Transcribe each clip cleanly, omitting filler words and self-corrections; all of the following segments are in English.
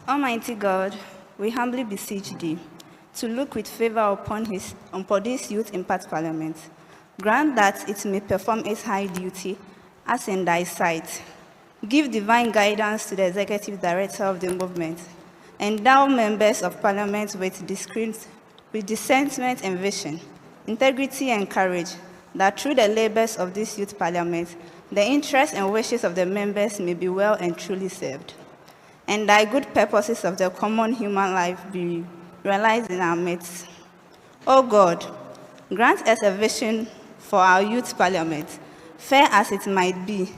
Almighty God, we humbly beseech thee to look with favor upon this Youth Impact Parliament. Grant that it may perform its high duty as in thy sight. Give divine guidance to the executive director of the movement. Endow members of Parliament with discernment and vision, integrity and courage, that through the labors of this Youth Parliament, the interests and wishes of the members may be well and truly served, and thy good purposes of the common human life be realized in our midst. O God, grant us a vision for our Youth Parliament, fair as it might be,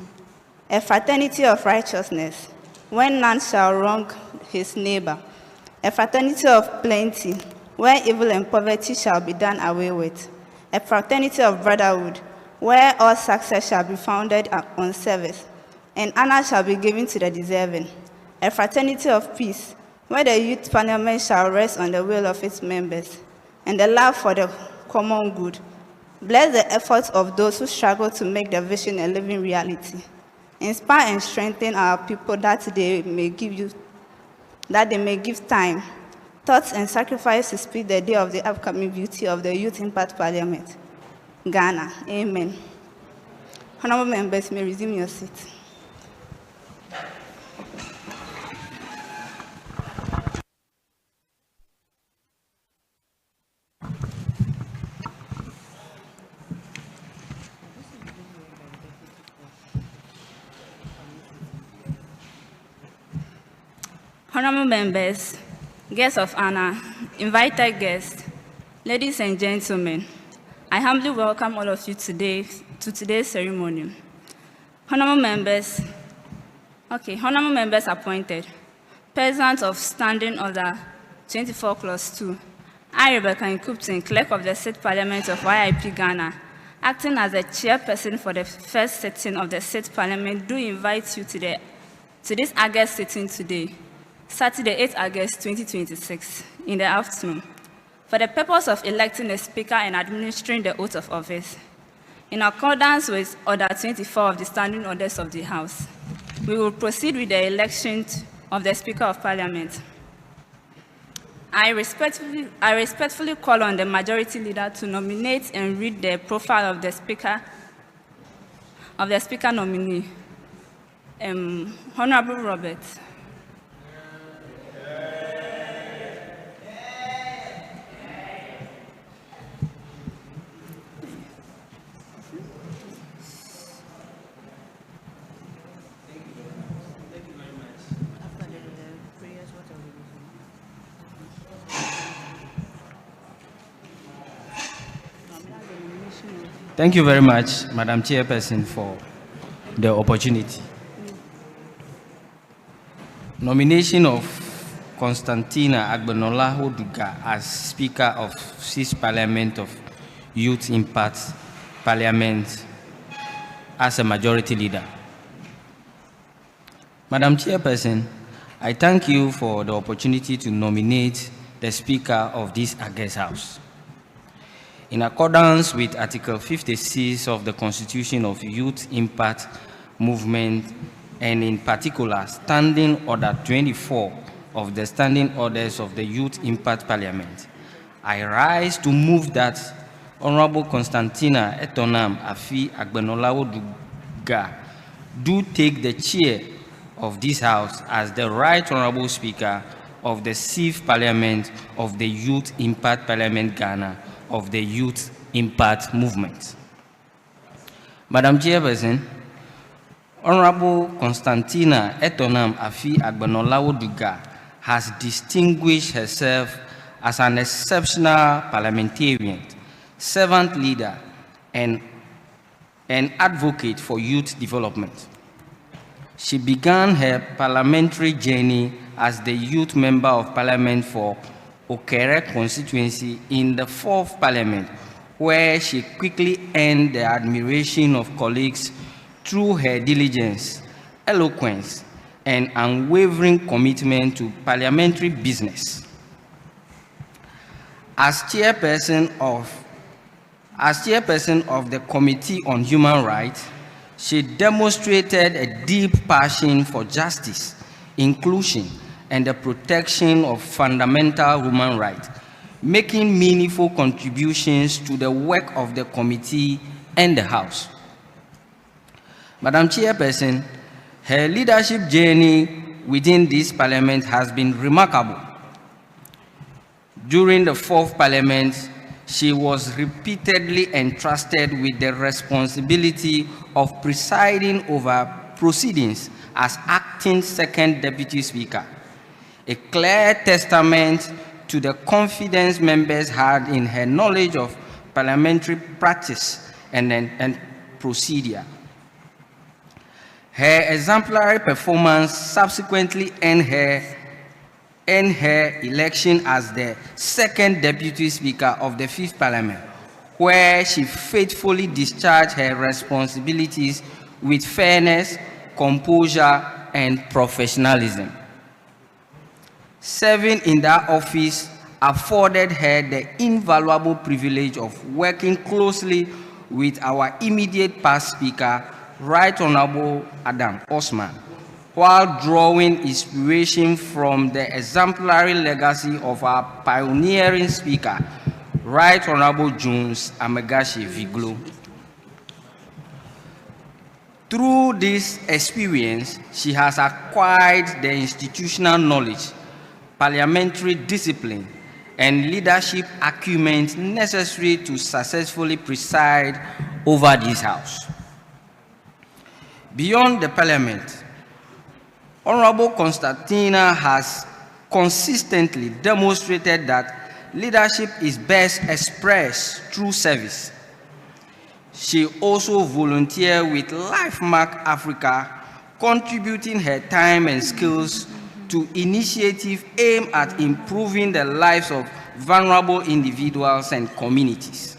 a fraternity of righteousness, when none shall wrong his neighbor, a fraternity of plenty, where evil and poverty shall be done away with, a fraternity of brotherhood, where all success shall be founded on service, and honor shall be given to the deserving, a fraternity of peace, where the Youth Parliament shall rest on the will of its members, and the love for the common good. Bless the efforts of those who struggle to make the vision a living reality. Inspire and strengthen our people that they may give time, thoughts, and sacrifice to speed the day of the upcoming beauty of the Youth Impact Parliament. Ghana. Amen. Honorable members, may resume your seat. Honorable members, guests of honor, invited guests, ladies and gentlemen, I humbly welcome all of you today to today's ceremony. Honorable members appointed. President of Standing Order 24 Clause 2, I, Rebecca Nkupton, Clerk of the Sixth Parliament of YIP Ghana, acting as the chairperson for the first sitting of the Sixth Parliament, do invite you to this August sitting today, Saturday, 8 August 2026, in the afternoon, for the purpose of electing a Speaker and administering the oath of office. In accordance with Order 24 of the Standing Orders of the House, we will proceed with the election of the Speaker of Parliament. I respectfully call on the Majority Leader to nominate and read the profile of the Speaker nominee, Honorable Robert. Thank you very much, Madam Chairperson, for the opportunity. Nomination of Constantina Agbonolawoduga as Speaker of Sixth Parliament of Youth Impact Parliament as a Majority Leader. Madam Chairperson, I thank you for the opportunity to nominate the Speaker of this August House. In accordance with Article 56 of the Constitution of Youth Impact Movement, and in particular, Standing Order 24 of the Standing Orders of the Youth Impact Parliament, I rise to move that Honorable Constantina Etornam Afi Agbenorlawoduga do take the chair of this House as the Right Honorable Speaker of the Sixth Parliament of the Youth Impact Parliament Ghana of the Youth Impact Movement. Madam Chairperson, Honorable Constantina Etornam Afi Agbenorlawoduga has distinguished herself as an exceptional parliamentarian, servant leader, and an advocate for youth development. She began her parliamentary journey as the youth member of parliament for Okere constituency in the 4th Parliament, where she quickly earned the admiration of colleagues through her diligence, eloquence, and unwavering commitment to parliamentary business. As chairperson of the Committee on Human Rights, she demonstrated a deep passion for justice, inclusion, and the protection of fundamental human rights, making meaningful contributions to the work of the committee and the House. Madam Chairperson, her leadership journey within this Parliament has been remarkable. During the 4th Parliament, she was repeatedly entrusted with the responsibility of presiding over proceedings as acting second Deputy Speaker, a clear testament to the confidence members had in her knowledge of parliamentary practice and procedure. Her exemplary performance subsequently earned her election as the second Deputy Speaker of the 5th Parliament, where she faithfully discharged her responsibilities with fairness, composure, and professionalism. Serving in that office afforded her the invaluable privilege of working closely with our immediate past Speaker, Right Honorable Adam Osman, while drawing inspiration from the exemplary legacy of our pioneering Speaker, Right Honorable Jones Amegashi Viglo. Through this experience, she has acquired the institutional knowledge, parliamentary discipline, and leadership acumen necessary to successfully preside over this House. Beyond the Parliament, Honorable Constantina has consistently demonstrated that leadership is best expressed through service. She also volunteered with LifeMark Africa, contributing her time and skills to initiatives aimed at improving the lives of vulnerable individuals and communities.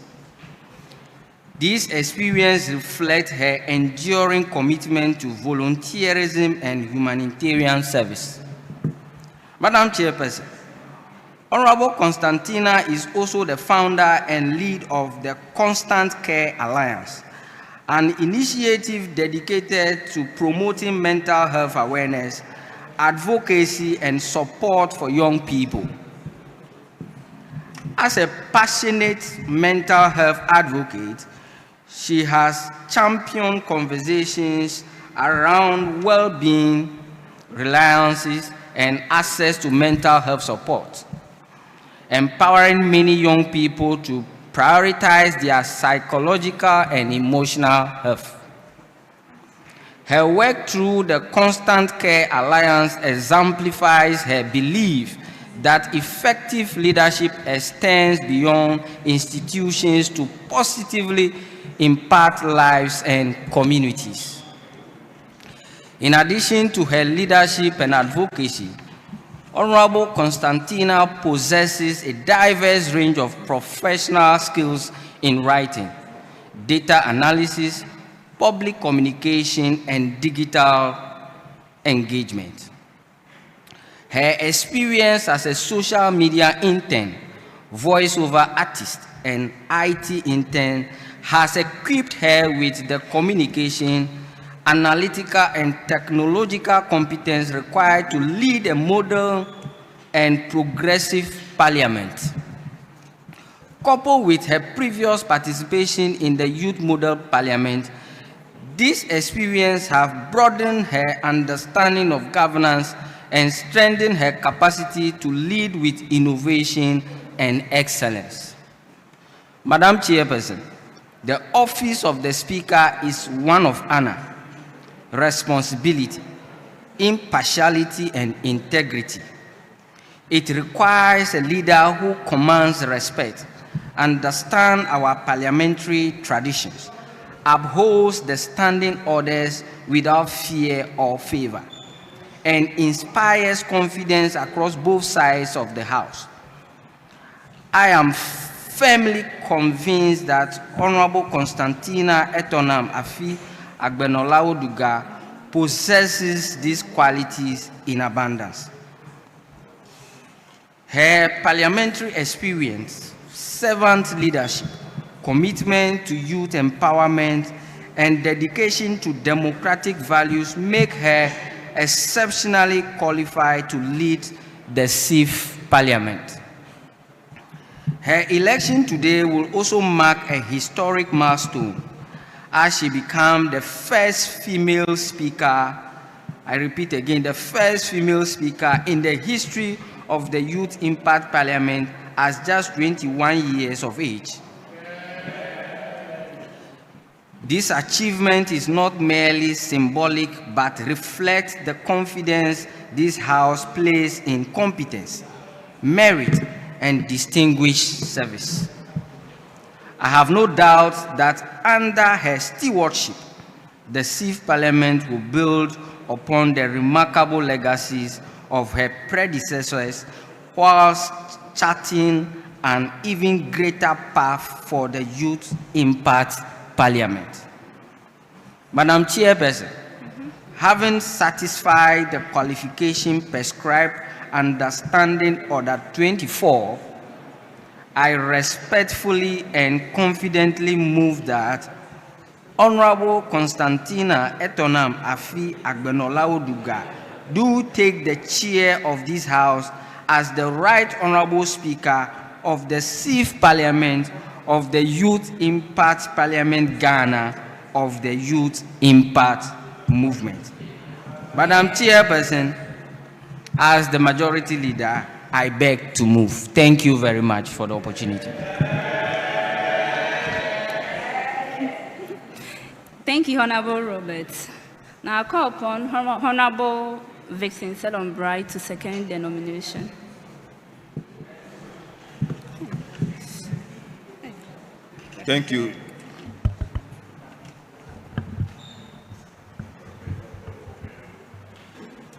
This experience reflects her enduring commitment to volunteerism and humanitarian service. Madam Chairperson, Honorable Constantina is also the founder and lead of the Constant Care Alliance, an initiative dedicated to promoting mental health awareness, advocacy, and support for young people. As a passionate mental health advocate, she has championed conversations around well-being, reliances, and access to mental health support, empowering many young people to prioritize their psychological and emotional health. Her work through the Constant Care Alliance exemplifies her belief that effective leadership extends beyond institutions to positively impact lives and communities. In addition to her leadership and advocacy, Honorable Constantina possesses a diverse range of professional skills in writing, data analysis, public communication, and digital engagement. Her experience as a social media intern, voiceover artist, and IT intern has equipped her with the communication, analytical, and technological competence required to lead a modern and progressive parliament. Coupled with her previous participation in the Youth Model Parliament, this experience has broadened her understanding of governance and strengthened her capacity to lead with innovation and excellence. Madam Chairperson, the office of the Speaker is one of honor, responsibility, impartiality, and integrity. It requires a leader who commands respect, understands our parliamentary traditions, upholds the standing orders without fear or favor, and inspires confidence across both sides of the House. I am firmly convinced that Honorable Constantina Etornam Afi Agbenorlawoduga possesses these qualities in abundance. Her parliamentary experience, servant leadership, commitment to youth empowerment, and dedication to democratic values make her exceptionally qualified to lead the 6th Parliament. Her election today will also mark a historic milestone as she becomes the first female speaker, I repeat again, the first female speaker in the history of the Youth Impact Parliament as just 21 years of age. This achievement is not merely symbolic, but reflects the confidence this House places in competence, merit, and distinguished service. I have no doubt that under her stewardship, the 6th Parliament will build upon the remarkable legacies of her predecessors whilst charting an even greater path for the Youth Impact Parliament. Madam Chairperson, having satisfied the qualification prescribed under Standing Order 24, I respectfully and confidently move that Honorable Constantina Etornam Afi Agbenorlawoduga do take the chair of this House as the Right Honorable Speaker of the 6th Parliament of the Youth Impact Parliament Ghana of the Youth Impact Movement. Madam Chairperson, as the Majority Leader, I beg to move. Thank you very much for the opportunity. Thank you, Honorable Robert. Now I call upon Honorable Vicson Selorm to second the nomination. Thank you.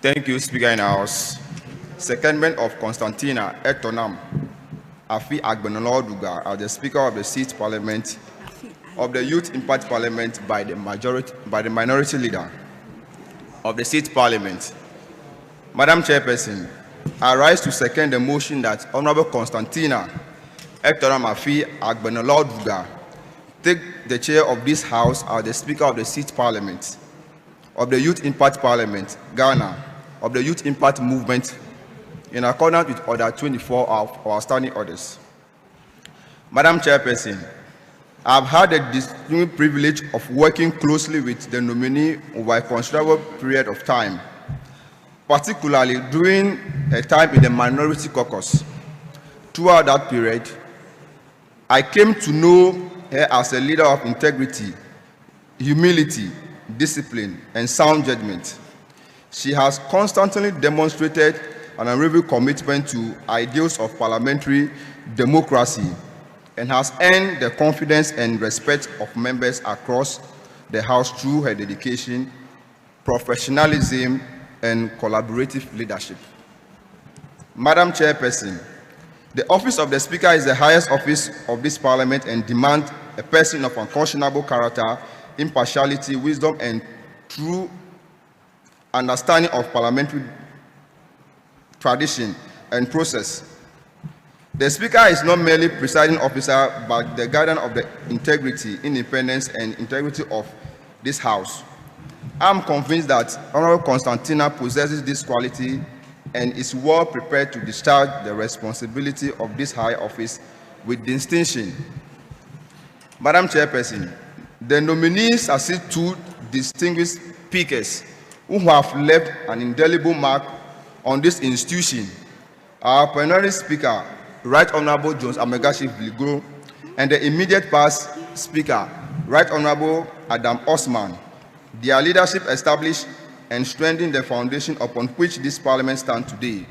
Thank you, Speaker in the House. Secondment of Constantina Etornam Afi Agbenorlawoduga as the Speaker of the 6th Parliament of the Youth Impact Parliament by the Minority Leader of the 6th Parliament. Madam Chairperson, I rise to second the motion that Honorable Constantina Etornam Afi Agbenorlawoduga take the chair of this House as the Speaker of the 6th Parliament of the Youth Impact Parliament, Ghana, of the Youth Impact Movement, in accordance with Order 24 of our standing orders. Madam Chairperson, I have had the distinct privilege of working closely with the nominee over a considerable period of time, particularly during a time in the Minority Caucus. Throughout that period, I came to know her as a leader of integrity, humility, discipline, and sound judgment. She has constantly demonstrated an unwavering commitment to ideals of parliamentary democracy and has earned the confidence and respect of members across the House through her dedication, professionalism, and collaborative leadership. Madam Chairperson, the office of the Speaker is the highest office of this Parliament and demands a person of unconscionable character, impartiality, wisdom, and true understanding of parliamentary tradition and process. The Speaker is not merely presiding officer, but the guardian of the integrity, independence, and integrity of this House. I am convinced that Honorable Constantina possesses this quality and is well prepared to discharge the responsibility of this high office with distinction. Madam Chairperson, the nominees are still two distinguished speakers who have left an indelible mark on this institution. Our plenary speaker, Right Honorable Jones Amegashi-Viligo, and the immediate past speaker, Right Honorable Adam Osman. Their leadership established and strengthened the foundation upon which this Parliament stands today.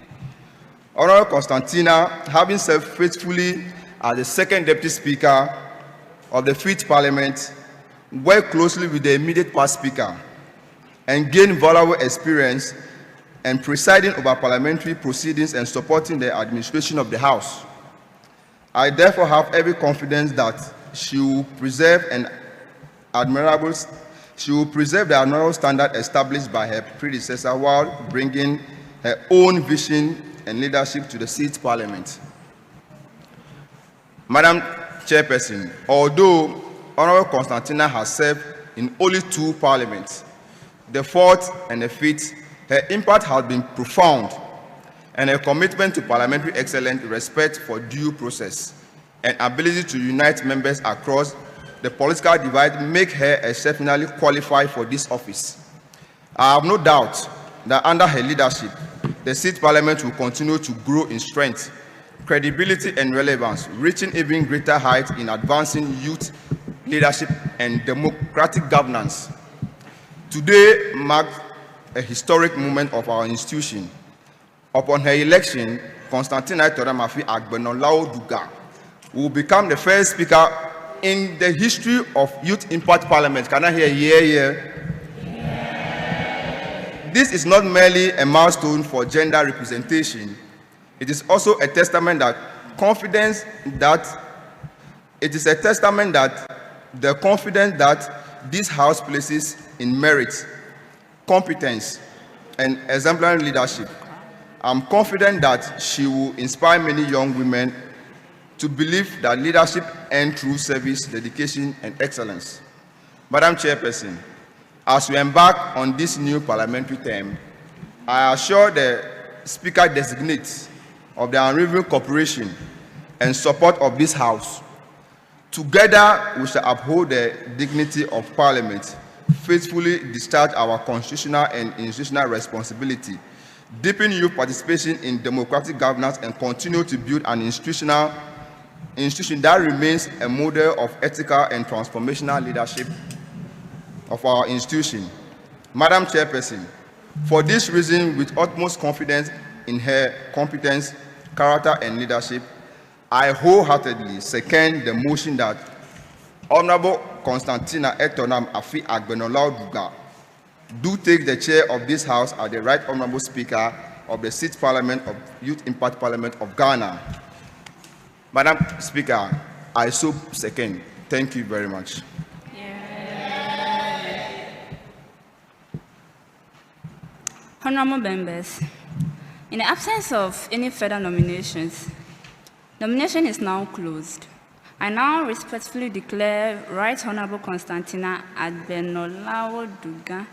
Honorable Constantina, having served faithfully as the second Deputy Speaker of the 5th Parliament, worked closely with the immediate past speaker and gained valuable experience and presiding over parliamentary proceedings and supporting the administration of the House. I therefore have every confidence that she will preserve the admirable standard established by her predecessor while bringing her own vision and leadership to the 6th Parliament. Madam Chairperson, although Honorable Constantina has served in only 2 parliaments, the 4th and the 5th, Her impact has been profound, and her commitment to parliamentary excellence, respect for due process, and ability to unite members across the political divide make her exceptionally qualified for this office. I have no doubt that under her leadership, the State Parliament will continue to grow in strength, credibility, and relevance, reaching even greater heights in advancing youth leadership and democratic governance. Today marks a historic moment of our institution. Upon her election, Constantina Etornam Afi Agbenorlawoduga will become the first speaker in the history of Youth Impact Parliament. Can I hear yeah? This is not merely a milestone for gender representation. It is also a testament that the confidence that this House places in merit, competence, and exemplary leadership. I'm confident that she will inspire many young women to believe that leadership ends through service, dedication, and excellence. Madam Chairperson, as we embark on this new parliamentary term, I assure the Speaker-designate of the unwavering cooperation and support of this House. Together, we shall uphold the dignity of Parliament, faithfully discharge our constitutional and institutional responsibility, deepen youth participation in democratic governance, and continue to build an institution that remains a model of ethical and transformational leadership of our institution. Madam Chairperson, for this reason, with utmost confidence in her competence, character, and leadership, I wholeheartedly second the motion that Honorable Constantina Etornam Afi Agbenorlawoduga do take the chair of this House as the Right Honorable Speaker of the 6th Parliament of Youth Impact Parliament of Ghana. Madam Speaker, I so second. Thank you very much. Honorable members, in the absence of any further nominations, nomination is now closed. I now respectfully declare Right Honorable Constantina Agbenorlawoduga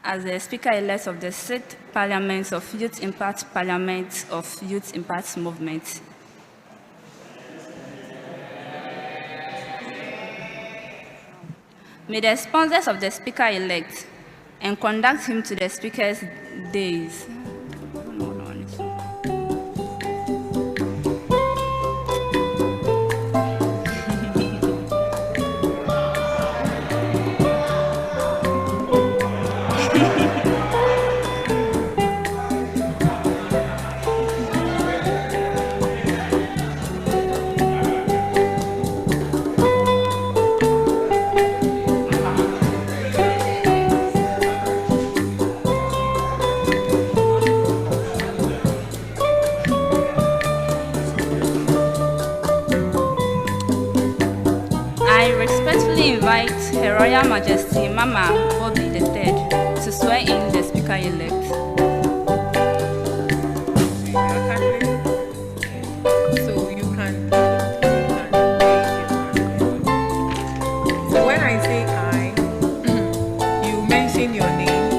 as the Speaker-elect of the 6th Parliament of Youth Impact Parliament of Youth Impact Movement. May the sponsors of the Speaker-elect and conduct him to the Speaker's days. Her Royal Majesty Mama Bobby III to swear in the Speaker-elect. So you can. So when I say I, you mention your name.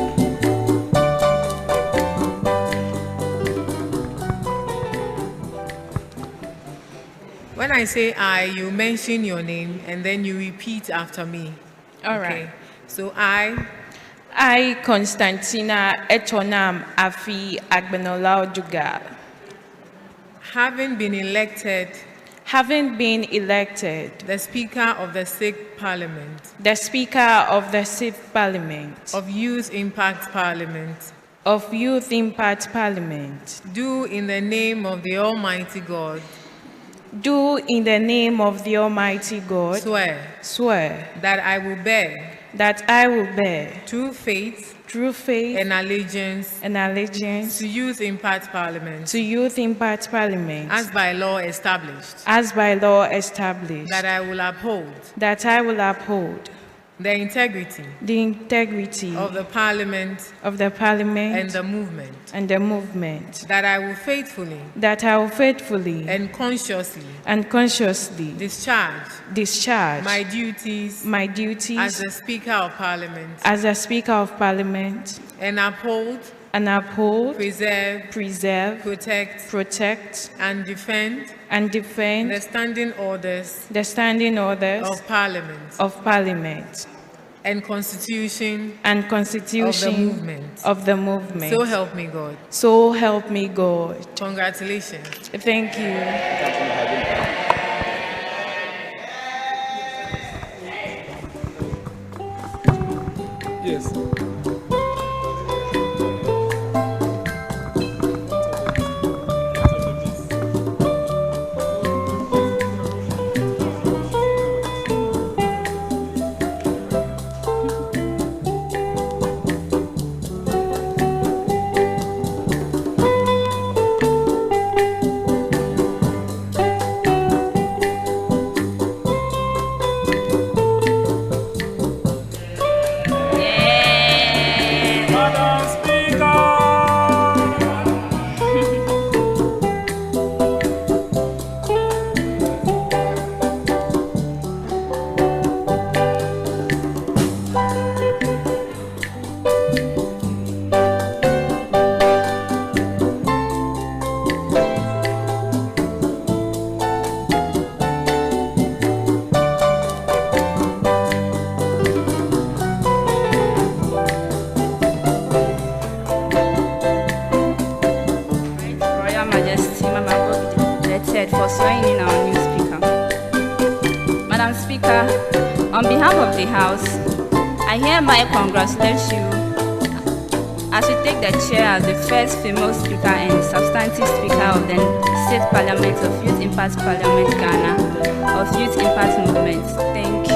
When I say I, you mention your name and then you repeat after me. All Okay. right. So I, Constantina Etornam Afi Agbenorlawoduga, having been elected the Speaker of the 6th Parliament the Speaker of the 6th Parliament of Youth Impact Parliament, of Youth Impact Parliament, do in the name of the Almighty God do in the name of the Almighty God swear that I will bear true faith and allegiance to Youth Impact Parliament as by law established, that I will uphold the integrity of the Parliament and the movement, that I will faithfully and consciously discharge my duties as the Speaker of Parliament, and uphold and uphold, preserve, protect, and defend the standing orders of Parliament and Constitution and of the movement. So help me God. So help me God. Congratulations. Thank you. Yes. For swearing in our new Speaker. Madam Speaker, on behalf of the House, I hereby congratulate you as you take the chair as the first female Speaker and substantive Speaker of the State Parliament of Youth Impact Parliament Ghana of Youth Impact Movement. Thank you.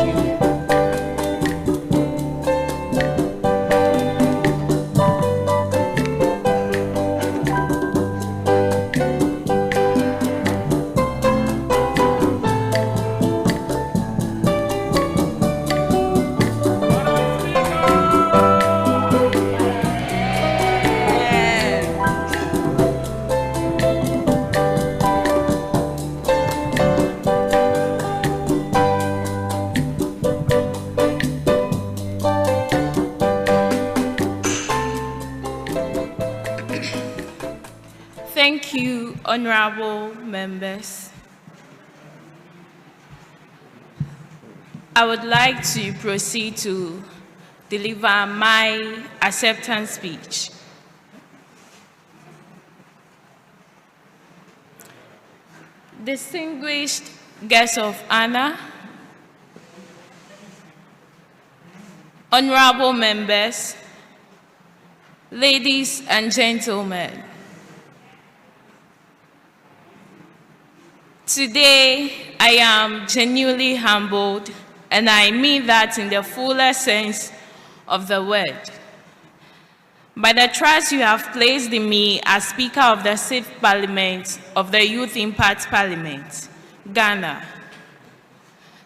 Thank you, honorable members. I would like to proceed to deliver my acceptance speech. Distinguished guests of honor, honorable members, ladies and gentlemen, today I am genuinely humbled, and I mean that in the fullest sense of the word, by the trust you have placed in me as Speaker of the State Parliament of the Youth Impact Parliament, Ghana.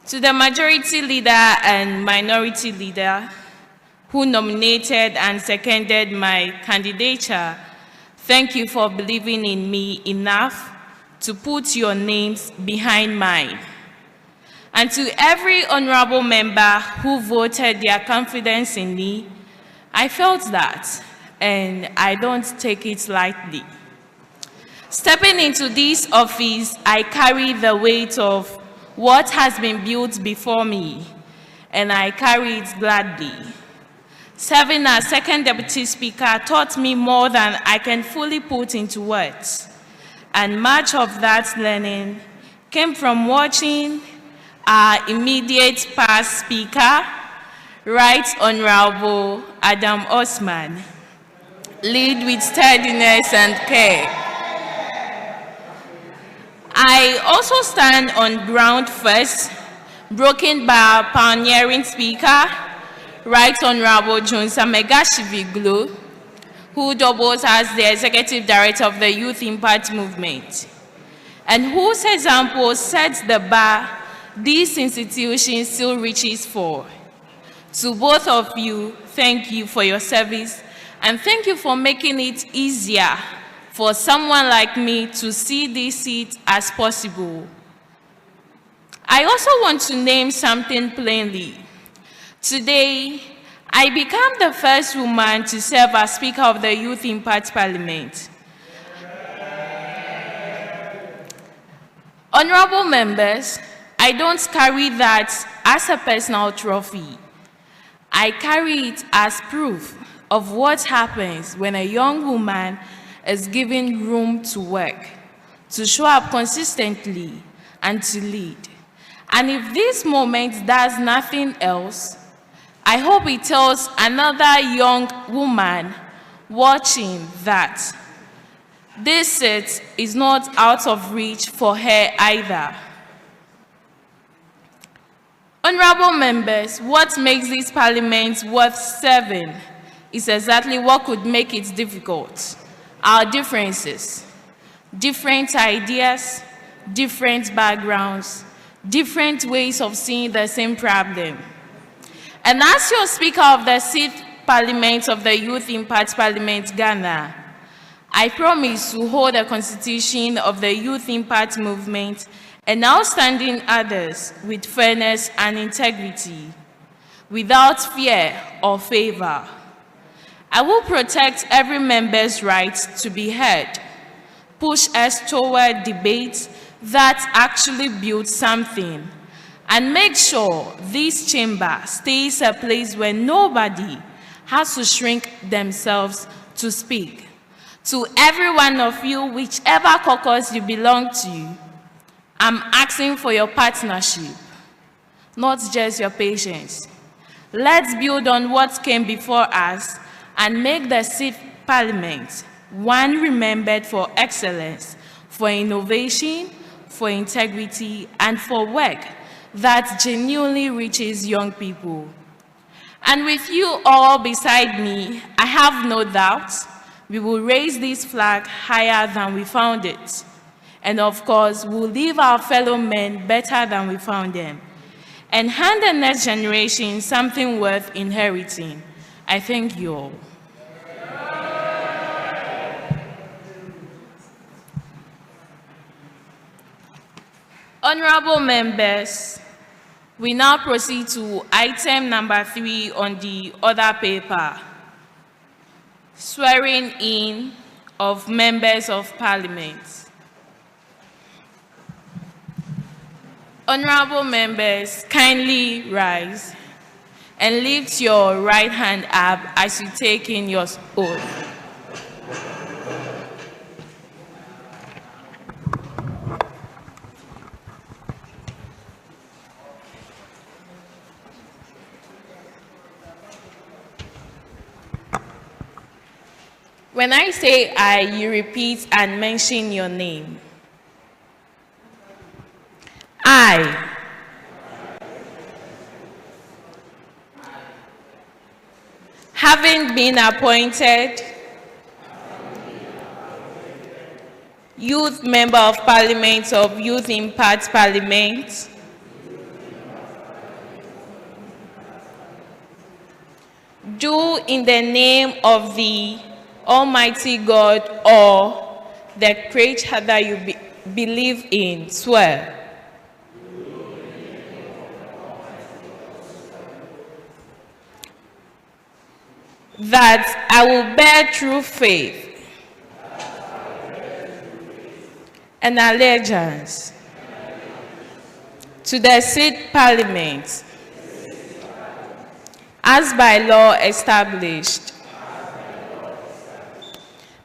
To the Majority Leader and Minority Leader who nominated and seconded my candidature, thank you for believing in me enough to put your names behind mine. And to every honorable member who voted their confidence in me, I felt that, and I don't take it lightly. Stepping into this office, I carry the weight of what has been built before me, and I carry it gladly. Serving as second deputy speaker taught me more than I can fully put into words. And much of that learning came from watching our immediate past speaker, Right Honorable Adam Osman, lead with steadiness and care. I also stand on ground first, broken by our pioneering speaker, Right Honorable Johnson Megashiviglu, who doubles as the Executive Director of the Youth Impact Movement, and whose example sets the bar this institution still reaches for. To both of you, thank you for your service, and thank you for making it easier for someone like me to see this seat as possible. I also want to name something plainly. Today, I became the first woman to serve as Speaker of the Youth Impact Parliament. Honorable members, I don't carry that as a personal trophy. I carry it as proof of what happens when a young woman is given room to work, to show up consistently, and to lead. And if this moment does nothing else, I hope it tells another young woman watching that this seat is not out of reach for her either. Honorable members, what makes this parliament worth serving is exactly what could make it difficult. Our differences, different ideas, different backgrounds, different ways of seeing the same problem. And as your Speaker of the 6th Parliament of the Youth Impact Parliament, Ghana, I promise to hold the Constitution of the Youth Impact Movement and outstanding others with fairness and integrity, without fear or favor. I will protect every member's right to be heard, push us toward debates that actually build something, and make sure this chamber stays a place where nobody has to shrink themselves to speak. To every one of you, whichever caucus you belong to, I'm asking for your partnership, not just your patience. Let's build on what came before us and make the 6th Parliament one remembered for excellence, for innovation, for integrity, and for work that genuinely reaches young people. And with you all beside me, I have no doubt we will raise this flag higher than we found it. And of course, we'll leave our fellow men better than we found them, and hand the next generation something worth inheriting. I thank you all. Honorable members, we now proceed to item number 3 on the other paper, swearing in of members of Parliament. Honorable members, kindly rise and lift your right hand up as you take in your oath. When I say I, you repeat and mention your name. I. Having been appointed Youth Member of Parliament of Youth Impact Parliament, do in the name of the Almighty God or the creator that you believe in, swear. That I will bear true faith and allegiance to the 6th Parliament as by law established,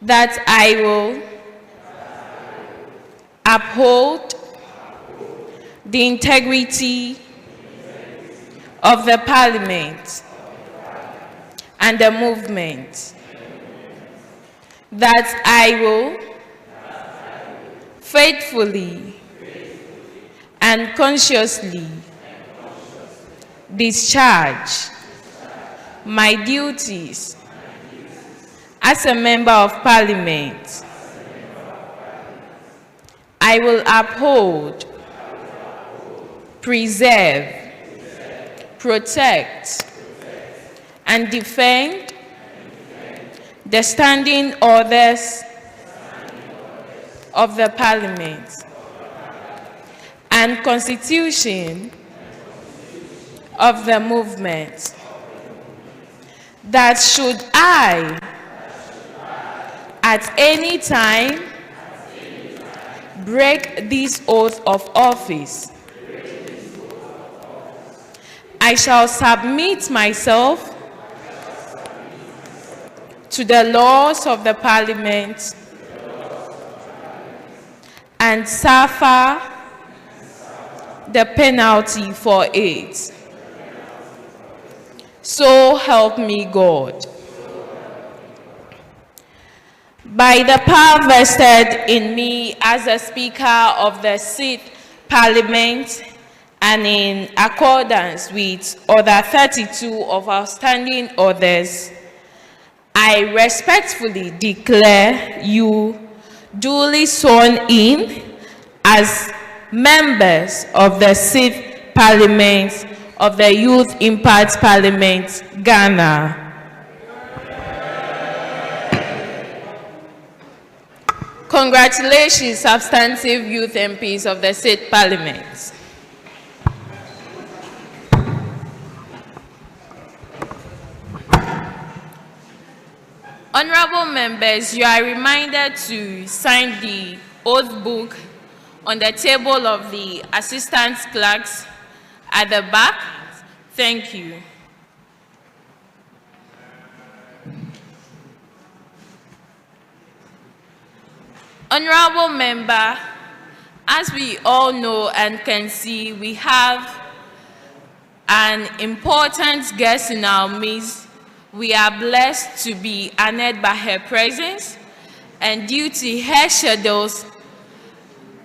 that I will uphold the integrity of the Parliament and the movement, that I will faithfully and consciously discharge my duties as a member of Parliament. I will uphold, preserve, protect, and defend the standing orders of the Parliament and Constitution of the movement, that should I at any time break this oath of office, I shall submit myself to the laws of the Parliament and suffer the penalty for it. So help me God. By the power vested in me as the Speaker of the Sixth Parliament, and in accordance with Order 32 of our standing orders, I respectfully declare you duly sworn in as members of the Sixth Parliament of the Youth Impact Parliament, Ghana. Congratulations, substantive youth MPs of the Sixth Parliament. Honorable members, you are reminded to sign the oath book on the table of the assistant clerks at the back. Thank you. Honorable member, as we all know and can see, we have an important guest in our midst. We are blessed to be honored by her presence, and due to her schedules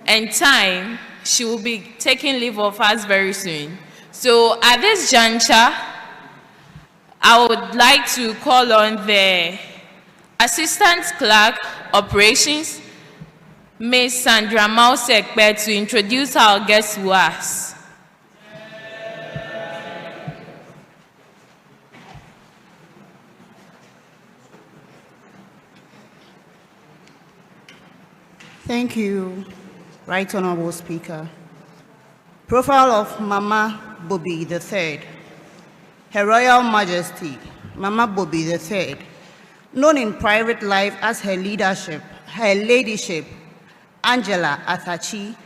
and time, she will be taking leave of us very soon. So at this juncture, I would like to call on the Assistant Clerk Operations, Ms. Sandra Mausekbe, to introduce our guest to us. Thank you, Right Honorable Speaker. Profile of Mama Bobby III. Her Royal Majesty, Mama Bobby III, known in private life as her ladyship, Angela Akatsi,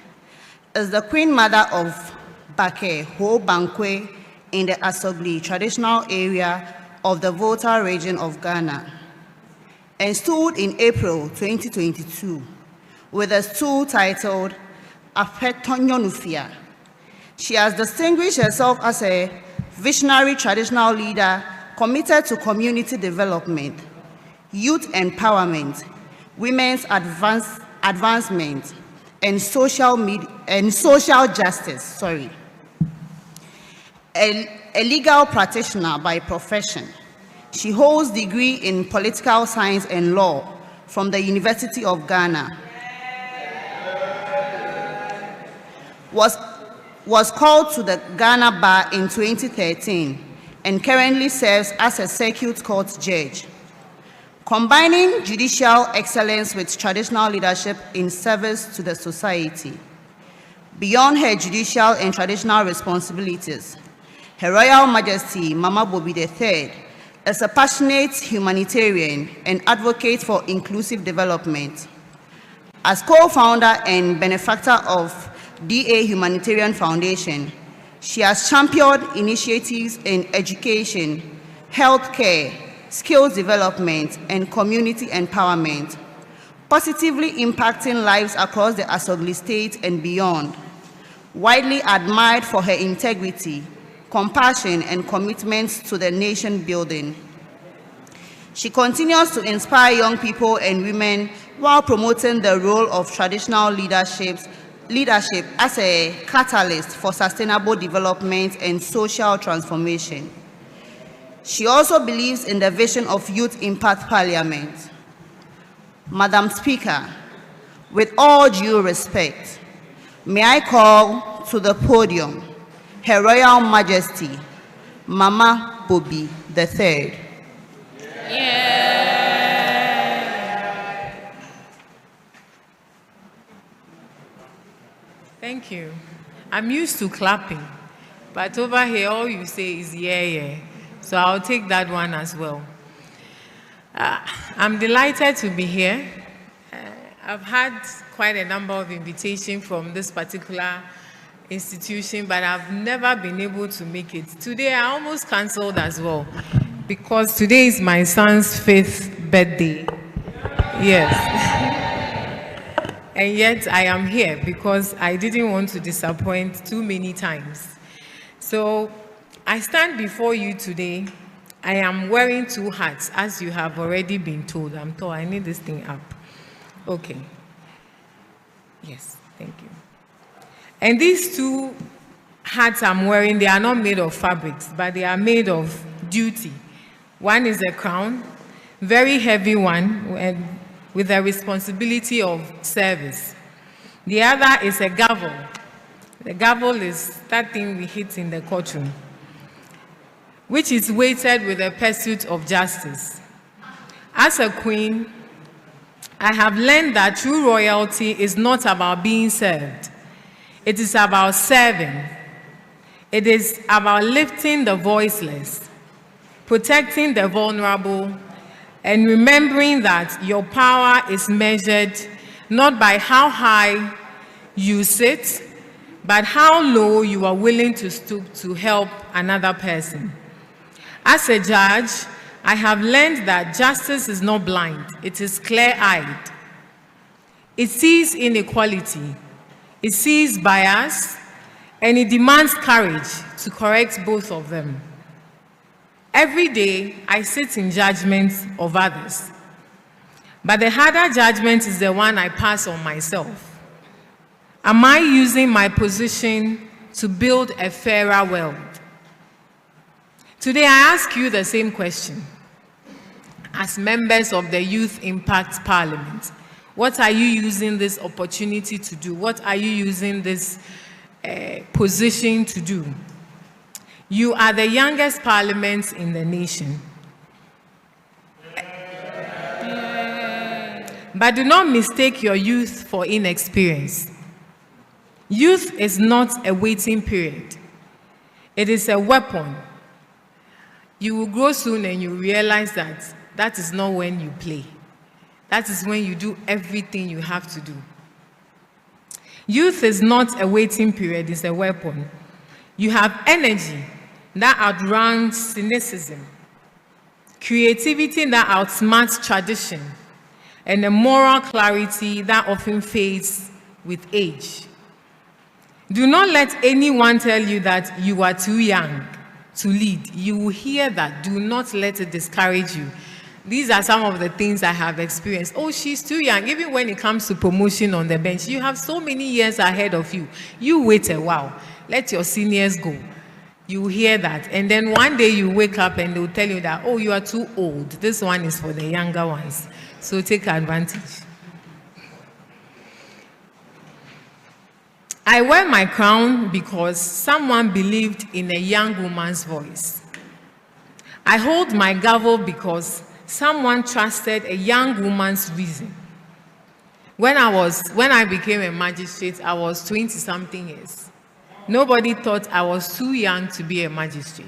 is the Queen Mother of Bake Ho Bankwe in the Asogli traditional area of the Volta region of Ghana, and stood in April 2022 with a stool titled Afetonionufia. She has distinguished herself as a visionary traditional leader committed to community development, youth empowerment, women's advancement, and social justice. A legal practitioner by profession, she holds degree in political science and law from the University of Ghana. Was called to the Ghana Bar in 2013 and currently serves as a circuit court judge, combining judicial excellence with traditional leadership in service to the society. Beyond her judicial and traditional responsibilities, Her Royal Majesty Mama Bobby III is a passionate humanitarian and advocate for inclusive development. As co-founder and benefactor of DA Humanitarian Foundation, she has championed initiatives in education, healthcare, skills development, and community empowerment, positively impacting lives across the Asogli state and beyond. Widely admired for her integrity, compassion, and commitment to the nation building. She continues to inspire young people and women while promoting the role of traditional leadership as a catalyst for sustainable development and social transformation. She also believes in the vision of Youth Impact Parliament. Madam Speaker, with all due respect, may I call to the podium Her Royal Majesty, Mama Bobby III. Thank you. I'm used to clapping, but over here all you say is yeah, yeah. So I'll take that one as well. I'm delighted to be here. I've had quite a number of invitations from this particular institution, but I've never been able to make it. Today, I almost cancelled as well, because today is my son's 5th birthday. Yes. And yet, I am here because I didn't want to disappoint too many times. So, I stand before you today. I am wearing 2 hats, as you have already been told. I'm told I need this thing up. Okay. Yes, thank you. And these 2 hats I'm wearing, they are not made of fabrics, but they are made of duty. One is a crown, very heavy one, and with the responsibility of service. The other is a gavel. The gavel is that thing we hit in the courtroom, which is weighted with the pursuit of justice. As a queen, I have learned that true royalty is not about being served. It is about serving. It is about lifting the voiceless, protecting the vulnerable, and remembering that your power is measured not by how high you sit, but how low you are willing to stoop to help another person. As a judge, I have learned that justice is not blind, it is clear-eyed. It sees inequality, it sees bias, and it demands courage to correct both of them. Every day, I sit in judgment of others, but the harder judgment is the one I pass on myself. Am I using my position to build a fairer world? Today, I ask you the same question. As members of the Youth Impact Parliament, what are you using this opportunity to do? What are you using this position to do? You are the youngest parliament in the nation. But do not mistake your youth for inexperience. Youth is not a waiting period. It is a weapon. You will grow soon and you realize that that is not when you play. That is when you do everything you have to do. Youth is not a waiting period, it's a weapon. You have energy that outruns cynicism, creativity that outsmarts tradition, and a moral clarity that often fades with age. Do not let anyone tell you that you are too young to lead. You will hear that. Do not let it discourage you. These are some of the things I have experienced. Oh, she's too young. Even when it comes to promotion on the bench, you have so many years ahead of you. You wait a while. Let your seniors go. You will hear that. And then one day you wake up and they'll tell you that, oh, you are too old. This one is for the younger ones. So take advantage. I wear my crown because someone believed in a young woman's voice. I hold my gavel because someone trusted a young woman's reason. When I became a magistrate, I was 20-something years. Nobody thought I was too young to be a magistrate.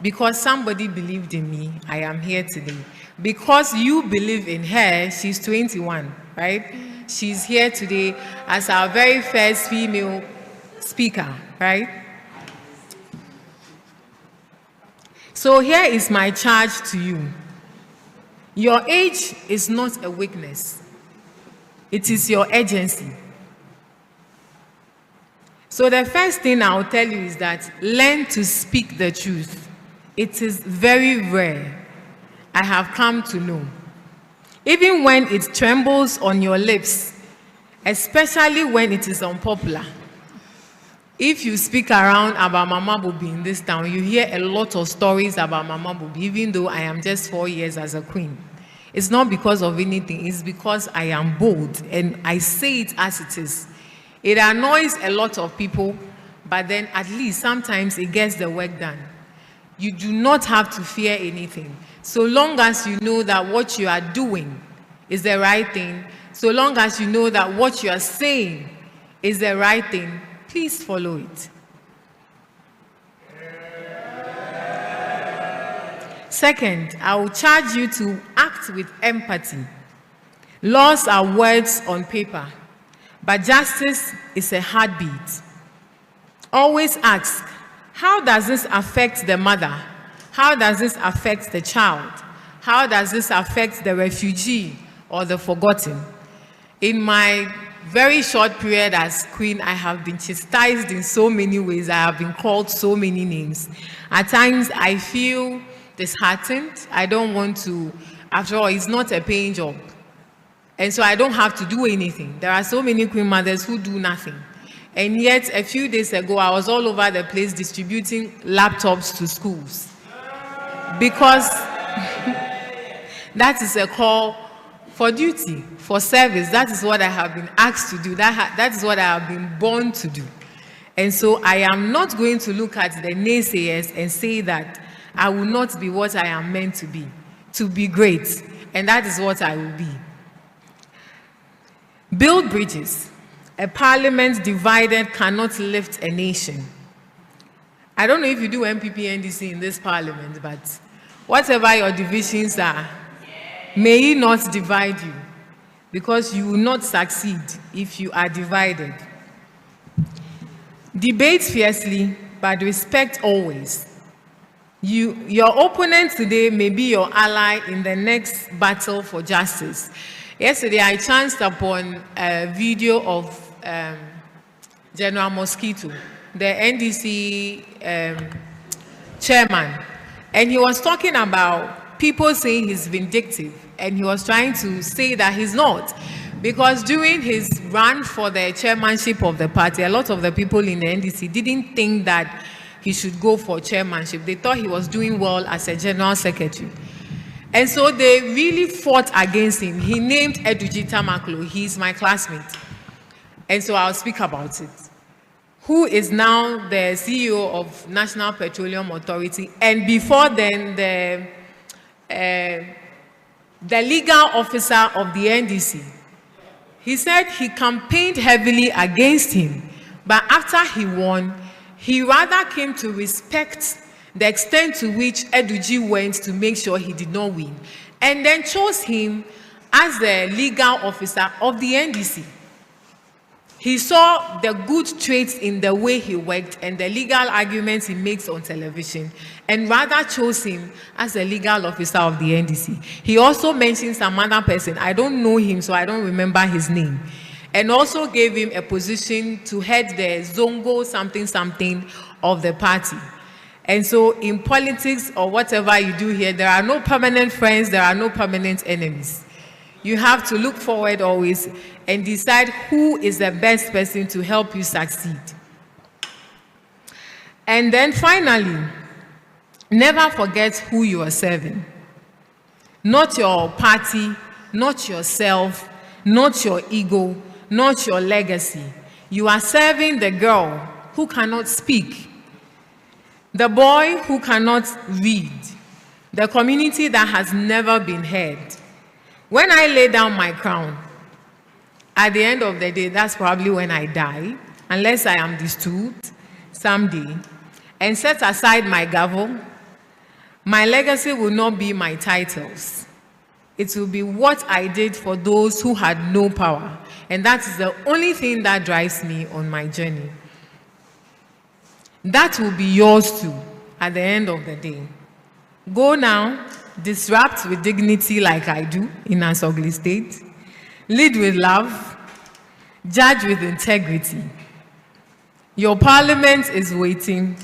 Because somebody believed in me, I am here today. Because you believe in her, she's 21, right? She's here today as our very first female speaker, right? So here is my charge to you. Your age is not a weakness. It is your agency. So the first thing I'll tell you is that learn to speak the truth. It is very rare, I have come to know. Even when it trembles on your lips, especially when it is unpopular. If you speak around about Mama Bobi in this town, you hear a lot of stories about Mama Bobi, even though I am just 4 years as a queen. It's not because of anything, it's because I am bold and I say it as it is. It annoys a lot of people, but then at least sometimes it gets the work done. You do not have to fear anything. So long as you know that what you are doing is the right thing, so long as you know that what you are saying is the right thing, please follow it. Second, I will charge you to act with empathy. Laws are words on paper, but justice is a heartbeat. Always ask, how does this affect the mother? How does this affect the child? How does this affect the refugee or the forgotten? In my very short period as queen, I have been chastised in so many ways. I have been called so many names. At times, I feel disheartened. I don't want to, after all, it's not a paying job. And so I don't have to do anything. There are so many queen mothers who do nothing. And yet, a few days ago, I was all over the place distributing laptops to schools. Because that is a call for duty, for service. That is what I have been asked to do. That is what I have been born to do. And so I am not going to look at the naysayers and say that I will not be what I am meant to be great. And that is what I will be. Build bridges. A parliament divided cannot lift a nation. I don't know if you do MPP NDC in this parliament, but whatever your divisions are, may it not divide you, because you will not succeed if you are divided. Debate fiercely, but respect always. Your opponent today may be your ally in the next battle for justice. Yesterday, I chanced upon a video of General Mosquito, the NDC chairman, and he was talking about people saying he's vindictive, and he was trying to say that he's not, because during his run for the chairmanship of the party, a lot of the people in the NDC didn't think that he should go for chairmanship. They thought he was doing well as a general secretary. And so they really fought against him. He named Eduji Tamaklo. He's my classmate. And so I'll speak about it. Who is now the CEO of National Petroleum Authority, and before then the legal officer of the NDC. He said he campaigned heavily against him, but after he won, he rather came to respect the extent to which Eduji went to make sure he did not win, and then chose him as the legal officer of the NDC. He saw the good traits in the way he worked and the legal arguments he makes on television, and rather chose him as the legal officer of the NDC. He also mentioned some other person. I don't know him, so I don't remember his name. And also gave him a position to head the Zongo something of the party. And so in politics or whatever you do here, there are no permanent friends, there are no permanent enemies. You have to look forward always and decide who is the best person to help you succeed. And then finally, never forget who you are serving. Not your party, not yourself, not your ego, not your legacy. You are serving the girl who cannot speak, the boy who cannot read, the community that has never been heard. When I lay down my crown, at the end of the day, that's probably when I die, unless I am destitute someday, and set aside my gavel, my legacy will not be my titles. It will be what I did for those who had no power. And that is the only thing that drives me on my journey. That will be yours too, at the end of the day. Go now, disrupt with dignity like I do in an ugly state. Lead with love, judge with integrity. Your parliament is waiting,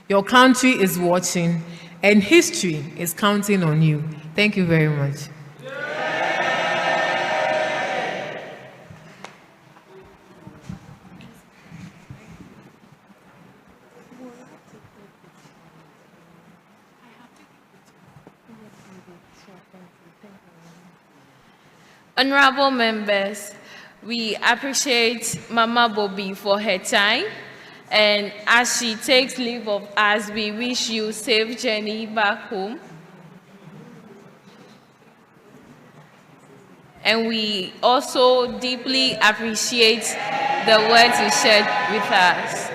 your country is watching, and history is counting on you. Thank you very much. Honorable members, we appreciate Mama Bobby for her time, and as she takes leave of us, we wish you safe journey back home. And we also deeply appreciate the words you shared with us.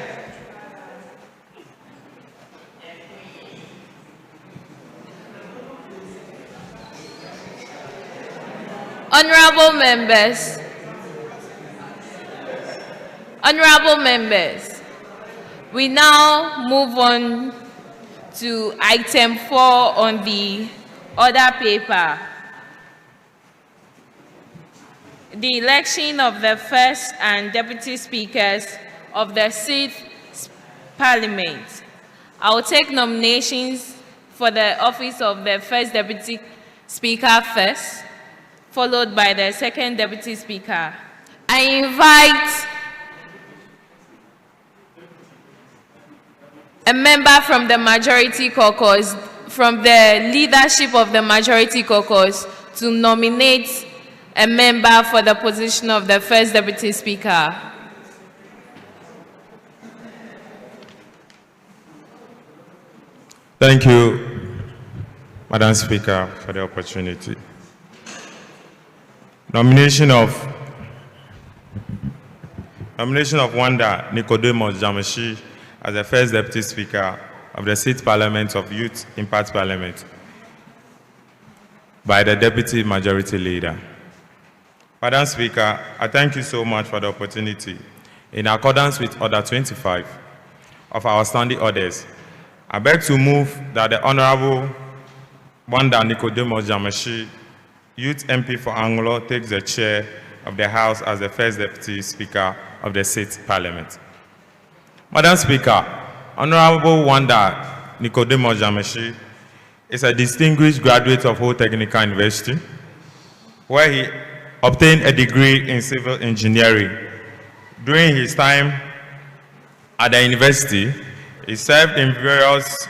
Honorable members, we now move on to item 4 on the order paper. The election of the first and deputy speakers of the 6th Parliament. I will take nominations for the office of the first deputy speaker first, followed by the second deputy speaker. I invite a member from the majority caucus, from the leadership of the majority caucus, to nominate a member for the position of the first deputy speaker. Thank you, Madam Speaker, for the opportunity. Nomination of Wanda Nicodemus Dzameshie as the first deputy speaker of the 6th Parliament of Youth Impact Parliament by the deputy majority leader. Madam Speaker, I thank you so much for the opportunity. In accordance with Order 25 of our standing orders, I beg to move that the Honorable Wanda Nicodemus Dzameshie, Youth MP for Anlo, takes the chair of the House as the first deputy speaker of the 6th Parliament. Madam Speaker, Honorable Wanda Nicodemus Dzameshie is a distinguished graduate of Hohoe Technical University, where he obtained a degree in civil engineering. During his time at the university, he served in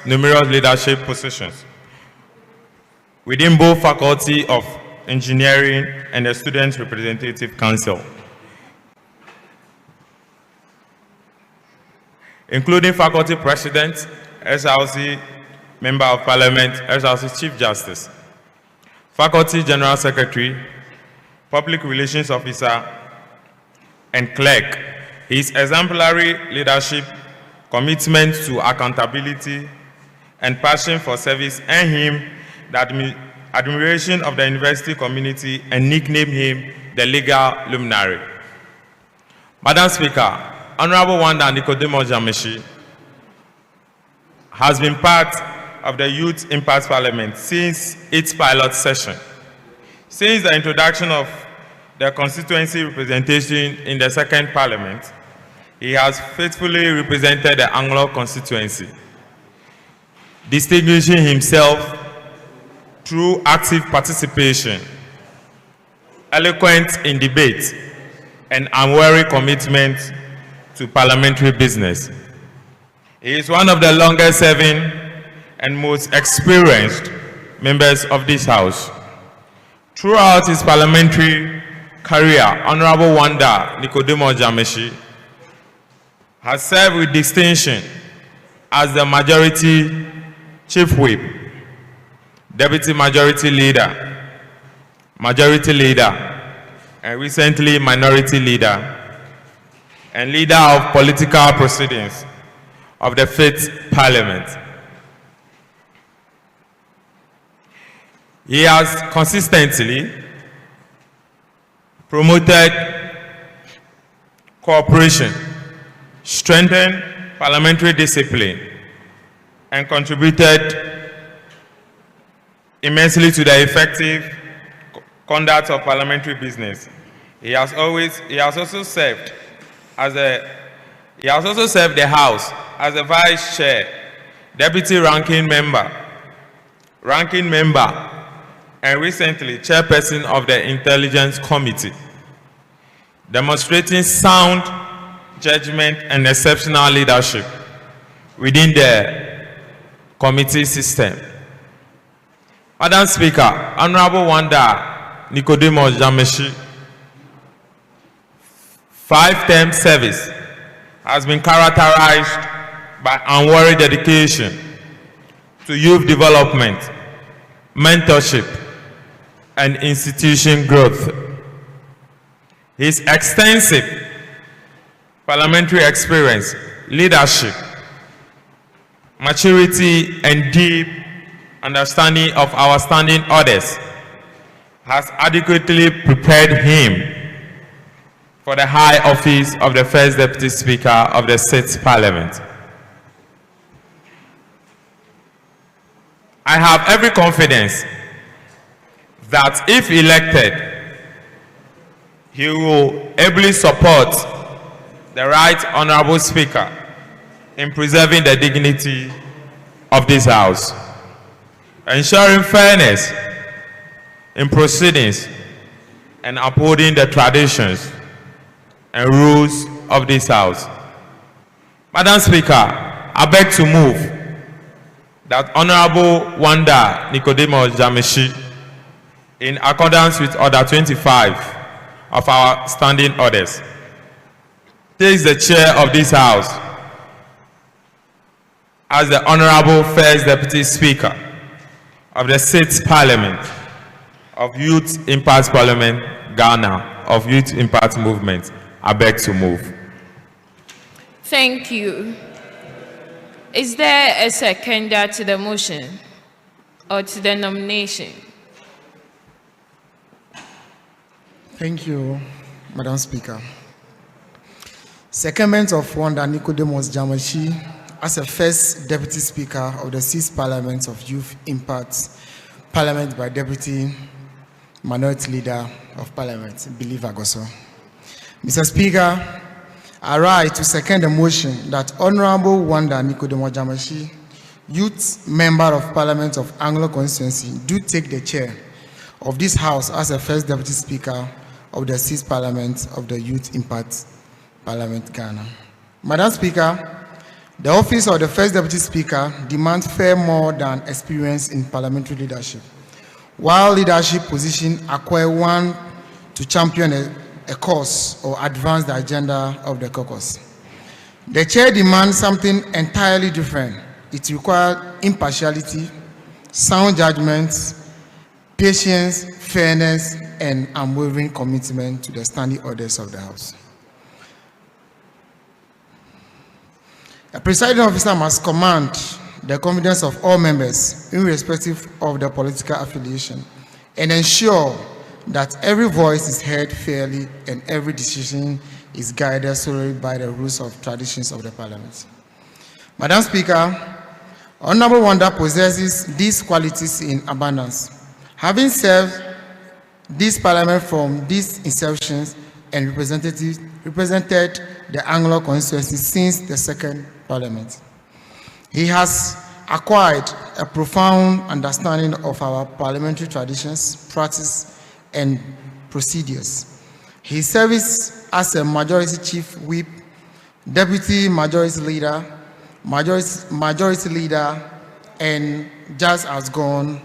numerous leadership positions within both Faculty of Engineering and the Student Representative Council, including Faculty President, SRC Member of Parliament, SRC Chief Justice, Faculty General Secretary, Public Relations Officer, and Clerk. His exemplary leadership, commitment to accountability, and passion for service earned him the admiration of the university community and nicknamed him the legal luminary. Madam Speaker, Honorable Wanda Nicodemus Dzameshie has been part of the Youth Impact Parliament since its pilot session. Since the introduction of the constituency representation in the 2nd Parliament, he has faithfully represented the Anlo constituency, distinguishing himself through active participation, eloquent in debate, and unwavering commitment to parliamentary business. He is one of the longest serving and most experienced members of this House. Throughout his parliamentary career, Honorable Wanda Nicodemus Dzameshie has served with distinction as the Majority Chief Whip, Deputy Majority Leader, and recently Minority Leader, and Leader of Political Proceedings of the 5th Parliament. He has consistently promoted cooperation, strengthened parliamentary discipline, and contributed immensely to the effective conduct of parliamentary business. He has also served the House as a Vice Chair, Deputy Ranking Member, and recently Chairperson of the Intelligence Committee, demonstrating sound judgment and exceptional leadership within the committee system. Madam Speaker, Honorable Wanda Nicodemus Dzameshie, 5-term service has been characterized by unwavering dedication to youth development, mentorship, and institution growth. His extensive parliamentary experience, leadership, maturity, and deep understanding of our standing orders has adequately prepared him for the high office of the First Deputy Speaker of the 6th Parliament. I have every confidence that if elected, he will ably support the Right Honorable Speaker in preserving the dignity of this House, ensuring fairness in proceedings, and upholding the traditions and rules of this House. Madam Speaker, I beg to move that Honorable Wanda Nicodemus Dzameshie, in accordance with Order 25 of our standing orders, takes the chair of this House as the Honorable First Deputy Speaker of the 6th Parliament of Youth Impact Parliament Ghana, of Youth Impact Movement. I beg to move. Thank you. Is there a seconder to the motion or to the nomination? Thank you, Madam Speaker. Secondment of Wanda Nicodemus Dzameshie as a First Deputy Speaker of the 6th Parliament of Youth Impact Parliament by Deputy Minority Leader of Parliament, Believe Agoso. Mr. Speaker, I rise to second the motion that Honorable Wanda Nicodemus Dzameshie, Youth Member of Parliament of Anlo constituency, do take the chair of this House as a First Deputy Speaker of the 6th Parliament of the Youth Impact Parliament Ghana. Madam Speaker, the office of the First Deputy Speaker demands far more than experience in parliamentary leadership. While leadership positions acquire one to champion a cause or advance the agenda of the caucus. The chair demands something entirely different. It requires impartiality, sound judgment, patience, fairness, and unwavering commitment to the standing orders of the House. A presiding officer must command the confidence of all members, irrespective of their political affiliation, and ensure that every voice is heard fairly and every decision is guided solely by the rules of traditions of the Parliament. Madam Speaker, Honorable Wanda possesses these qualities in abundance. Having served this Parliament from these inceptions and represented the Anglo constituency since the 2nd Parliament, he has acquired a profound understanding of our parliamentary traditions, practice, and procedures. His service as a Majority Chief Whip, Deputy Majority Leader, Majority Leader, and just as gone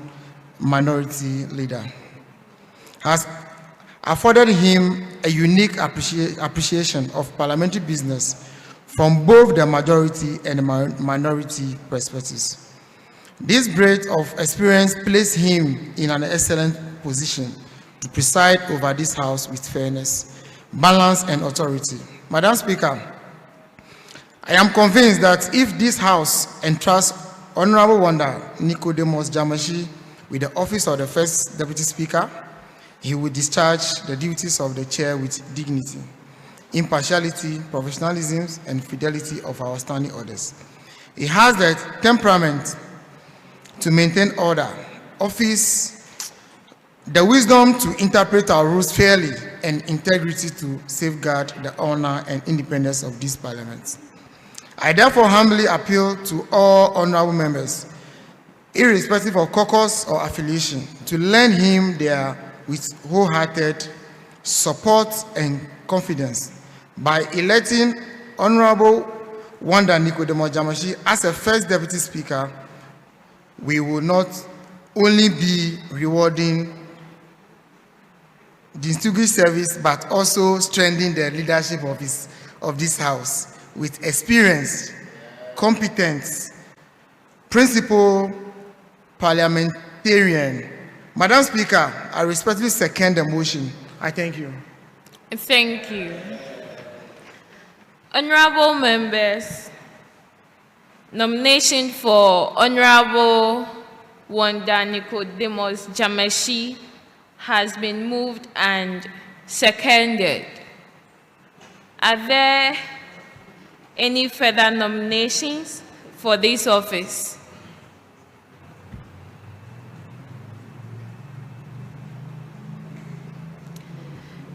Minority Leader has afforded him a unique appreciation of parliamentary business from both the majority and minority perspectives. This breadth of experience placed him in an excellent position to preside over this House with fairness, balance, and authority. Madam Speaker, I am convinced that if this House entrusts Honorable Wanda Nicodemus Dzameshie with the office of the First Deputy Speaker, he will discharge the duties of the chair with dignity, impartiality, professionalism, and fidelity of our standing orders. He has the temperament to maintain order, office, the wisdom to interpret our rules fairly, and integrity to safeguard the honor and independence of this Parliament. I therefore humbly appeal to all honorable members, irrespective of caucus or affiliation, to lend him their with wholehearted support and confidence by electing Honorable Wanda Nicodemus Dzameshie as a First Deputy Speaker. We will not only be rewarding distinguished service, but also strengthening the leadership of this House with experience, competence, principled parliamentarian. Madam Speaker, I respectfully second the motion. I thank you. Thank you. Honorable members, nomination for Honorable Wanda Nicodemus Dzameshie has been moved and seconded. Are there any further nominations for this office?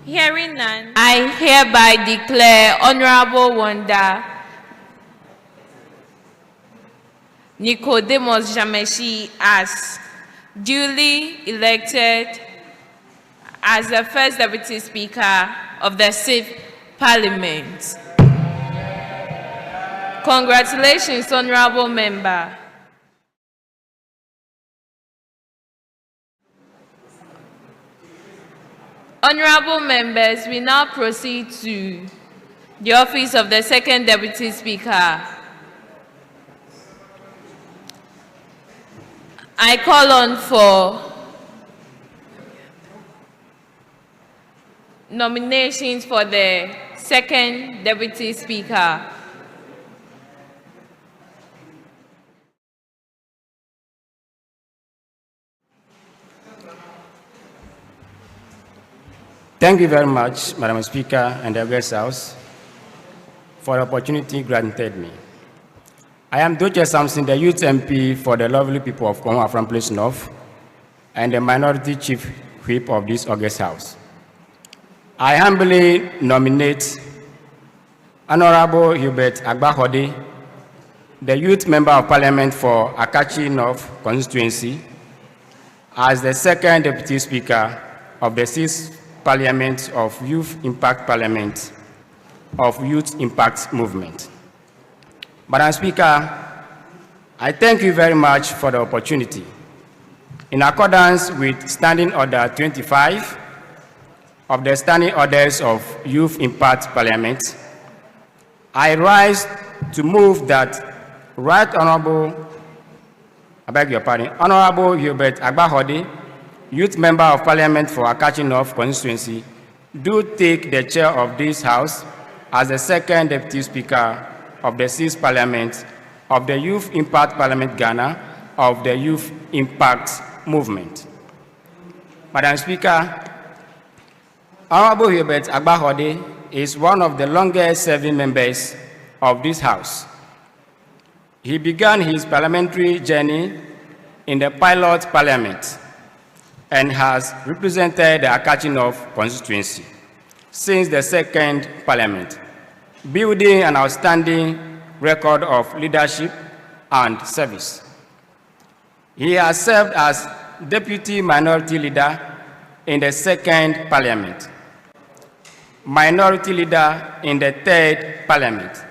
Hearing none, I hereby declare Honorable Wanda Nicodemus Dzameshie as duly elected as the first Deputy Speaker of the 6th Parliament. Congratulations, Honorable Member. Honorable members, we now proceed to the office of the 2nd Deputy Speaker. I call on for nominations for the 2nd Deputy Speaker. Thank you very much, Madam Speaker and the August House, for the opportunity granted me. I am Doche Samson, the Youth MP for the lovely people of Congo Afram Place North and the Minority Chief Whip of this August House. I humbly nominate Honorable Hubert Agbaxode, the Youth Member of Parliament for Akatsi North Constituency, as the 2nd Deputy Speaker of the 6th Parliament of Youth Impact Parliament of Youth Impact Movement. Madam Speaker, I thank you very much for the opportunity. In accordance with Standing Order 25 of the Standing Orders of Youth Impact Parliament, I rise to move that Right Honorable, I beg your pardon, Honorable Hubert Agbaxode, Youth Member of Parliament for Akatsi North Constituency, do take the chair of this House as the 2nd Deputy Speaker of the 6th Parliament of the Youth Impact Parliament Ghana of the Youth Impact Movement. Madam Speaker, Honorable Hubert Agbaxode is one of the longest-serving members of this House. He began his parliamentary journey in the pilot parliament and has represented the Akatsi North constituency since the 2nd Parliament, building an outstanding record of leadership and service. He has served as Deputy Minority Leader in the 2nd Parliament, Minority Leader in the 3rd Parliament,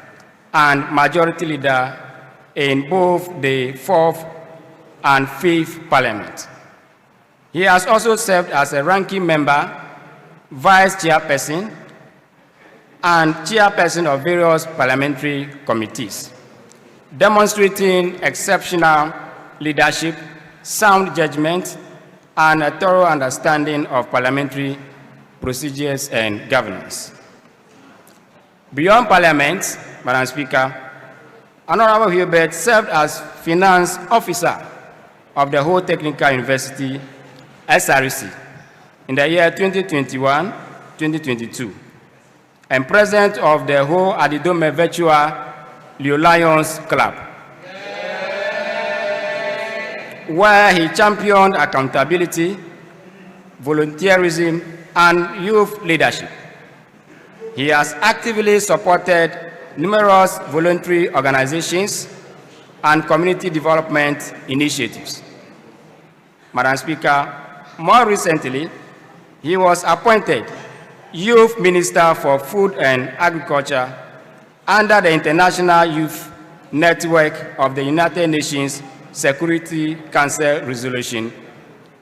and Majority Leader in both the 4th and 5th Parliament. He has also served as a ranking member, vice chairperson, and chairperson of various parliamentary committees, demonstrating exceptional leadership, sound judgment, and a thorough understanding of parliamentary procedures and governance. Beyond Parliament, Madam Speaker, Honorable Hubert served as Finance Officer of the Hohoe Technical University, SRC, in the year 2021-2022, and President of the Hohoe Adidome Virtual Leo Lions Club, where he championed accountability, volunteerism, and youth leadership. He has actively supported numerous voluntary organizations and community development initiatives. Madam Speaker, more recently, he was appointed Youth Minister for Food and Agriculture under the International Youth Network of the United Nations Security Council Resolution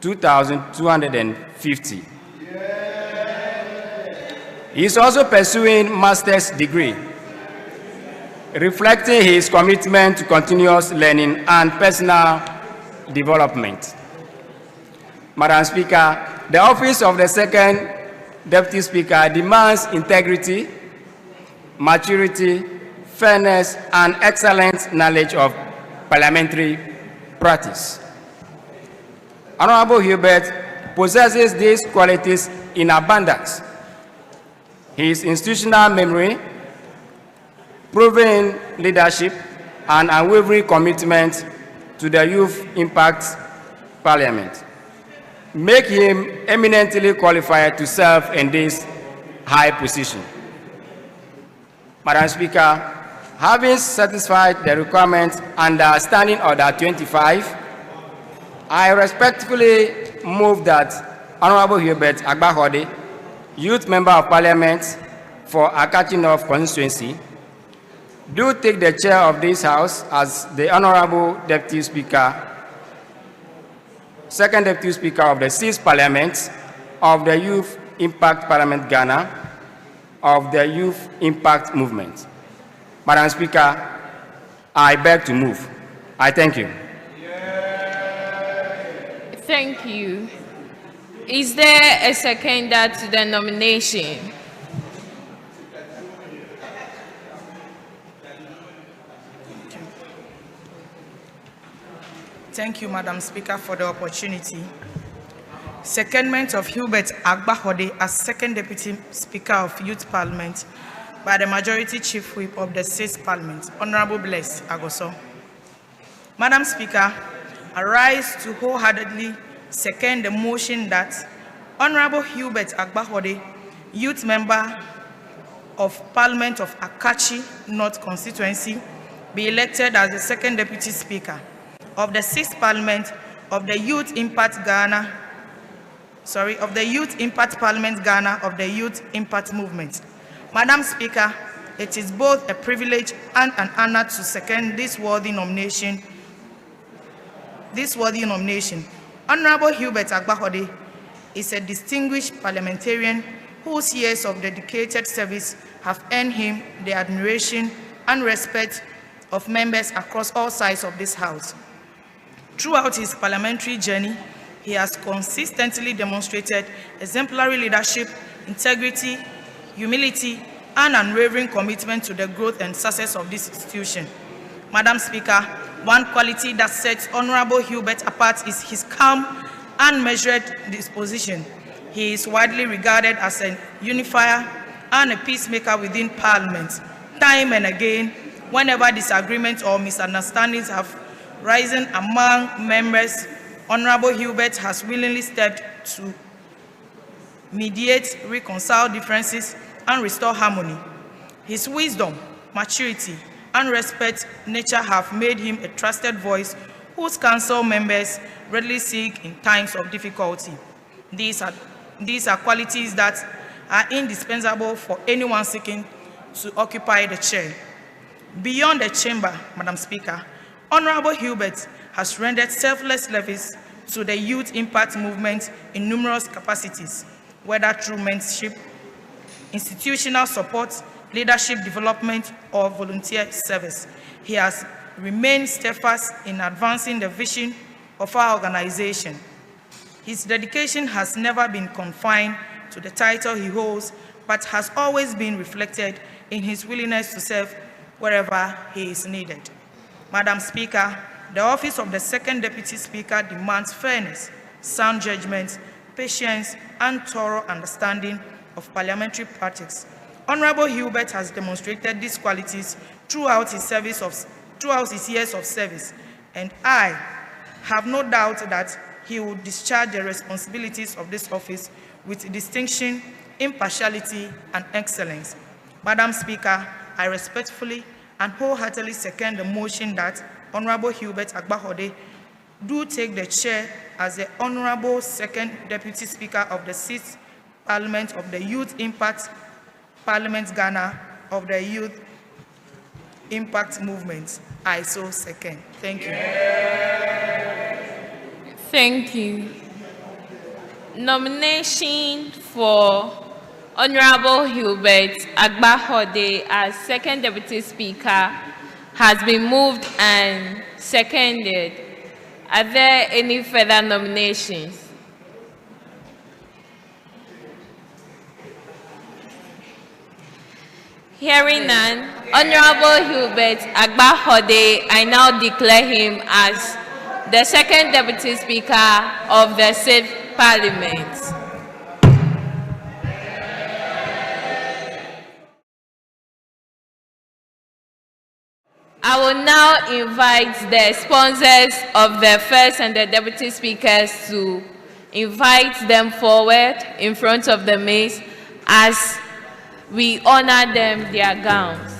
2250. He is also pursuing master's degree, reflecting his commitment to continuous learning and personal development. Madam Speaker, the office of the 2nd Deputy Speaker demands integrity, maturity, fairness, and excellent knowledge of parliamentary practice. Honorable Hubert possesses these qualities in abundance. His institutional memory, proven leadership, and unwavering commitment to the Youth Impact Parliament make him eminently qualified to serve in this high position. Madam Speaker, having satisfied the requirements under Standing Order 25, I respectfully move that Honorable Hubert Agbaxode, Youth Member of Parliament for Akatsi North Constituency, do take the chair of this House as the Honorable Deputy Speaker, Second Deputy Speaker of the 6th Parliament of the Youth Impact Parliament Ghana of the Youth Impact Movement. Madam Speaker, I beg to move. I thank you. Thank you. Is there a seconder to the nomination? Thank you, Madam Speaker, for the opportunity. Secondment of Hubert Agbaxode as Second Deputy Speaker of Youth Parliament by the Majority Chief Whip of the 6th Parliament, Honorable Bless Agoso. Madam Speaker, I rise to wholeheartedly second the motion that Honorable Hubert Agbaxode, Youth Member of Parliament of Akatsi North Constituency, be elected as the Second Deputy Speaker of the 6th Parliament of the Youth Impact Ghana, of the Youth Impact Parliament Ghana of the Youth Impact Movement. Madam Speaker, it is both a privilege and an honor to second this worthy nomination. Honorable Hubert Agbaxode is a distinguished parliamentarian whose years of dedicated service have earned him the admiration and respect of members across all sides of this House. Throughout his parliamentary journey, he has consistently demonstrated exemplary leadership, integrity, humility, and unwavering commitment to the growth and success of this institution. Madam Speaker, one quality that sets Honorable Hubert apart is his calm and measured disposition. He is widely regarded as a unifier and a peacemaker within Parliament. Time and again, whenever disagreements or misunderstandings have risen among members, Honorable Hubert has willingly stepped to mediate, reconcile differences, and restore harmony. His wisdom, maturity, and respect nature have made him a trusted voice whose council members readily seek in times of difficulty. These are qualities that are indispensable for anyone seeking to occupy the chair. Beyond the chamber, Madam Speaker, Honorable Hubert has rendered selfless service to the youth impact movement in numerous capacities, whether through mentorship, institutional support, leadership development, or volunteer service. He has remained steadfast in advancing the vision of our organization. His dedication has never been confined to the title he holds, but has always been reflected in his willingness to serve wherever he is needed. Madam Speaker, the office of the Second Deputy Speaker demands fairness, sound judgment, patience, and thorough understanding of parliamentary practice. Honorable Hubert has demonstrated these qualities throughout his years of service, and I have no doubt that he will discharge the responsibilities of this office with distinction, impartiality, and excellence. Madam Speaker, I respectfully and wholeheartedly second the motion that Honorable Hubert Agbaxode do take the chair as the Honorable Second Deputy Speaker of the 6th Parliament of the Youth Impact Parliament Ghana of the Youth Impact Movement. I so second. Thank you. Thank you. Nomination for Honorable Hubert Agbaxode as Second Deputy Speaker has been moved and seconded. Are there any further nominations? Hearing none, Honorable Hubert Agbaxode, I now declare him as the Second Deputy Speaker of the 6th Parliament. I will now invite the sponsors of the first and the deputy speakers to invite them forward in front of the mace as we honor them their gowns.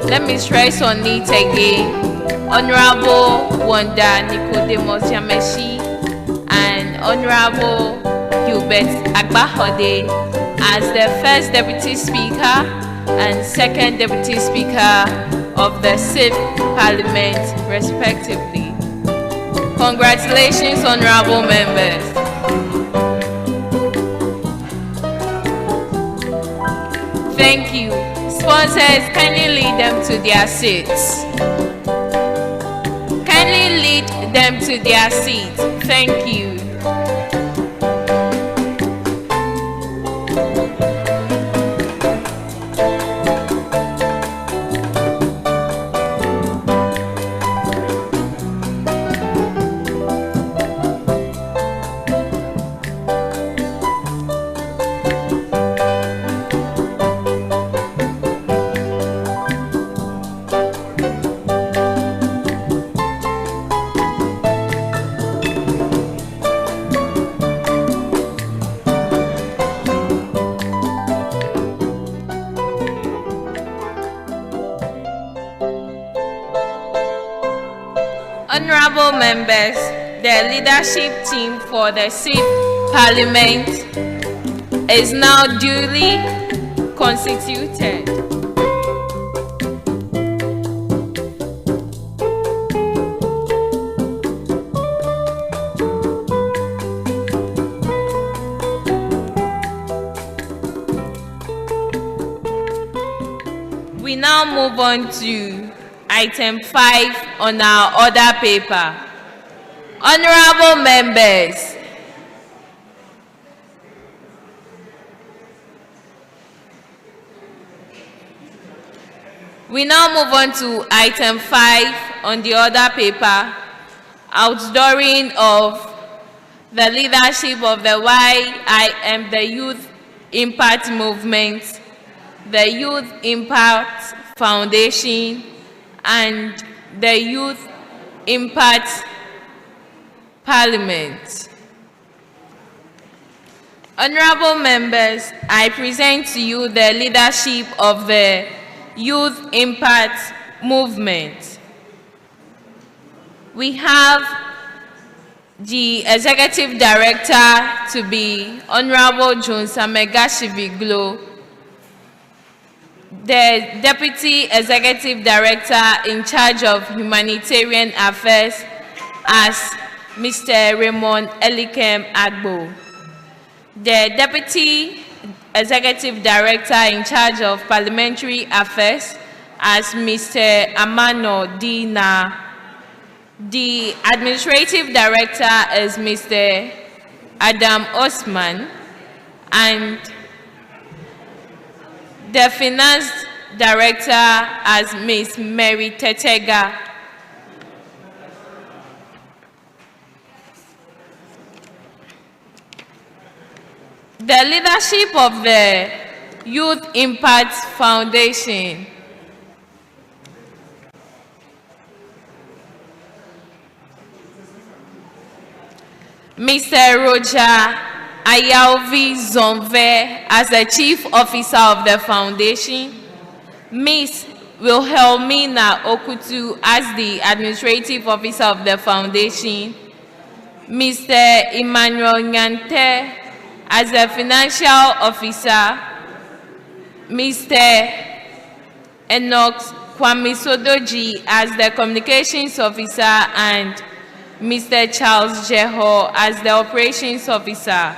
Let me stress on it again. Honorable Wanda Nicodemus Dzameshie and Honorable Hubert Agbaxode as the first Deputy Speaker and second Deputy Speaker of the SIP Parliament, respectively. Congratulations, honorable members. Thank you. Sponsors, kindly lead them to their seats. Kindly lead them to their seats. Thank you. Honorable members, the leadership team for the SIP Parliament is now duly constituted. We now move on to Item 5 on our order paper. Honorable members, we now move on to Item 5 on the order paper, outdooring of the leadership of the YIM, the Youth Impact Movement, the Youth Impact Foundation, and the Youth Impact Parliament. Honorable members, I present to you the leadership of the Youth Impact Movement. We have the Executive Director to be Honorable Dzameshie, the Deputy Executive Director in charge of Humanitarian Affairs as Mr. Raymond Elikem Agbo, the Deputy Executive Director in charge of Parliamentary Affairs as Mr. Amano Dina, the Administrative Director is Mr. Adam Osman, and the Finance Director as Ms. Mary Tetega. The leadership of the Youth Impact Foundation. Mr. Roger Ayalvi Zonve as the Chief Officer of the Foundation. Ms. Wilhelmina Okutu as the Administrative Officer of the Foundation. Mr. Emmanuel Nyante as the Financial Officer. Mr. Enoch Kwamisodoji as the Communications Officer, and Mr. Charles Jeho as the Operations Officer.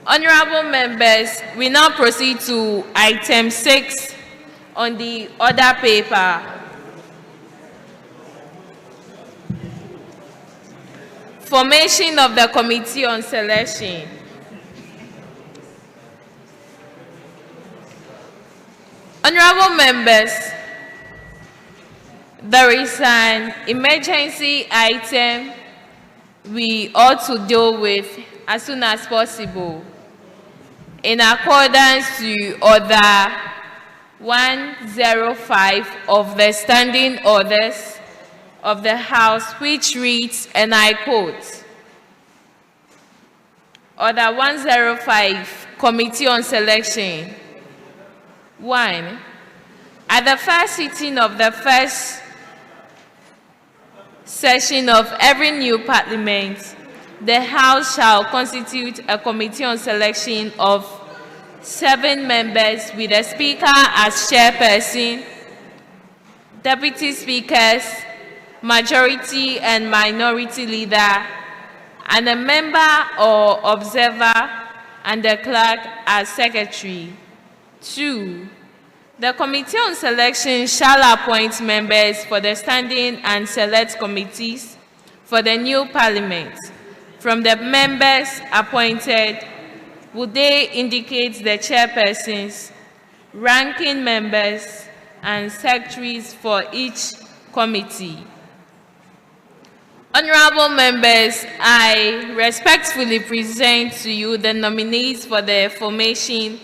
Honorable members, we now proceed to item 6 on the order paper. Formation of the Committee on Selection. Honorable members, there is an emergency item we ought to deal with as soon as possible, in accordance to Order 105 of the Standing Orders of the House, which reads, and I quote, Order 105, Committee on Selection. 1. At the first sitting of the first session of every new Parliament, the House shall constitute a Committee on Selection of 7 members with the Speaker as chairperson, Deputy Speakers, Majority and Minority Leader, and a member or observer, and the Clerk as Secretary. 2. The Committee on Selection shall appoint members for the Standing and Select Committees for the new Parliament. From the members appointed, would they indicate the chairpersons, ranking members, and secretaries for each committee. Honorable members, I respectfully present to you the nominees for the formation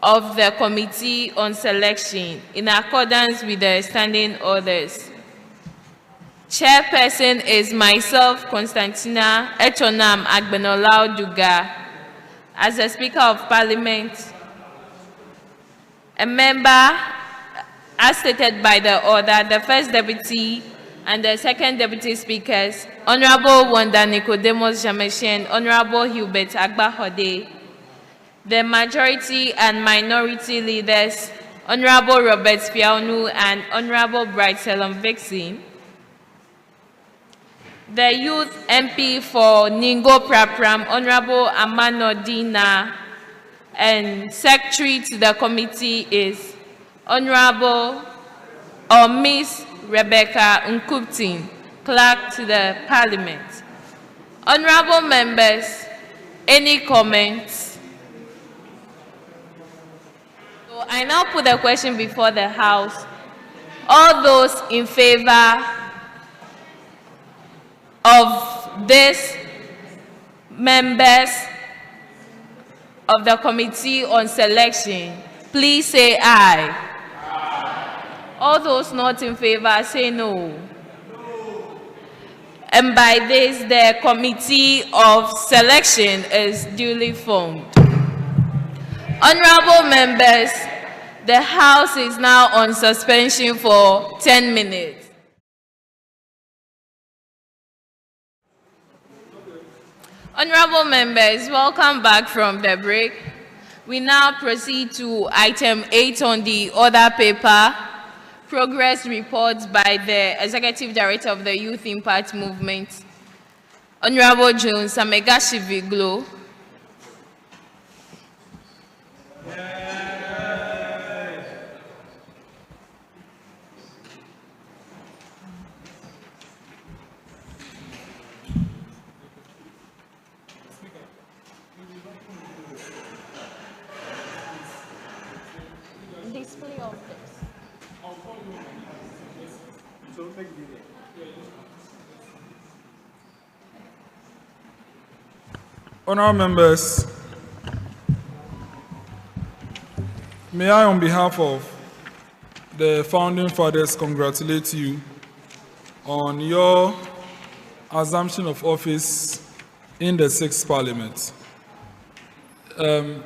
of the Committee on Selection in accordance with the standing orders. Chairperson is myself, Constantina Etornam Afi Agbenorlawoduga, as the Speaker of Parliament. A member, as stated by the order, the First Deputy and the Second Deputy Speakers, Honorable Wanda Nicodemus Dzameshie and Honorable Hubert Agbaxode. The Majority and Minority Leaders, Honorable Robert Fiawornu and Honorable Bright Selorm Vicson. The Youth MP for Ningo Prapram, Honorable Amanodina, and Secretary to the committee is Honorable or Miss Rebecca Nkuptin, Clerk to the Parliament. Honorable members, any comments? So I now put the question before the House. All those in favor of these members of the Committee on Selection, please say aye. All those not in favor, say no. And by this, the Committee of Selection is duly formed. Honorable members, the House is now on suspension for 10 minutes. Honorable members, welcome back from the break. We now proceed to item 8 on the order paper, progress reports by the Executive Director of the Youth Impact Movement, Honorable Jones Amegashiviglo. Honourable members, may I, on behalf of the founding fathers, congratulate you on your assumption of office in the 6th Parliament.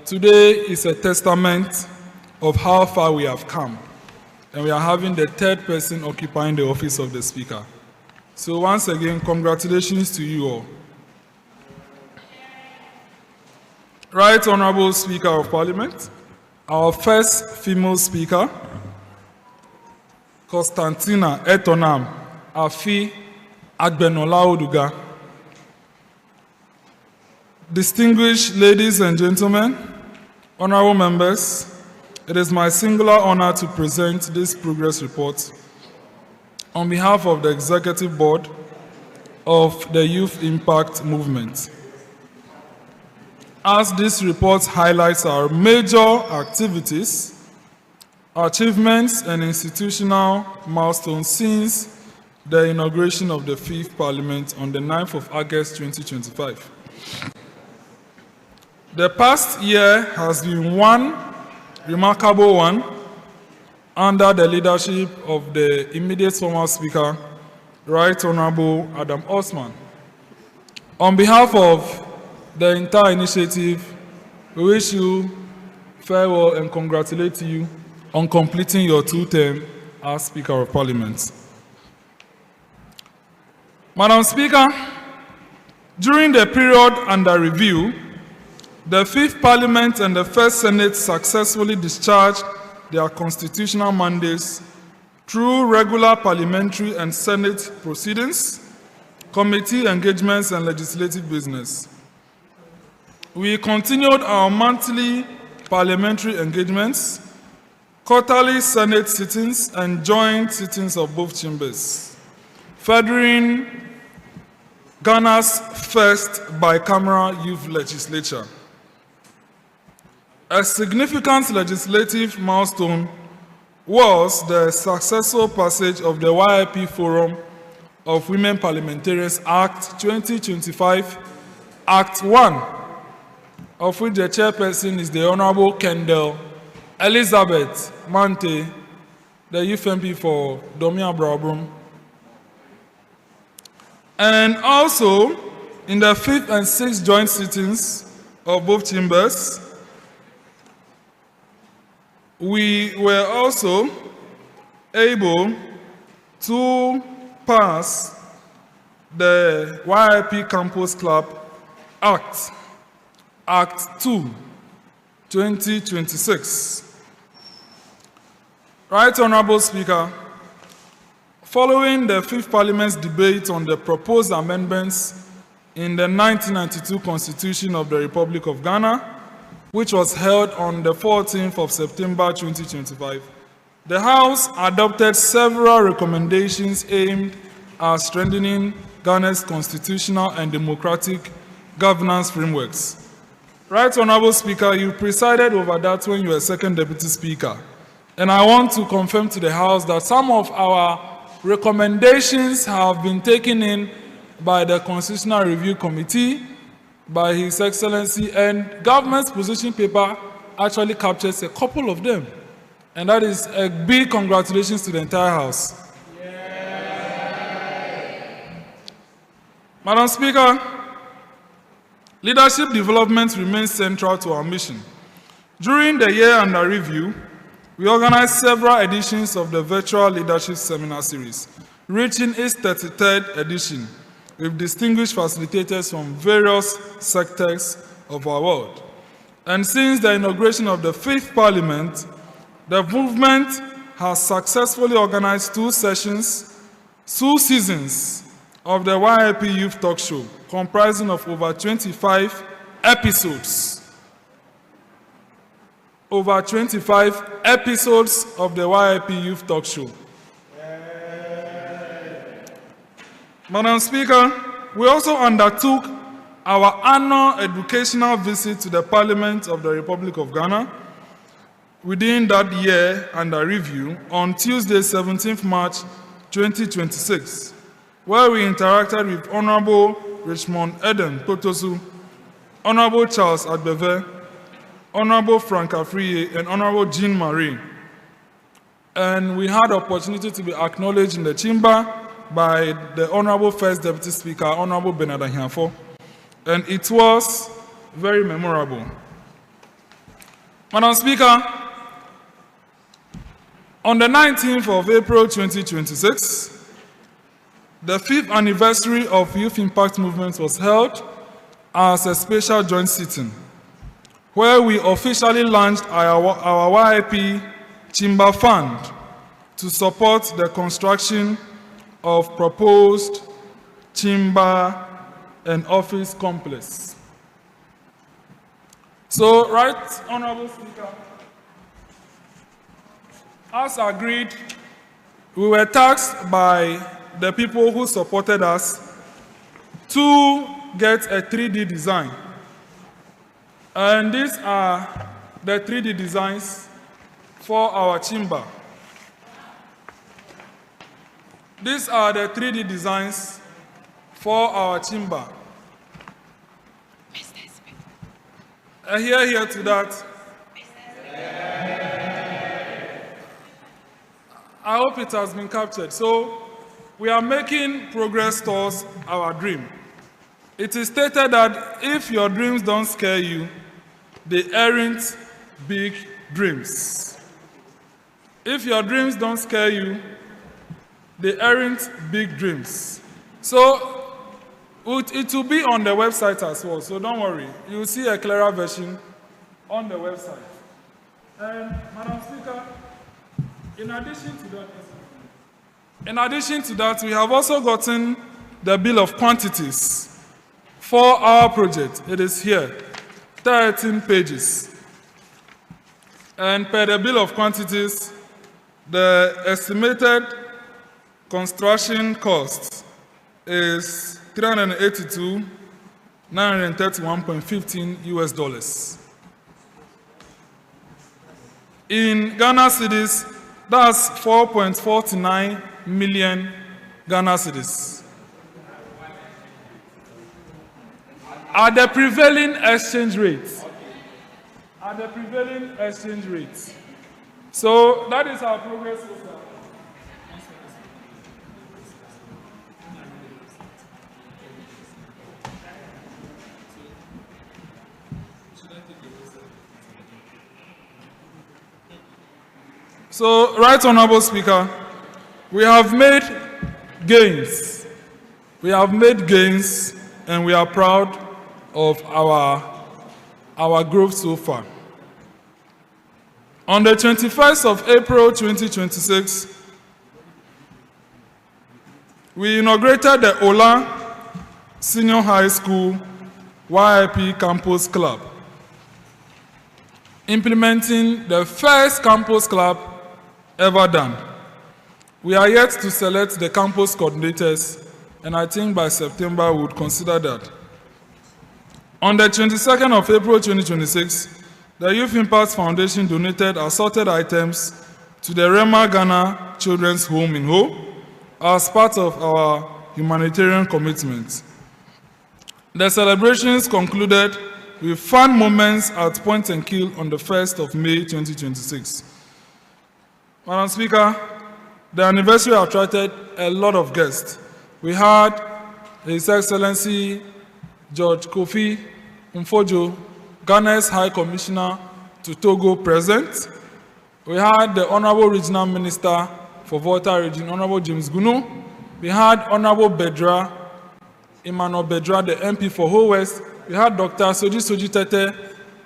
Today is a testament of how far we have come, and we are having the 3rd person occupying the office of the Speaker. So once again, congratulations to you all. Right Honourable Speaker of Parliament, our first female Speaker, Constantina Etornam Afi Agbenorlawoduga. Distinguished ladies and gentlemen, honourable members, it is my singular honor to present this progress report on behalf of the Executive Board of the Youth Impact Movement. As this report highlights our major activities, achievements, and institutional milestones since the inauguration of the 5th Parliament on the 9th of August 2025. The past year has been one remarkable one under the leadership of the immediate former Speaker, Right Honourable Adam Osman. On behalf of the entire initiative, we wish you farewell and congratulate you on completing your 2 terms as Speaker of Parliament. Madam Speaker, during the period under review, the 5th Parliament and the 1st Senate successfully discharged their constitutional mandates through regular parliamentary and Senate proceedings, committee engagements, and legislative business. We continued our monthly parliamentary engagements, quarterly Senate sittings, and joint sittings of both chambers, furthering Ghana's first bicameral youth legislature. A significant legislative milestone was the successful passage of the YIP Forum of Women Parliamentarians Act 2025, Act 1, of which the chairperson is the Honourable Kendall Elizabeth Mante, the Youth MP for Domia Brabrum. And also, in the 5th and 6th joint sittings of both chambers, we were also able to pass the YIP Campus Club Act, Act 2, 2026. Right Honourable Speaker, following the 5th Parliament's debate on the proposed amendments in the 1992 Constitution of the Republic of Ghana, which was held on the 14th of September 2025, the House adopted several recommendations aimed at strengthening Ghana's constitutional and democratic governance frameworks. Right Honourable Speaker, you presided over that when you were 2nd Deputy Speaker. And I want to confirm to the House that some of our recommendations have been taken in by the Constitutional Review Committee, by His Excellency, and government's position paper actually captures a couple of them. And that is a big congratulations to the entire House. Yeah. Madam Speaker, leadership development remains central to our mission. During the year under review, we organized several editions of the virtual leadership seminar series, reaching its 33rd edition, with distinguished facilitators from various sectors of our world. And since the inauguration of the 5th Parliament, the movement has successfully organized 2 seasons of the YIP Youth Talk Show, comprising of over 25 episodes. Over 25 episodes of the YIP Youth Talk Show. Madam Speaker, we also undertook our annual educational visit to the Parliament of the Republic of Ghana within that year under review on Tuesday, 17th March 2026, where we interacted with Honorable Richmond Eden Totosu, Honorable Charles Adbeve, Honorable Frank Afriye, and Honorable Jean Marie. And we had the opportunity to be acknowledged in the chamber by the Honorable First Deputy Speaker, Honorable Bernard Ahiafo, and it was very memorable. Madam Speaker, on the 19th of April 2026, the 5th anniversary of Youth Impact Movement was held as a special joint sitting, where we officially launched our YIP Chamber Fund to support the construction of proposed chamber and office complex. So, Right Honorable Speaker, as agreed, we were tasked by the people who supported us to get a 3D design. And these are the 3D designs for our chamber. These are the 3D designs for our chamber. Here to that. I hope it has been captured. So, we are making progress towards our dream. It is stated that if your dreams don't scare you, they aren't big dreams. If your dreams don't scare you, they aren't big dreams. So, it will be on the website as well, so don't worry. You will see a clearer version on the website. And, Madam Speaker, in addition to that, we have also gotten the bill of quantities for our project. It is here, 13 pages. And per the bill of quantities, the estimated construction cost is $382,931.15 US. In Ghana cedis, that's 4.49 million Ghana cedis. At the prevailing exchange rate. At the prevailing exchange rate. So that is our progress so far. So, Right Honorable Speaker, we have made gains. We have made gains, and we are proud of our growth so far. On the 21st of April 2026, we inaugurated the Ola Senior High School YIP Campus Club, implementing the first campus club ever done. We are yet to select the campus coordinators, and I think by September we would consider that. On the 22nd of April 2026, the Youth Impact Foundation donated assorted items to the Rema Ghana Children's Home in Hohoe as part of our humanitarian commitment. The celebrations concluded with fun moments at Point and Kill on the 1st of May 2026. Madam Speaker, the anniversary attracted a lot of guests. We had His Excellency George Kofi Mfojo, Ghana's High Commissioner to Togo, present. We had the Honorable Regional Minister for Volta Region, Honorable James Gunu. We had Honorable Bedra, Emmanuel Bedra, the MP for Hohoe West. We had Dr. Soji Tete,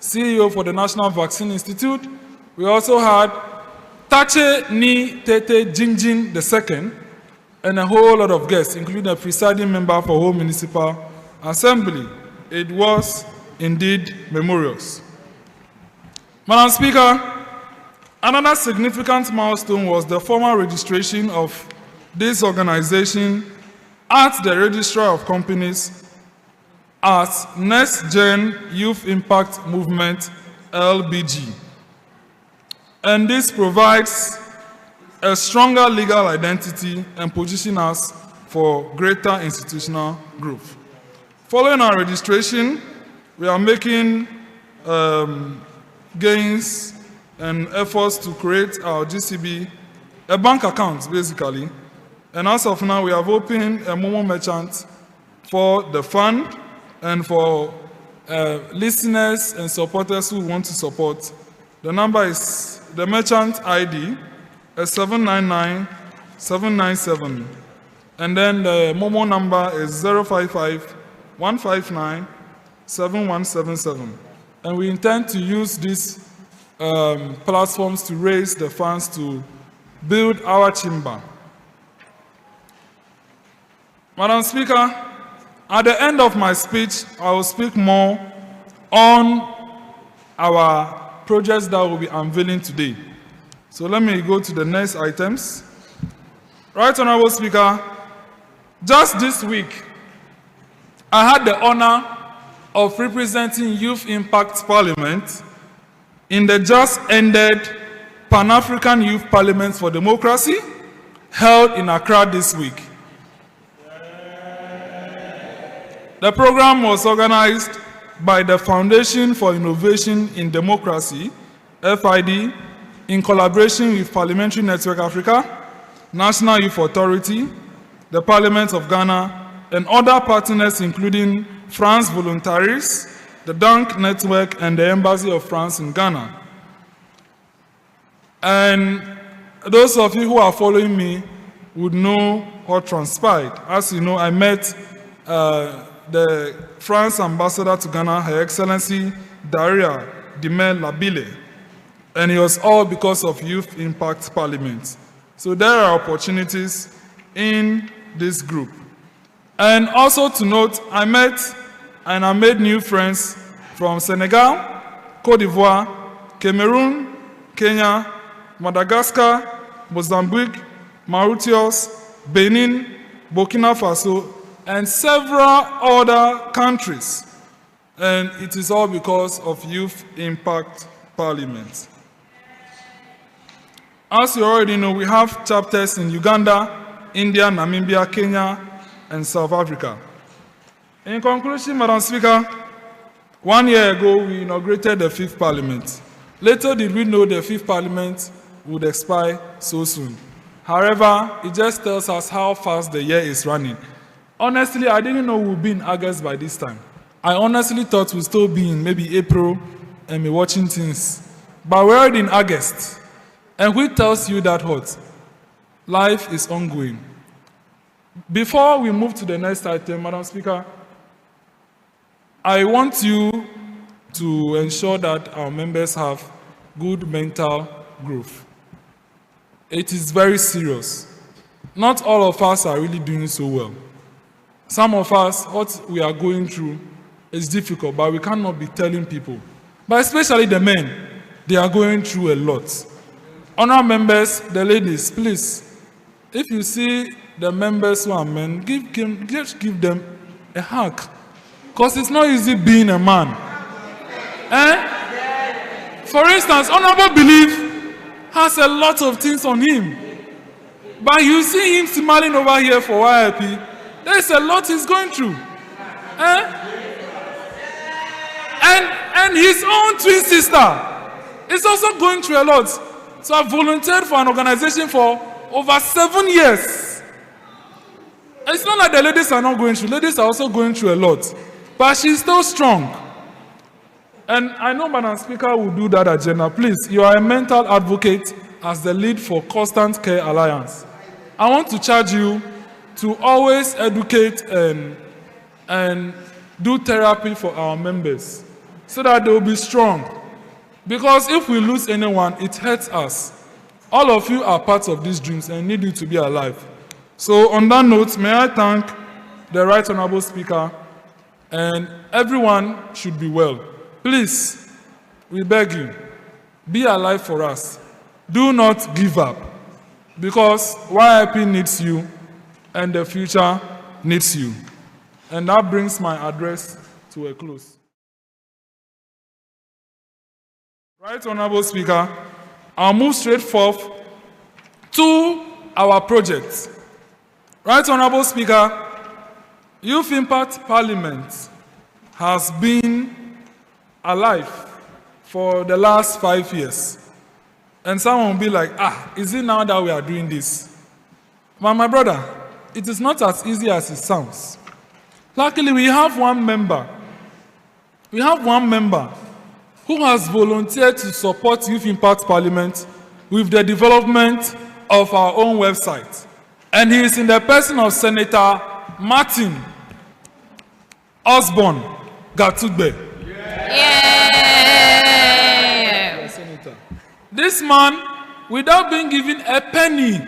CEO for the National Vaccine Institute. We also had Tache Ni Tete Jingjin II, and a whole lot of guests, including a presiding member for Hohoe Municipal Assembly. It was indeed memorials. Madam Speaker, another significant milestone was the formal registration of this organization at the Registrar of Companies as Next Gen Youth Impact Movement, LBG. And this provides a stronger legal identity and position us for greater institutional growth. Following our registration, we are making gains and efforts to create our GCB, a bank account basically. And as of now, we have opened a Momo merchant for the fund and for listeners and supporters who want to support. The number is, the merchant ID is 799-797. And then the Momo number is 055-159-7177. And we intend to use these platforms to raise the funds to build our chamber. Madam Speaker, at the end of my speech, I will speak more on our projects that we'll be unveiling today. So let me go to the next items. Right Honorable Speaker, just this week, I had the honor of representing Youth Impact Parliament in the just ended Pan-African Youth Parliament for Democracy held in Accra this week. The program was organized by the Foundation for Innovation in Democracy, FID, in collaboration with Parliamentary Network Africa, National Youth Authority, the Parliament of Ghana, and other partners including France Volontaries, the Dunk Network, and the Embassy of France in Ghana. And those of you who are following me would know what transpired. As you know, I met the France ambassador to Ghana, Her Excellency Daria Dimel Labile, and it was all because of Youth Impact Parliament. So there are opportunities in this group. And also to note, I met and I made new friends from Senegal, Côte d'Ivoire, Cameroon, Kenya, Madagascar, Mozambique, Mauritius, Benin, Burkina Faso, and several other countries. And it is all because of Youth Impact Parliament. As you already know, we have chapters in Uganda, India, Namibia, Kenya, and South Africa. In conclusion, Madam Speaker, 1 year ago, we inaugurated the 5th Parliament. Later did we know the 5th Parliament would expire so soon. However, it just tells us how fast the year is running. Honestly, I didn't know we'd be in August by this time. I honestly thought we'd still be in maybe April and be watching things. But we're already in August. And which tells you that what? Life is ongoing. Before we move to the next item, Madam Speaker, I want you to ensure that our members have good mental growth. It is very serious. Not all of us are really doing so well. Some of us, what we are going through is difficult, but we cannot be telling people. But especially the men, they are going through a lot. Honourable members, the ladies, please, if you see the members who are men, just give them a hug. Because it's not easy being a man. For instance, Honourable Belief has a lot of things on him. But you see him smiling over here for YIP, there's a lot he's going through. And his own twin sister is also going through a lot. So I volunteered for an organization for over 7 years. It's not like the ladies are not going through. Ladies are also going through a lot. But she's still strong. And I know Madam Speaker will do that agenda. Please, you are a mental advocate as the lead for Constant Care Alliance. I want to charge you to always educate and do therapy for our members so that they will be strong. Because if we lose anyone, it hurts us. All of you are part of these dreams and need you to be alive. So on that note, may I thank the Right Honourable Speaker, and everyone should be well. Please, we beg you, be alive for us. Do not give up, because YIP needs you and the future needs you. And that brings my address to a close. Right Honourable Speaker, I'll move straight forth to our project. Right, Honorable Speaker, Youth Impact Parliament has been alive for the last 5 years. And someone will be like, is it now that we are doing this? But my brother, it is not as easy as it sounds. Luckily, we have one member. We have one member who has volunteered to support Youth Impact Parliament with the development of our own website. And he is in the person of Senator Martin Osborne Gatugbe. Yeah. Senator. This man, without being given a penny,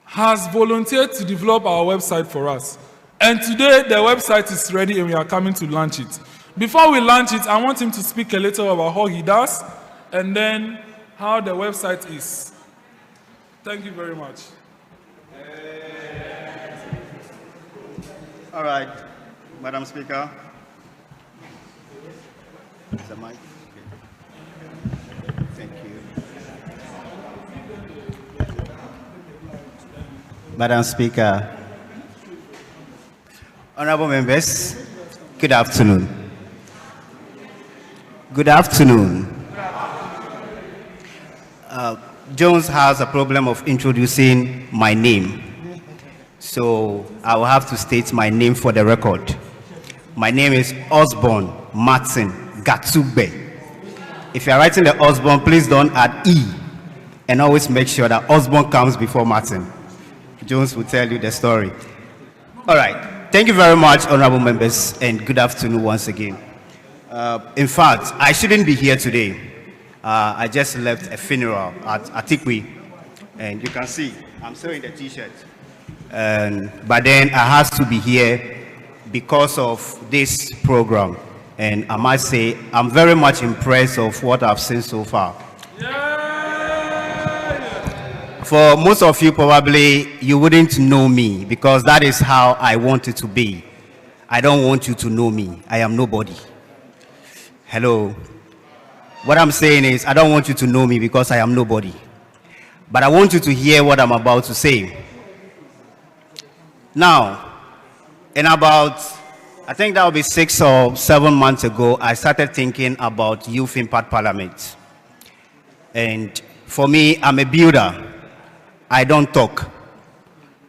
has volunteered to develop our website for us. And today, the website is ready and we are coming to launch it. Before we launch it, I want him to speak a little about how he does and then how the website is. Thank you very much. All right, Madam Speaker. Is the mic? Okay. Thank you. Madam Speaker, honorable members, good afternoon. Good afternoon. Jones has a problem of introducing my name, so I will have to state my name for the record. My name is Osborne Martin Gatugbe. If you are writing the Osborne, please don't add E, and always make sure that Osborne comes before Martin. Jones will tell you the story. All right. Thank you very much, honorable members, and good afternoon once again. In fact, I shouldn't be here today. I just left a funeral at Atikwi, and you can see I'm still in the t-shirt. But then I have to be here because of this program, and I must say I'm very much impressed of what I've seen so far. For most of you, probably you wouldn't know me because that is how I want it to be. I don't want you to know me. I am nobody. Hello. What I'm saying is, I don't want you to know me because I am nobody. But I want you to hear what I'm about to say. Now, in about, I think that will be 6 or 7 months ago, I started thinking about Youth Impact Parliament. And for me, I'm a builder. I don't talk.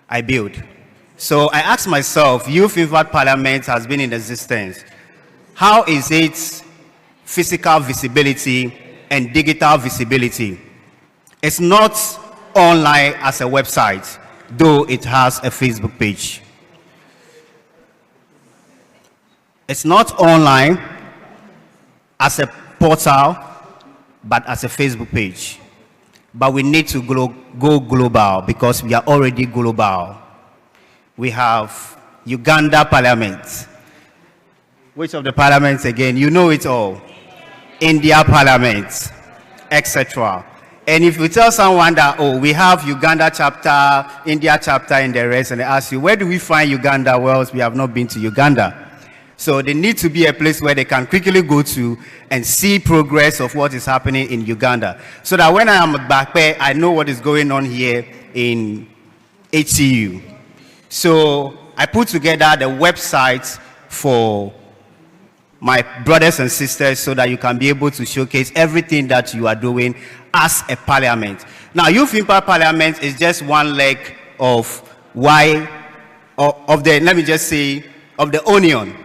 I build. So I asked myself, Youth Impact Parliament has been in existence. How is it physical visibility and digital visibility? It's not online as a website, though it has a Facebook page. It's not online as a portal, but as a Facebook page. But we need to go global because we are already global. We have Uganda Parliament. Which of the parliaments again? You know it all. India Parliament, etc. And if you tell someone that, oh, we have Uganda chapter, India chapter, and the rest, and they ask you, where do we find Uganda? Well, we have not been to Uganda. So there needs to be a place where they can quickly go to and see progress of what is happening in Uganda. So that when I am back there, I know what is going on here in HCU. So I put together the website for my brothers and sisters so that you can be able to showcase everything that you are doing as a parliament. Now, Youth Impact Parliament is just one leg of the onion.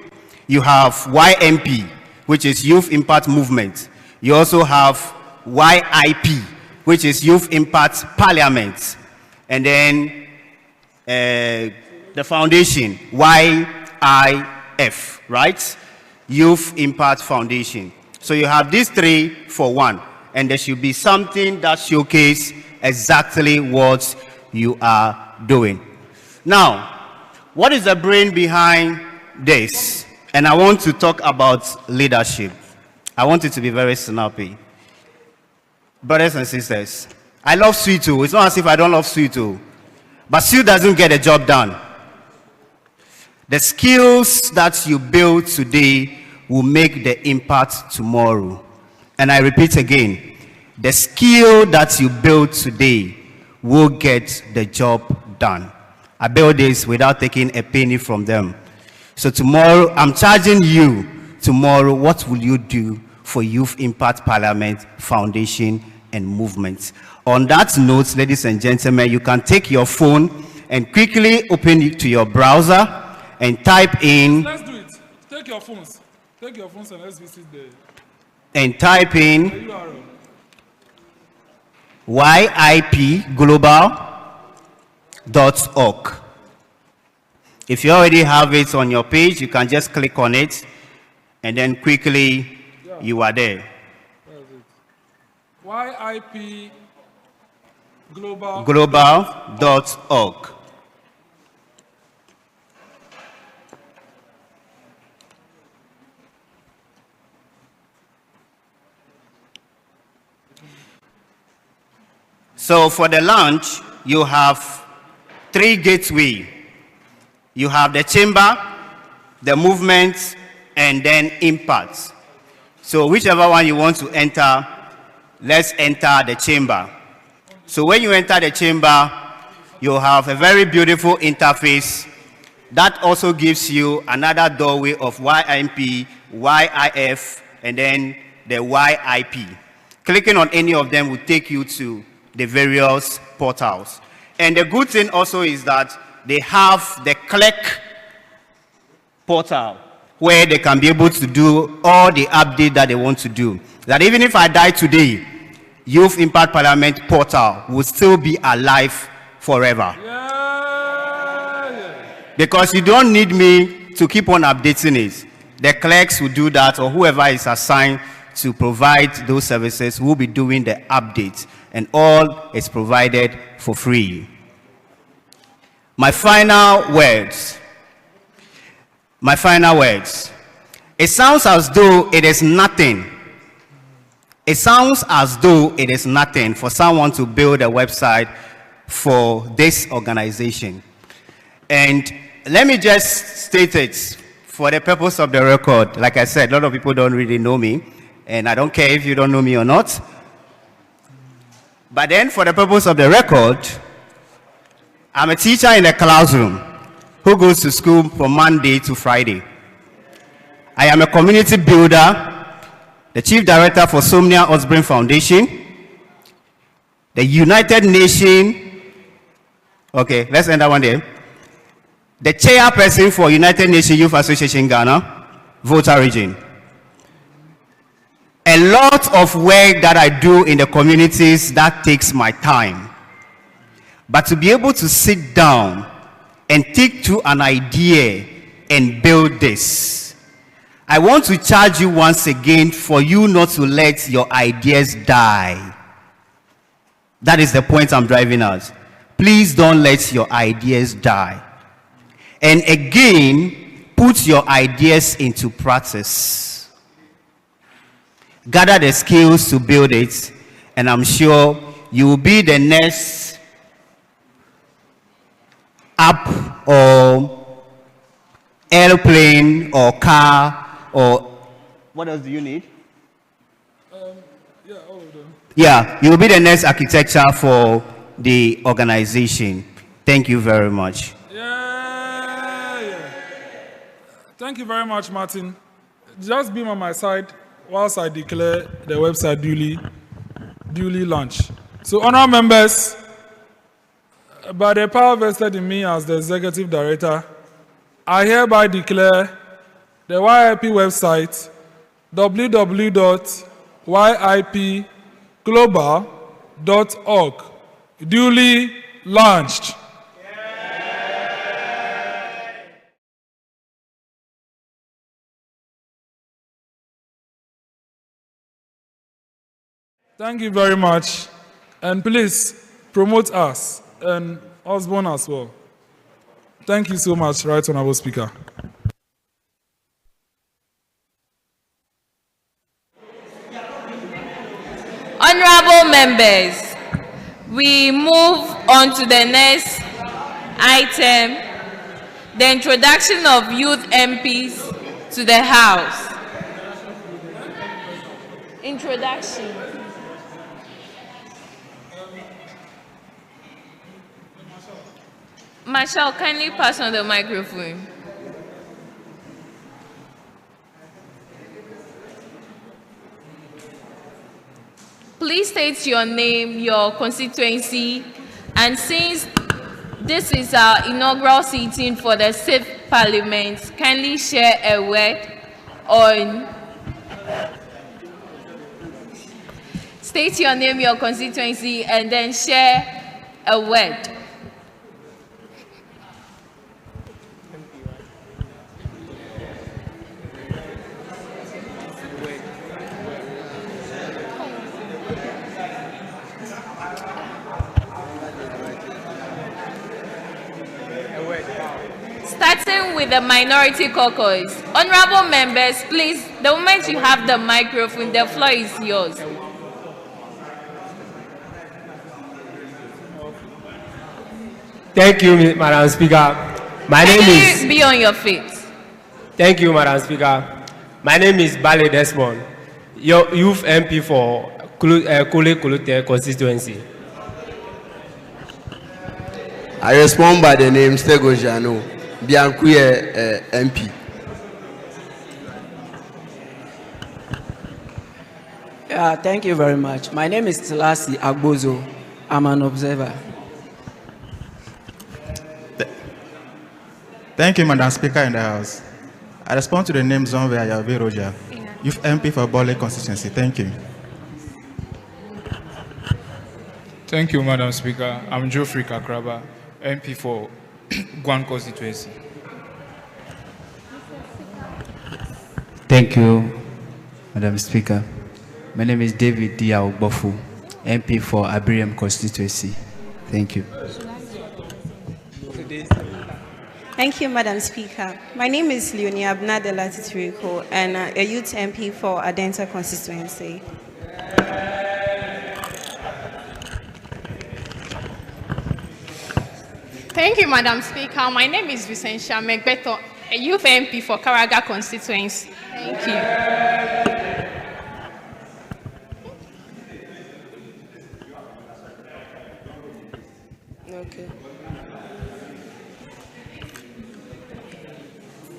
You have YMP, which is Youth Impact Movement. You also have YIP, which is Youth Impact Parliament. And then the foundation, YIF, right? Youth Impact Foundation. So you have these three for one, and there should be something that showcases exactly what you are doing. Now, what is the brain behind this? And I want to talk about leadership. I want it to be very snappy. Brothers and sisters, I love Sweeto. It's not as if I don't love Sweeto. But Sweet doesn't get the job done. The skills that you build today will make the impact tomorrow. And I repeat again, the skill that you build today will get the job done. I build this without taking a penny from them. So tomorrow, I'm charging you tomorrow, what will you do for Youth Impact Parliament Foundation and movement? On that note, ladies and gentlemen, you can take your phone and quickly open it to your browser and type in. Let's do it. Take your phones. Take your phones and let's visit the. And type in yipglobal.org. If you already have it on your page, you can just click on it and then quickly you are there. yipglobal.org. So for the launch, you have 3 gateways. You have the chamber, the movement, and then impact. So whichever one you want to enter, let's enter the chamber. So when you enter the chamber, you have a very beautiful interface that also gives you another doorway of YIP, YIF, and then the YIP. Clicking on any of them will take you to the various portals. And the good thing also is that they have the clerk portal where they can be able to do all the updates that they want to do. That even if I die today, Youth Impact Parliament portal will still be alive forever. Because you don't need me to keep on updating it. The clerks will do that, or whoever is assigned to provide those services will be doing the updates, and all is provided for free. My final words. It sounds as though it is nothing. It sounds as though it is nothing for someone to build a website for this organization. And let me just state it for the purpose of the record. Like I said, a lot of people don't really know me, and I don't care if you don't know me or not. But then for the purpose of the record, I'm a teacher in a classroom who goes to school from Monday to Friday. I am a community builder, the Chief Director for Somnia Osborne Foundation, the United Nations, okay, let's end that one there, the chairperson for United Nations Youth Association Ghana, Volta region. A lot of work that I do in the communities, that takes my time. But to be able to sit down and take to an idea and build this, I want to charge you once again for you not to let your ideas die. That is the point I'm driving at. Please don't let your ideas die. And again, put your ideas into practice. Gather the skills to build it, and I'm sure you will be the next app or airplane or car or what else do you need? Yeah, all of them. Yeah, you will be the next architecture for the organization. Thank you very much. Thank you very much, Martin. Just be on my side whilst I declare the website duly launched. So, honourable members, by the power vested in me as the Executive Director, I hereby declare the YIP website www.yipglobal.org duly launched. Thank you very much, and please promote us and Osborne as well. Thank you so much, Right Honourable Speaker. Honourable members, we move on to the next item, the introduction of youth MPs to the House. Introduction. Marshall, kindly pass on the microphone. Please state your name, your constituency, and since this is our inaugural sitting for the 6th Parliament, kindly share a word on. State your name, your constituency, and then share a word. Starting with the minority caucus. Honorable members, please, the moment you have the microphone, the floor is yours. Thank you, Madam Speaker. My name is... Be on your feet. Thank you, Madam Speaker. My name is Bale Desmond, your youth MP for Kule constituency. I respond by the name Stego Jano, Biancuye MP. Thank you very much. My name is Tilasi Agbozo. I'm an observer. Thank you, Madam Speaker in the House. I respond to the name Zonve Ayavi Roja, Youth MP for Bole constituency. Thank you. Thank you, Madam Speaker. I'm Geoffrey Kakraba, MP for Guan constituency. Thank you, Madam Speaker. My name is David Diaobofu, MP for Abiriam constituency. Thank you. Thank you, Madam Speaker. My name is Leonie Abnadela Titiriko, and a youth MP for Adenta constituency. Thank you, Madam Speaker. My name is Vicson Megbeto, a youth MP for Karaga constituency. Thank you. Okay.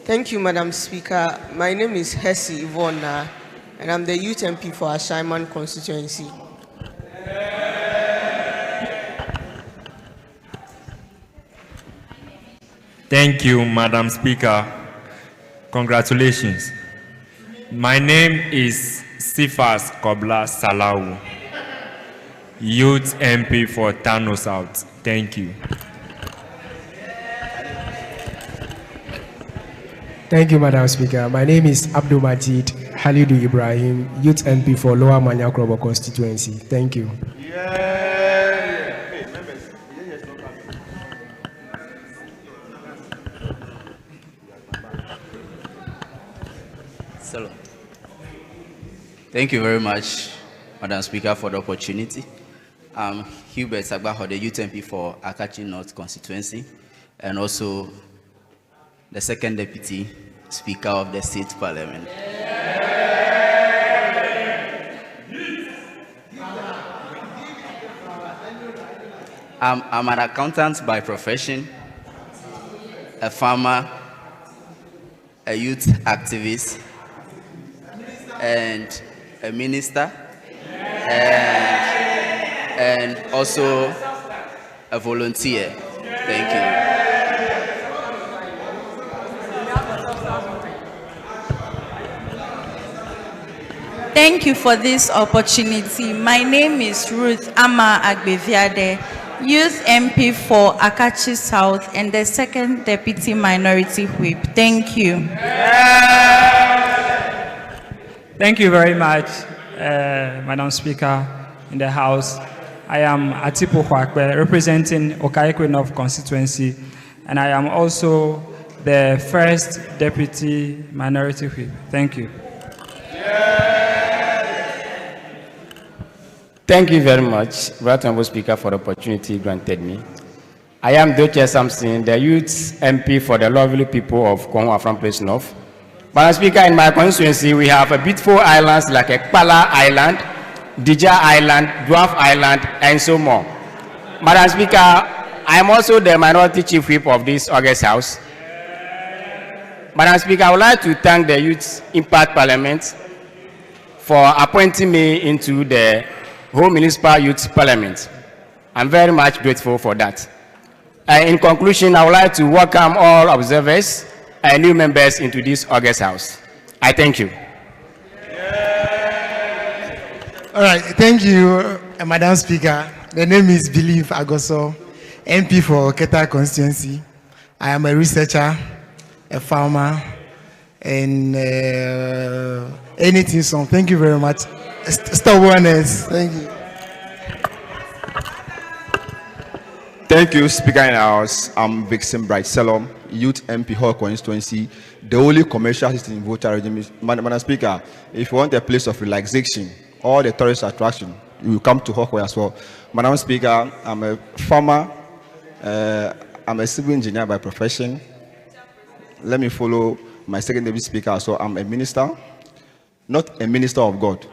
Thank you, Madam Speaker. My name is Hesi Ivona, and I'm the youth MP for Ashaiman constituency. Thank you, Madam Speaker. Congratulations. My name is Sifas Kobla Salau, Youth MP for Tano South. Thank you. Thank you, Madam Speaker. My name is Abdul Majid Halidu Ibrahim, Youth MP for Lower Manyakrobo constituency. Thank you. Selorm. Thank you very much, Madam Speaker, for the opportunity. I'm Hubert Agbaxode, Youth MP for Akatsi North constituency, and also the second Deputy Speaker of the State Parliament. I'm an accountant by profession, a farmer, a youth activist, and a minister, and also a volunteer. Thank you. Thank you for this opportunity. My name is Ruth Ama Agbeviade, Youth MP for Akatsi South and the second Deputy Minority Whip. Thank you. Thank you very much, Madam Speaker in the House. I am Atipo Hwakbe, representing Okaikwe North constituency, and I am also the first Deputy Minority Whip. Thank you. Thank you very much, Right Honorable Speaker, for the opportunity granted me. I am Doche Samson, the youth MP for the lovely people of Kongo from Place North. Madam Speaker, in my constituency, we have a beautiful islands like Ekpala Island, Dija Island, Dwarf Island, and so more. Madam Speaker, I am also the minority chief whip of this August House. Madam Speaker, I would like to thank the Youth Impact Parliament for appointing me into the Whole Municipal Youth Parliament. I'm very much grateful for that. In conclusion, I would like to welcome all observers and new members into this August House. I thank you. All right, thank you, Madam Speaker. The name is Believe Agoso, MP for Keta constituency. I am a researcher, a farmer, and anything so. Thank you very much. Stubbornness. Thank you. Thank you, Speaker in the House. I'm Vicson Bright Selorm, Youth MP Hohoe constituency. The only commercial system in Volta regime is, Madam Speaker, if you want a place of relaxation, all the tourist attraction, you will come to Hohoe as well. Madam Speaker, I'm a farmer, I'm a civil engineer by profession. Let me follow my second deputy speaker. So I'm a minister, not a minister of God.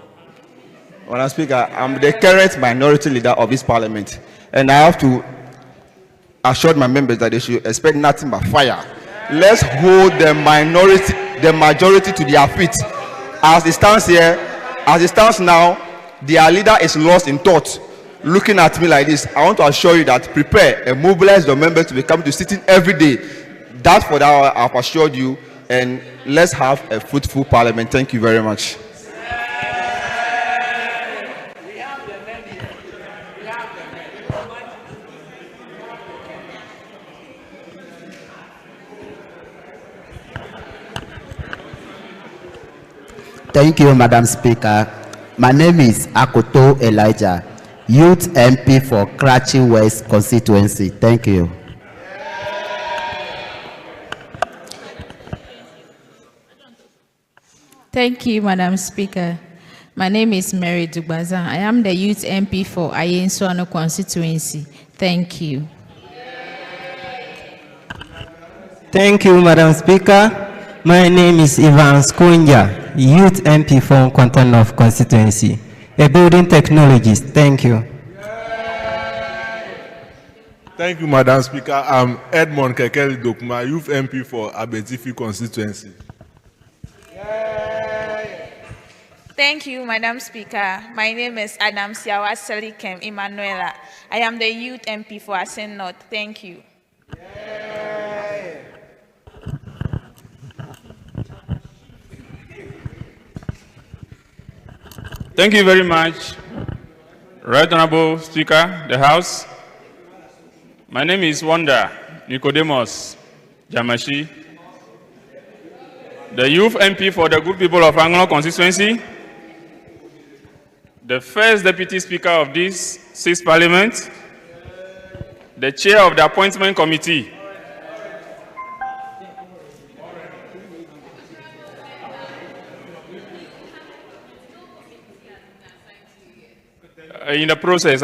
Madam Speaker, I'm the current minority leader of this parliament, and I have to assure my members that they should expect nothing but fire. Let's hold the majority to their feet. As it stands here, as it stands now, their leader is lost in thought. Looking at me like this, I want to assure you that prepare and mobilize your members to be coming to sitting every day. That's for that I've assured you, and let's have a fruitful parliament. Thank you very much. Thank you, Madam Speaker. My name is Akoto Elijah, Youth MP for Krachi West constituency. Thank you. Thank you, Madam Speaker. My name is Mary Dugbaza. I am the Youth MP for Ayensuano constituency. Thank you. Thank you, Madam Speaker. My name is Ivan Skunja, Youth MP for Constantina constituency, a building technologist. Thank you. Thank you, Madam Speaker. I'm Edmond Kekeli Dokuma, Youth MP for Abetifi constituency. Thank you, Madam Speaker. My name is Adam Siawa Selikem Emanuela. I am the Youth MP for Asen North. Thank you. Thank you very much, Right Honorable Speaker, the House. My name is Wanda Nicodemus Dzameshie, the Youth MP for the good people of Anlo constituency, the first Deputy Speaker of this 6th Parliament, the Chair of the Appointment Committee, I'm in the process.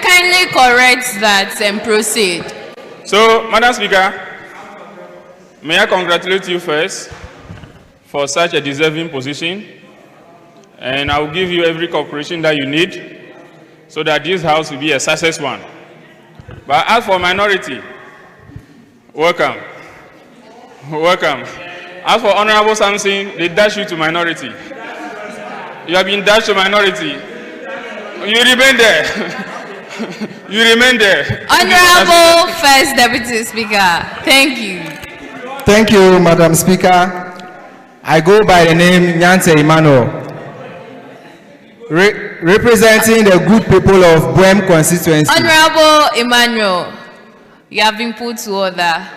Kindly correct that and proceed. So, Madam Speaker, may I congratulate you first for such a deserving position, and I will give you every cooperation that you need so that this house will be a success one. But as for minority, welcome. As for Honorable Samson, they dash you to minority. You have been dashed to minority. You remain there. Honorable First Deputy Speaker, thank you. Thank you, Madam Speaker. I go by the name Nyante Emmanuel, representing the good people of Buem constituency. Honorable Emmanuel, you have been put to order.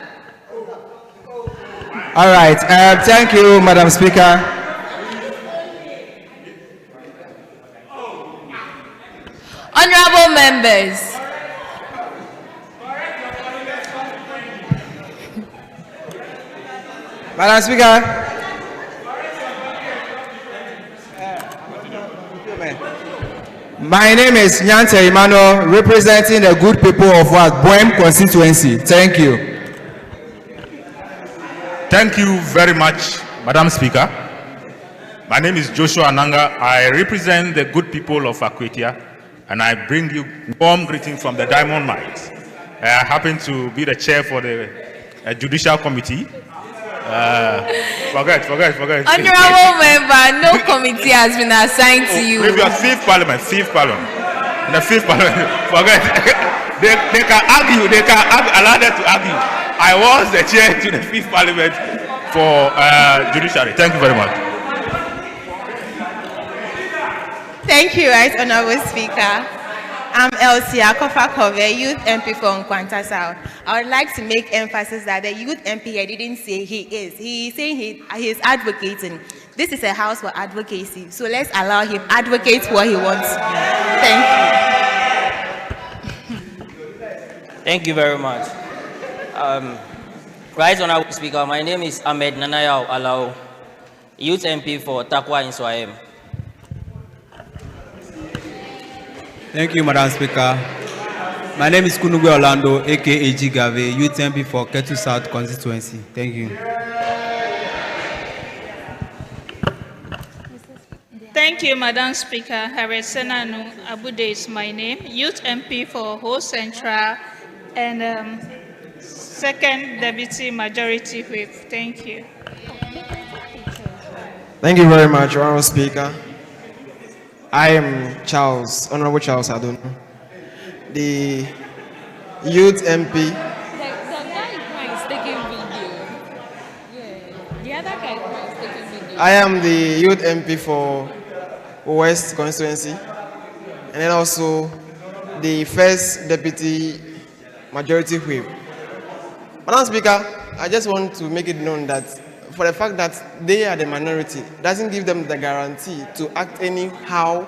All right. Thank you, Madam Speaker. Honorable members. Madam Speaker. My name is Nyante Emmanuel, representing the good people of Buem constituency. Thank you. Thank you very much, Madam Speaker. My name is Joshua Ananga. I represent the good people of Akwetia, and I bring you warm greeting from the Diamond Mines. I happen to be the chair for the Judicial Committee. Forget. Honorable member, no committee has been assigned to you. Maybe your fifth parliament. In the fifth parliament. Forget. they can argue. They can allow them to argue. I was the chair to the fifth parliament for judiciary. Thank you very much. Thank you, Right Honorable Speaker. I'm Elsie Akofakove, Youth MP for Nkwanta South. I would like to make emphasis that the Youth MP here didn't say he is. He's saying he is advocating. This is a house for advocacy, so let's allow him advocate what he wants to do. Thank you. Thank you very much. Right Honorable Speaker, my name is Ahmed Nanayao Alao, Youth MP for Takwa in Swahili. Thank you, Madam Speaker. My name is Kunugwe Orlando, aka Gave, Youth MP for Ketu South constituency. Thank you. Thank you, Madam Speaker. Haresenanu Abude is my name, Youth MP for Hohoe Central and Second Deputy Majority Whip. Thank you. Thank you very much, Honorable Speaker. I am Honorable Charles Adon, the Youth MP. The guy is taking video. Yeah, the other guy is taking video. I am the Youth MP for West constituency, and then also the First Deputy Majority Whip. Madam Speaker, I just want to make it known that for the fact that they are the minority doesn't give them the guarantee to act anyhow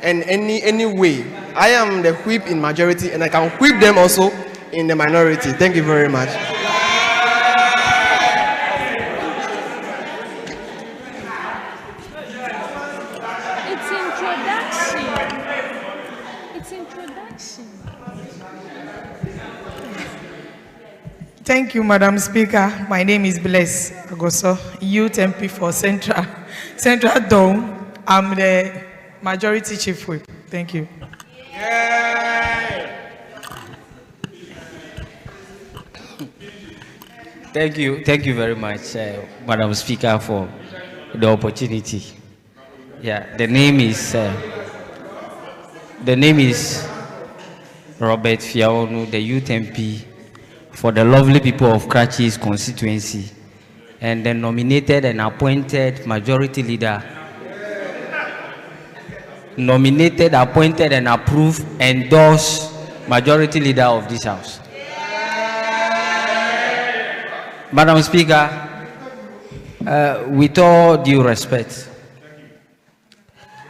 and any way. I am the whip in majority and I can whip them also in the minority. Thank you very much. It's introduction. Thank you, Madam Speaker. My name is Bless Agoso, Youth MP for Central Dome. I'm the Majority Chief Whip. Thank you. Thank you very much, Madam Speaker, for the opportunity. Yeah, the name is Robert Fiawornu, the Youth MP for the lovely people of Krachi's constituency, and the nominated and appointed majority leader, nominated, appointed, and approved, endorsed majority leader of this house. Madam Speaker, with all due respect,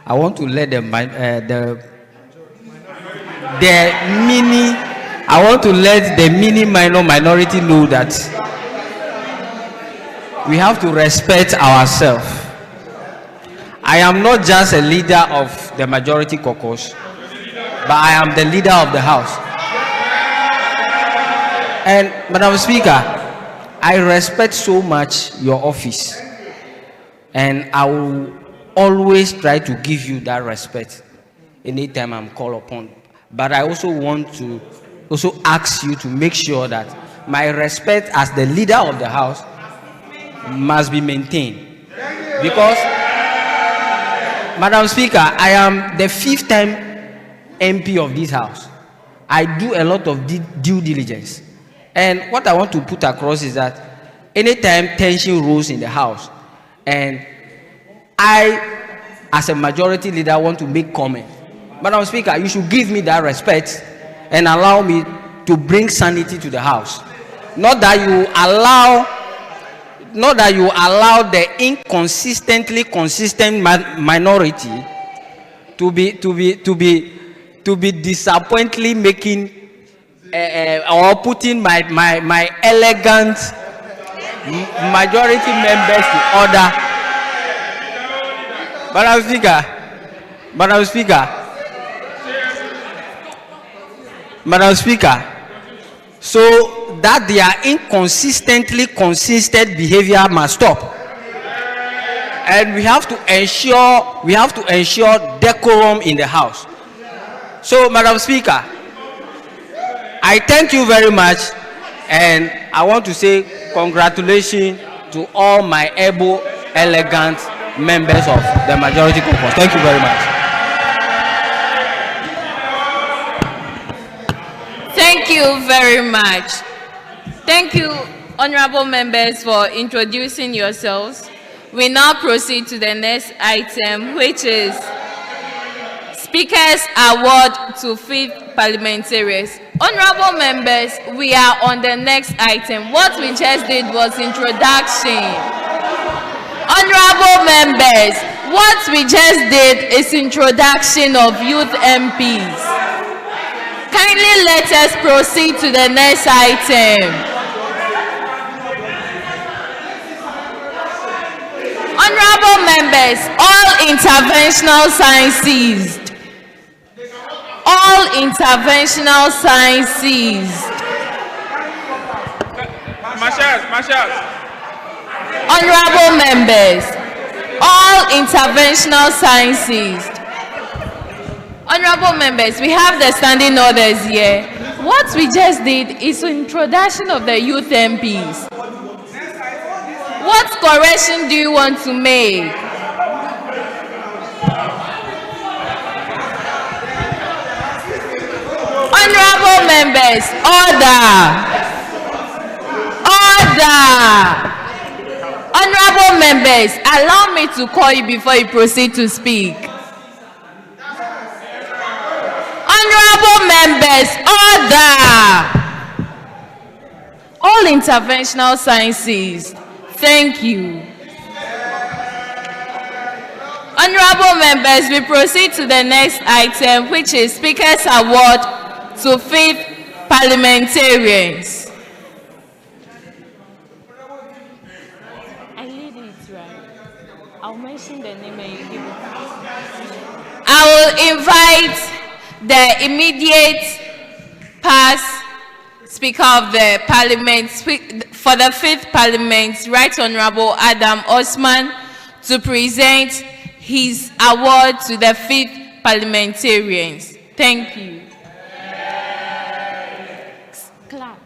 I want to let the mini minor minority know that we have to respect ourselves. I am not just a leader of the majority caucus, but I am the leader of the house. And Madam Speaker, I respect so much your office, and I will always try to give you that respect anytime I'm called upon. But I also want to ask you to make sure that my respect as the leader of the house must be maintained. Because, Madam Speaker, I am the 5th time MP of this house. I do a lot of due diligence. And what I want to put across is that anytime tension rose in the house, and I, as a majority leader, want to make comment, Madam Speaker, you should give me that respect and allow me to bring sanity to the house. Not that you allow the inconsistently consistent minority to be disappointingly making or putting my elegant majority members to order. Madam Speaker, so that their inconsistently consistent behavior must stop. And we have to ensure decorum in the house. So, Madam Speaker, I thank you very much, and I want to say congratulations to all my able, elegant members of the majority caucus. Thank you very much. Thank you very much. Thank you, honorable members, for introducing yourselves. We now proceed to the next item, which is Speaker's Award to 5th Parliamentarians. Honorable members, we are on the next item. What we just did was introduction. Honorable members, what we just did is introduction of youth MPs. Kindly let us proceed to the next item. Honorable members, all interventional signs ceased. All interventional signs ceased. Marshals. Honorable members, all interventional signs ceased. Honorable members, we have the standing orders here. What we just did is introduction of the youth MPs. What correction do you want to make? Honorable members, order. Honorable members, allow me to call you before you proceed to speak. Honorable members, order. All interventional sciences. Thank you. Honorable members, we proceed to the next item, which is Speaker's Award to 5th Parliamentarians. I lead it, right? I'll mention the name and you give it. I will invite the immediate past Speaker of the Parliament for the 5th Parliament, Right Honorable Adam Osman, to present his award to the 5th Parliamentarians. Thank you. Clap.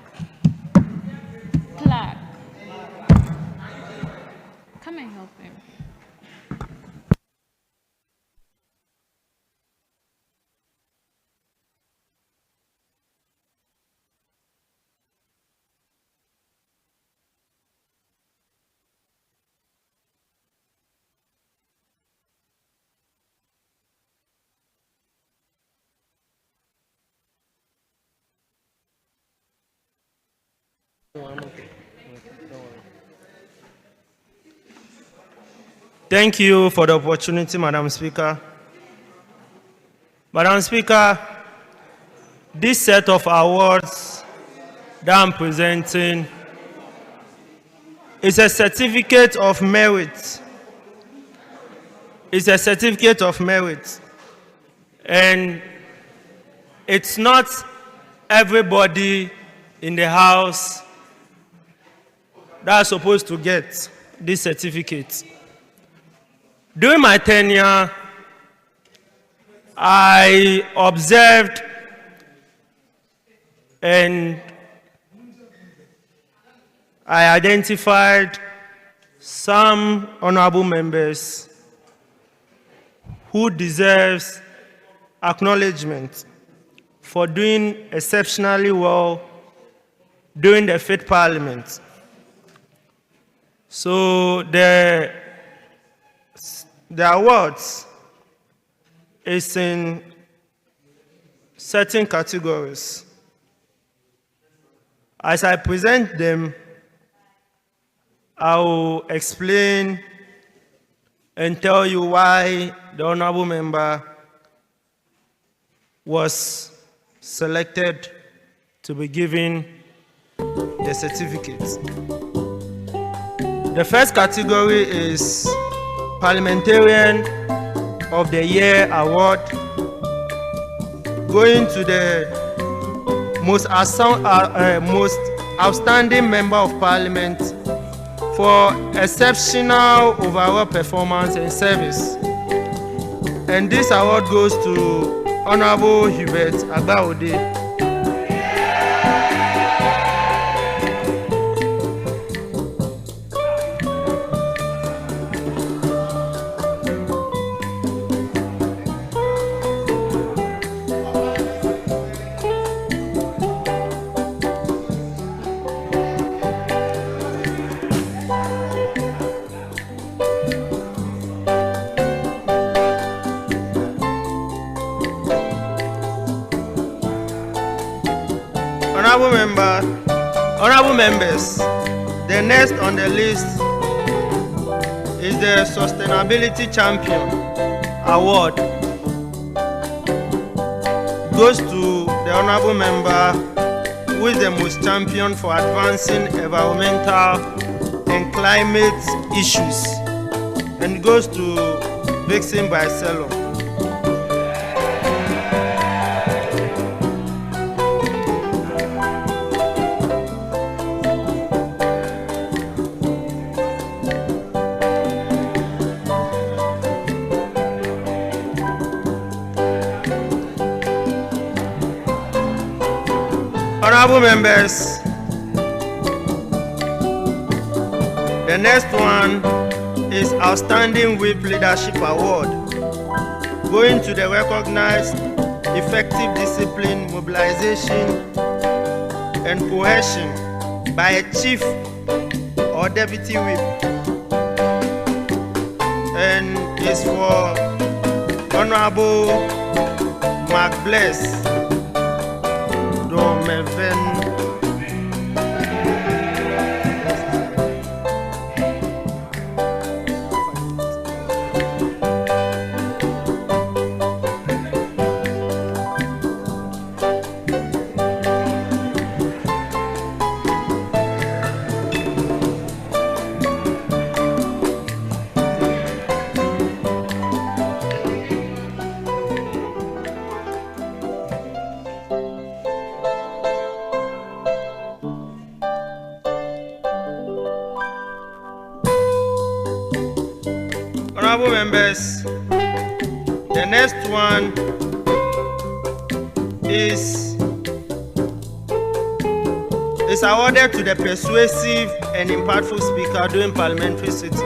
Come and help him. Thank you for the opportunity, Madam Speaker. Madam Speaker, this set of awards that I'm presenting is a certificate of merit. It's a certificate of merit. And it's not everybody in the House that's supposed to get this certificate. During my tenure, I observed and I identified some honorable members who deserve acknowledgement for doing exceptionally well during the 5th Parliament. So the awards is in certain categories. As I present them, I will explain and tell you why the honorable member was selected to be given the certificate. The first category is Parliamentarian of the Year Award, going to the most outstanding member of Parliament for exceptional overall performance and service. And this award goes to Honorable Hubert Agbaxode. Honorable members, the next on the list is the Sustainability Champion Award. It goes to the honorable member who is the most champion for advancing environmental and climate issues, and it goes to Vicson by Selorm. Honorable members, the next one is Outstanding Whip Leadership Award, going to the recognized effective discipline, mobilization, and cohesion by a chief or deputy whip, and is for Honorable Mark Bless. Honorable members, the next one is awarded to the persuasive and impactful speaker during parliamentary sitting.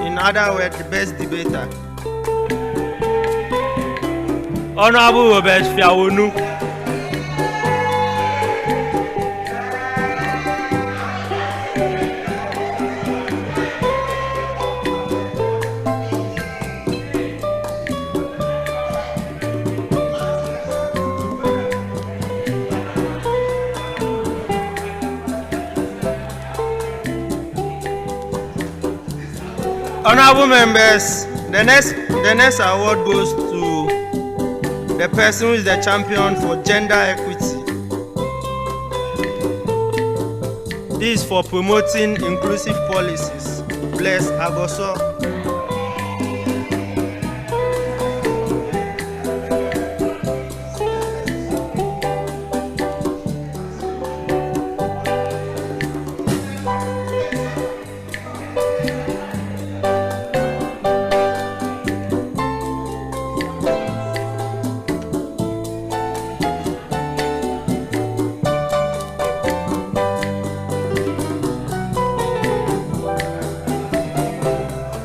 In other words, the best debater. Honorable Robert Fiawornu. Honorable members, the next award goes to the person who is the champion for gender equity. This is for promoting inclusive policies. Bless Agbaxode.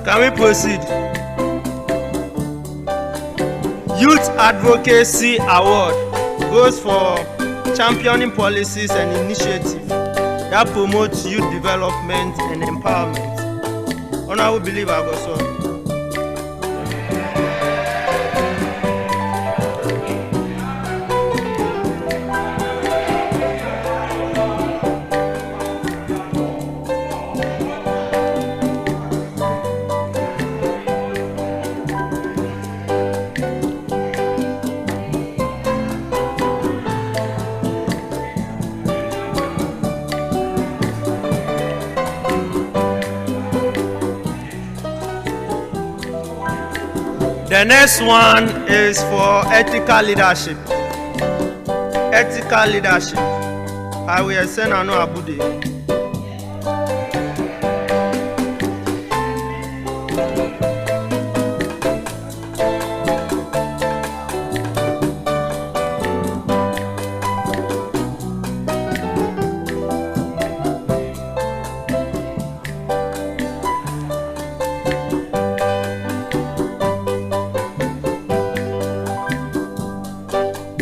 Can we proceed? Youth Advocacy Award goes for championing policies and initiatives that promote youth development and empowerment. Honorable Believe Agbaxode. The next one is for ethical leadership. Ethical leadership. I will send Anlo Abude.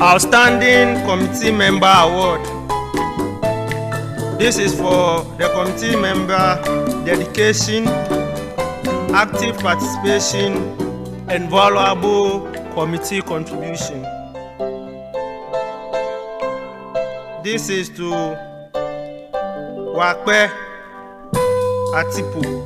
Outstanding Committee Member Award. This is for the committee member dedication, active participation, and valuable committee contribution. This is to Wakpe Atipu.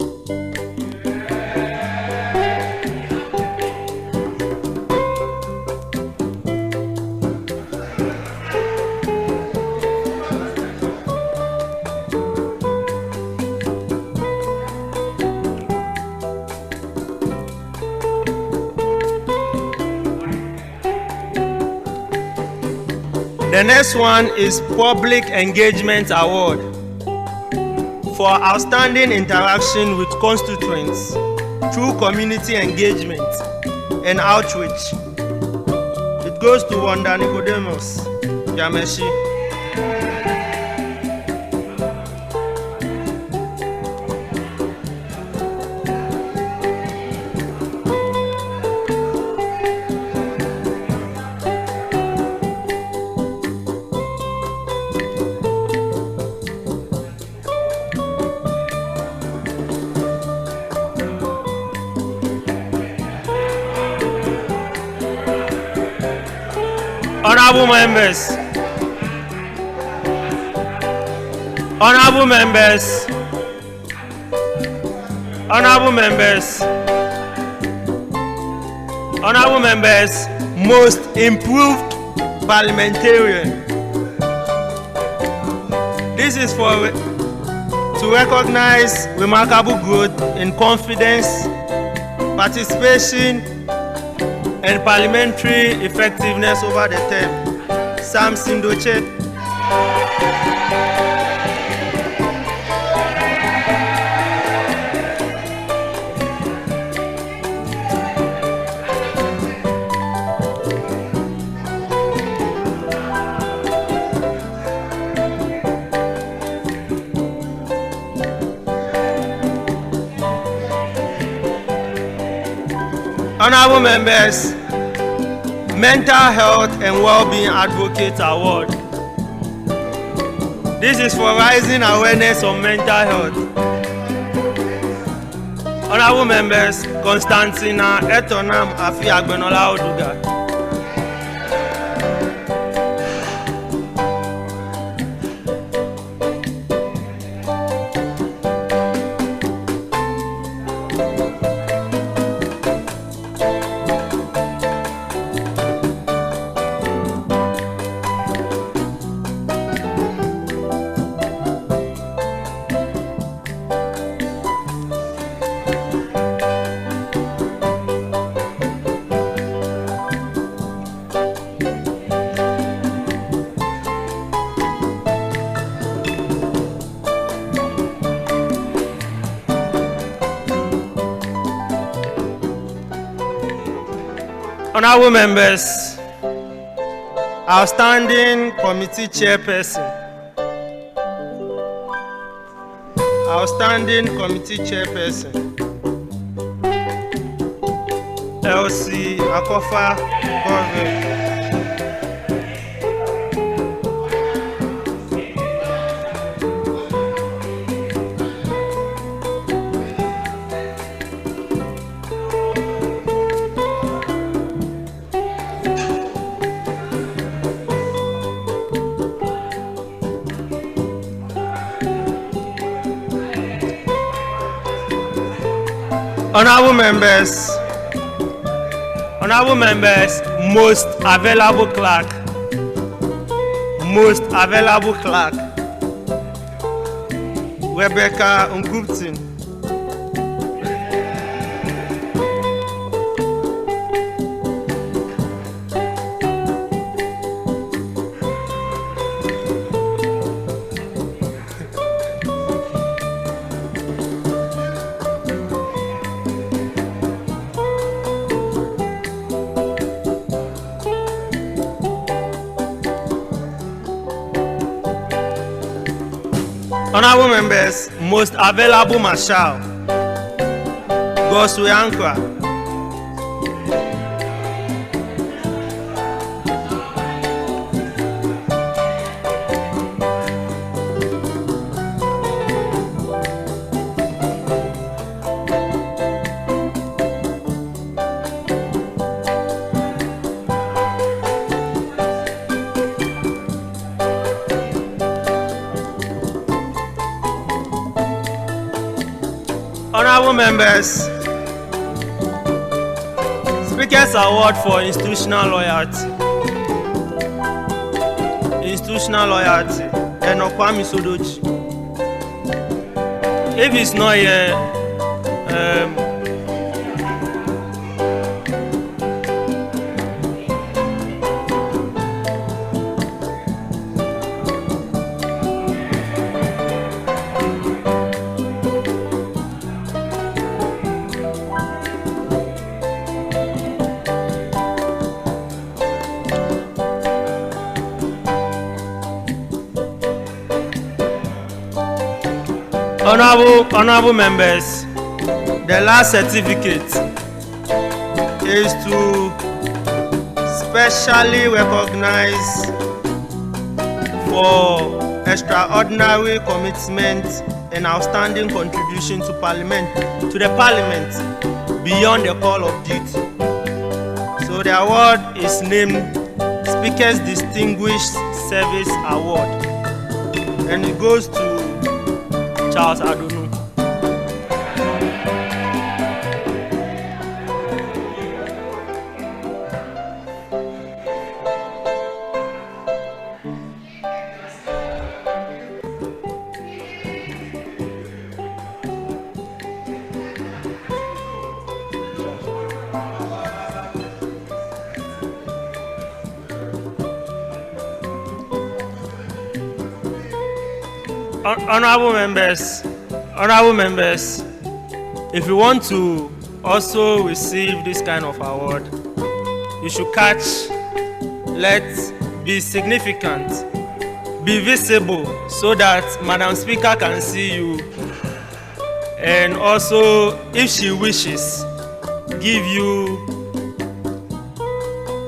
The next one is Public Engagement Award for outstanding interaction with constituents through community engagement and outreach. It goes to Wanda Nicodemus, Dzameshie. Honorable members, honorable members, honorable members, honorable members, most improved parliamentarian. This is to recognize remarkable growth in confidence, participation, and parliamentary effectiveness over the term. Sam Sindoche. Honorable members, Mental Health and Wellbeing Advocate Award. This is for rising awareness of mental health. Honorable members, Constantina Etornam Afi Agbenorlawoduga. Honorable members, outstanding committee chairperson, outstanding committee chairperson, LC Akofa Hohoe. Honorable members, most available clerk, Rebecca Nkuptin. Honorable members, most available marshal, Goswe Ankra. Honorable members, Speaker's Award for Institutional Loyalty. Institutional Loyalty, Enokwami Sodochi. If it's not here, Honorable members, the last certificate is to specially recognize for extraordinary commitment and outstanding contribution to the Parliament beyond the call of duty. So the award is named Speaker's Distinguished Service Award, and it goes to Charles Adonu. Honorable members, if you want to also receive this kind of award, you should catch, let's be significant, be visible so that Madam Speaker can see you, and also, if she wishes, give you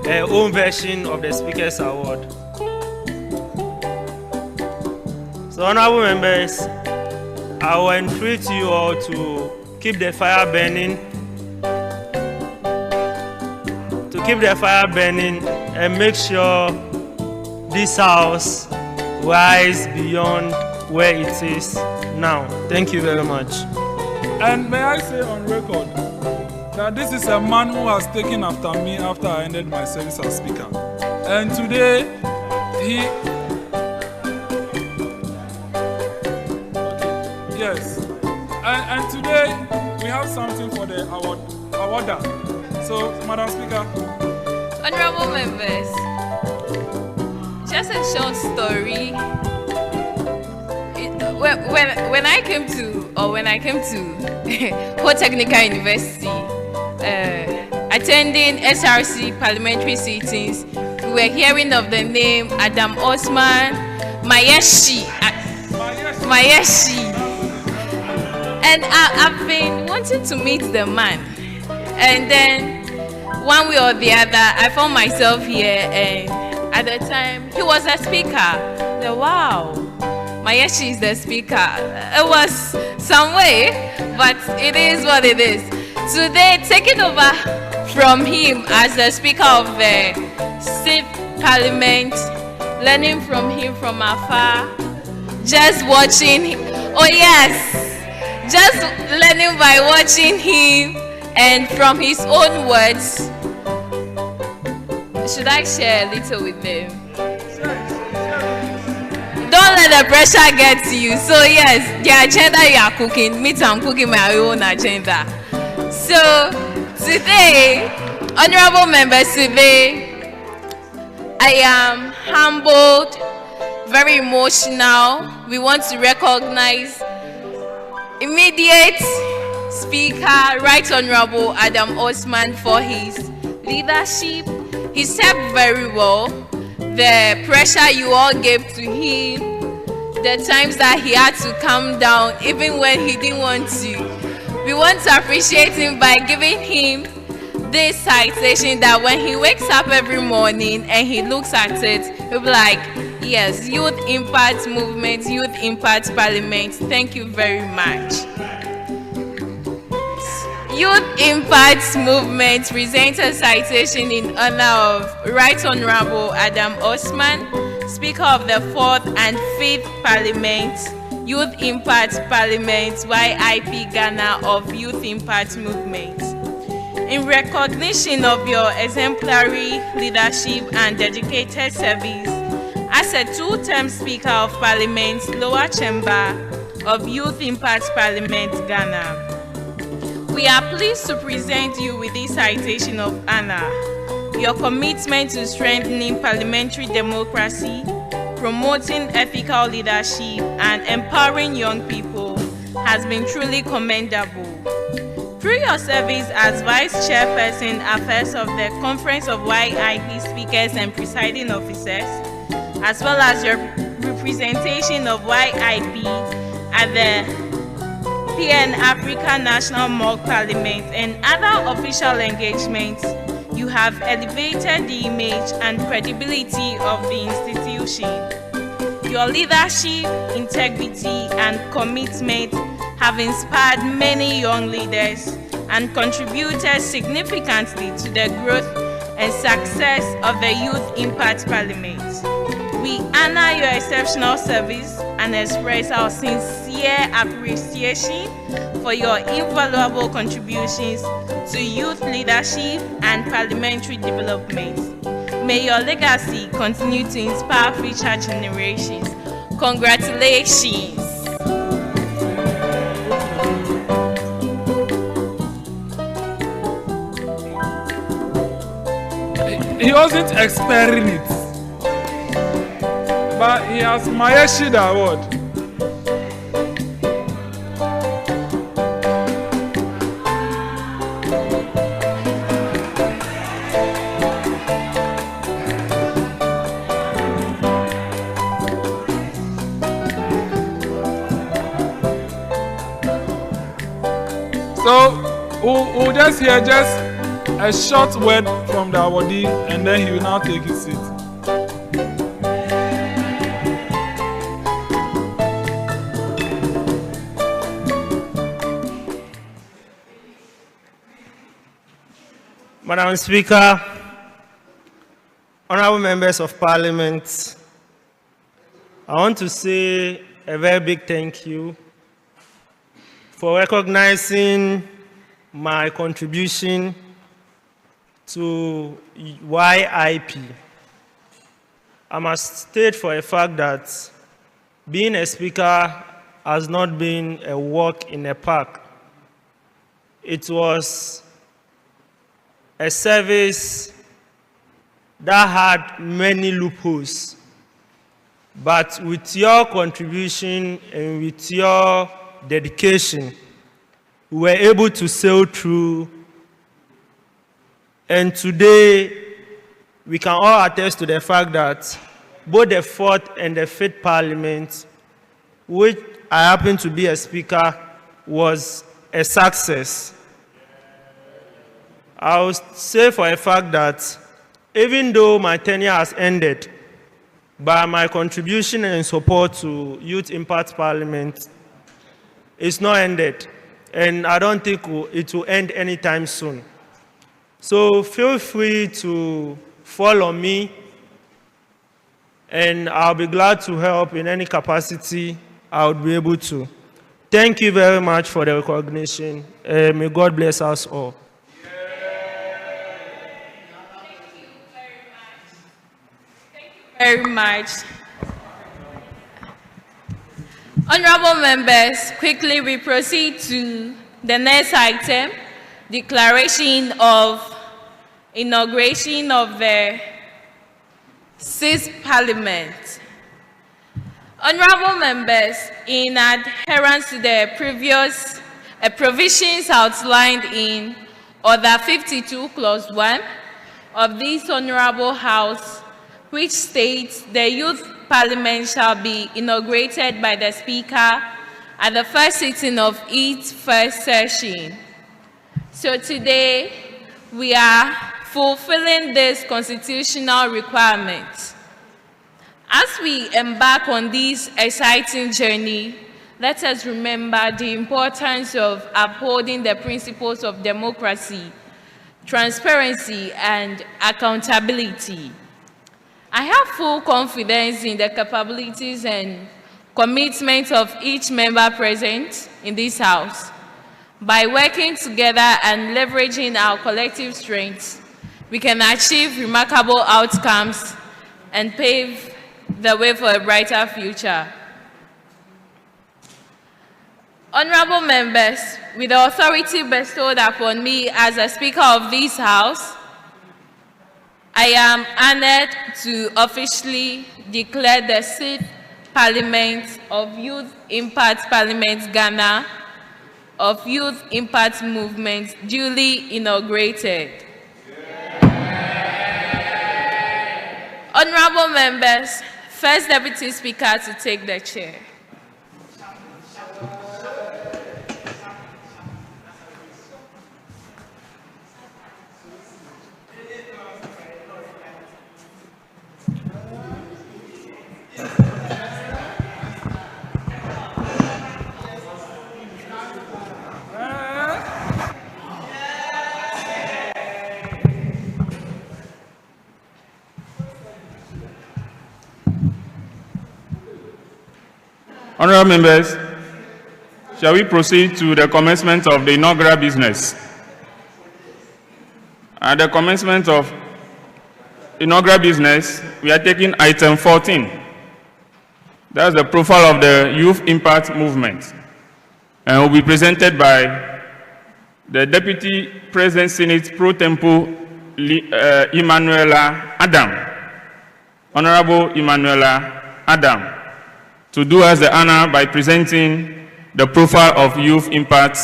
her own version of the Speaker's Award. So, honorable members, I will entreat you all to keep the fire burning, and make sure this house rise beyond where it is now. Thank you very much. And may I say on record that this is a man who has taken after me after I ended my service as Speaker. And today, yes. And today, we have something for the awarder. So, Madam Speaker. Honorable members, just a short story. When I came to Hohoe Technical University, attending SRC parliamentary sittings, we were hearing of the name Adam Osman Mayeshi. And I've been wanting to meet the man. And then, one way or the other, I found myself here, and at the time, he was a speaker. Wow, Mayeshi is the speaker. It was some way, but it is what it is. Today, taking over from him as the Speaker of the State Parliament, learning from him from afar, just watching, just learning by watching him, and from his own words. Should I share a little with them? Don't let the pressure get to you. So yes, the agenda you are cooking, me too, I'm cooking my own agenda. So today, honorable members, today I am humbled, very emotional. We want to recognize immediate Speaker, Right Honorable Adam Osman, for his leadership. He served very well. The pressure you all gave to him, the times that he had to calm down, even when he didn't want to. We want to appreciate him by giving him this citation that when he wakes up every morning and he looks at it, he'll be like, yes, Youth Impact Movement, Youth Impact Parliament, thank you very much. Youth Impact Movement presents a citation in honor of Right Honorable Adam Osman, Speaker of the 4th and 5th Parliament, Youth Impact Parliament YIP Ghana of Youth Impact Movement. In recognition of your exemplary leadership and dedicated service as a two-term Speaker of Parliament, Lower Chamber of Youth Impact Parliament, Ghana, we are pleased to present you with this citation of honor. Your commitment to strengthening parliamentary democracy, promoting ethical leadership, and empowering young people has been truly commendable. Through your service as Vice Chairperson Affairs of the Conference of YIP Speakers and Presiding Officers, as well as your representation of YIP at the PN Africa National Mock Parliament and other official engagements, you have elevated the image and credibility of the institution. Your leadership, integrity, and commitment have inspired many young leaders and contributed significantly to the growth and success of the Youth Impact Parliament. We honor your exceptional service and express our sincere appreciation for your invaluable contributions to youth leadership and parliamentary development. May your legacy continue to inspire future generations. Congratulations. He wasn't expecting it, but he has Mayeshid Award. So we'll just hear a short word from the awardee, and then he will now take his seat. Madam Speaker, honorable members of Parliament, I want to say a very big thank you for recognizing my contribution to YIP. I must state for a fact that being a speaker has not been a walk in a park. It was a service that had many loopholes. But with your contribution and with your dedication, we were able to sail through. And today, we can all attest to the fact that both the fourth and the fifth parliament, which I happen to be a speaker, was a success. I will say for a fact that even though my tenure has ended, but my contribution and support to Youth Impact Parliament is not ended, and I don't think it will end anytime soon. So feel free to follow me, and I'll be glad to help in any capacity I would be able to. Thank you very much for the recognition. May God bless us all. Very much. Honorable members, quickly we proceed to the next item, declaration of inauguration of the 6th Parliament. Honorable members, in adherence to the previous provisions outlined in Order 52, Clause 1 of this Honorable House, which states the Youth Parliament shall be inaugurated by the Speaker at the first sitting of each first session. So today, we are fulfilling this constitutional requirement. As we embark on this exciting journey, let us remember the importance of upholding the principles of democracy, transparency, and accountability. I have full confidence in the capabilities and commitment of each member present in this House. By working together and leveraging our collective strengths, we can achieve remarkable outcomes and pave the way for a brighter future. Honorable members, with the authority bestowed upon me as a Speaker of this House, I am honored to officially declare the 6th Parliament of Youth Impact Parliament Ghana of Youth Impact Movement duly inaugurated. Honorable members, First Deputy Speaker to take the chair. Honorable members, shall we proceed to the commencement of the inaugural business? At the commencement of inaugural business, we are taking item 14. That's the profile of the Youth Impact Movement, and will be presented by the Deputy President Senate Pro Tempore Emanuela Adam, Honorable Emanuela Adam, to do us the honor by presenting the profile of Youth Impact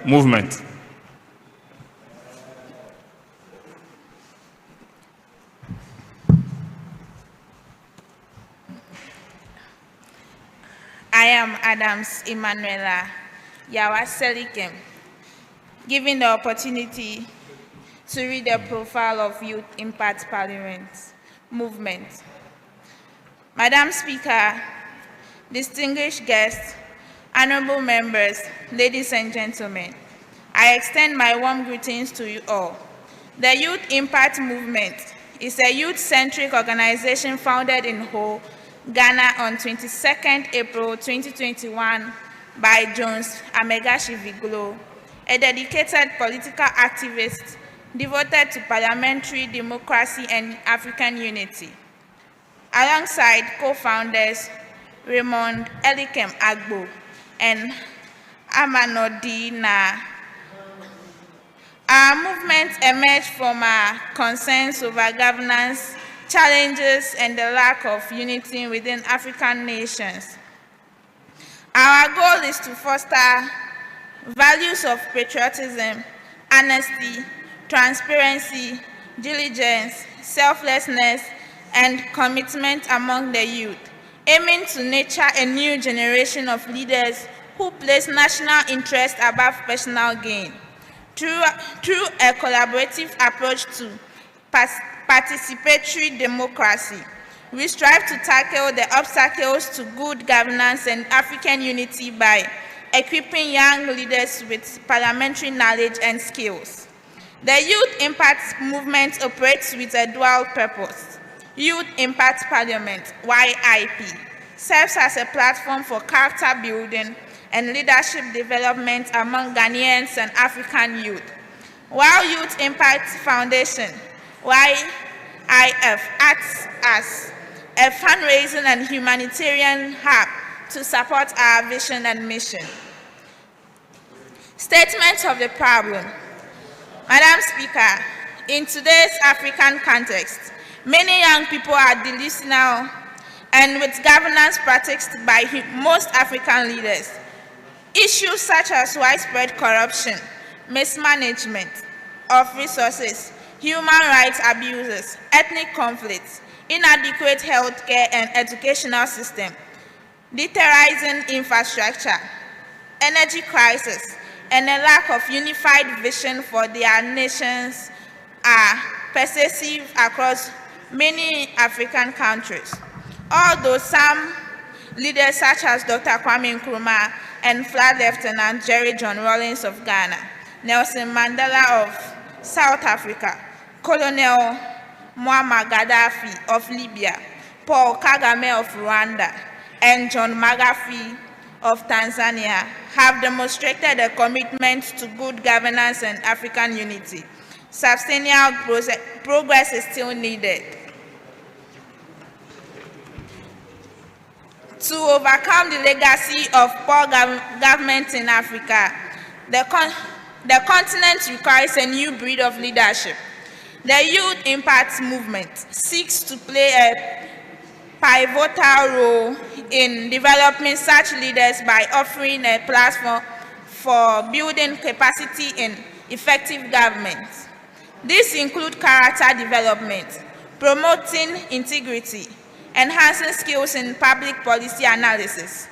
Movement. I am Adams Emanuela Yawaselikem, given the opportunity to read the profile of Youth Impact Parliament Movement. Madam Speaker, distinguished guests, honorable members, ladies and gentlemen, I extend my warm greetings to you all. The Youth Impact Movement is a youth-centric organization founded in Hohoe, Ghana on 22nd April 2021 by Jones Amegashi Viglo, a dedicated political activist devoted to parliamentary democracy and African unity. Alongside co-founders Raymond Elikem Agbo and Amanodina, our movement emerged from our concerns over governance, challenges, and the lack of unity within African nations. Our goal is to foster values of patriotism, honesty, transparency, diligence, selflessness, and commitment among the youth, aiming to nurture a new generation of leaders who place national interest above personal gain. Through a collaborative approach to participatory democracy, we strive to tackle the obstacles to good governance and African unity by equipping young leaders with parliamentary knowledge and skills. The Youth Impact Movement operates with a dual purpose. Youth Impact Parliament, YIP, serves as a platform for character building and leadership development among Ghanaians and African youth, while Youth Impact Foundation, YIF, acts as a fundraising and humanitarian hub to support our vision and mission. Statement of the problem. Madam Speaker, in today's African context, many young people are delusional and with governance practiced by most African leaders. Issues such as widespread corruption, mismanagement of resources, human rights abuses, ethnic conflicts, inadequate healthcare and educational system, deteriorating infrastructure, energy crisis, and a lack of unified vision for their nations are pervasive across many African countries. Although some leaders such as Dr. Kwame Nkrumah and Flag Lieutenant Jerry John Rawlings of Ghana, Nelson Mandela of South Africa, Colonel Muammar Gaddafi of Libya, Paul Kagame of Rwanda, and John Magafi of Tanzania have demonstrated a commitment to good governance and African unity. Substantial progress is still needed. To overcome the legacy of poor government in Africa, the continent requires a new breed of leadership. The Youth Impact Movement seeks to play a pivotal role in developing such leaders by offering a platform for building capacity in effective government. These include character development, promoting integrity, enhancing skills in public policy analysis,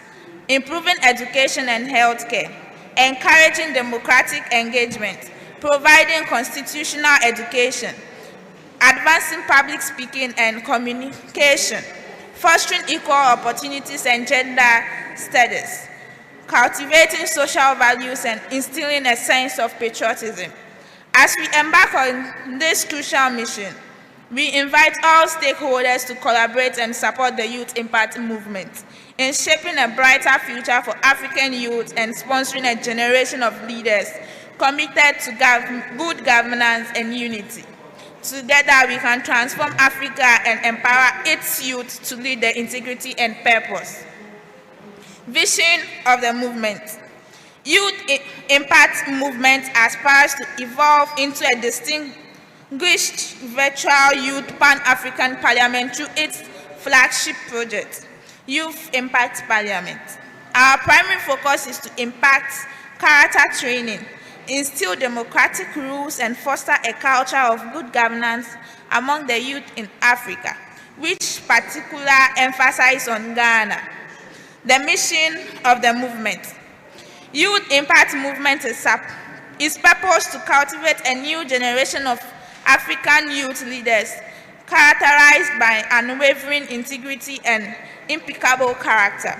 improving education and healthcare, encouraging democratic engagement, providing constitutional education, advancing public speaking and communication, fostering equal opportunities and gender studies, cultivating social values and instilling a sense of patriotism. As we embark on this crucial mission, we invite all stakeholders to collaborate and support the Youth Impact Movement in shaping a brighter future for African youth and sponsoring a generation of leaders committed to good governance and unity. Together, we can transform Africa and empower its youth to lead the integrity and purpose. Vision of the movement. Youth Impact Movement aspires to evolve into a distinguished virtual youth Pan-African Parliament through its flagship project, Youth Impact Parliament. Our primary focus is to impact character training, instill democratic rules, and foster a culture of good governance among the youth in Africa, which particularly emphasizes on Ghana. The mission of the movement. Youth Impact Movement is purposed to cultivate a new generation of African youth leaders characterized by unwavering integrity and impeccable character.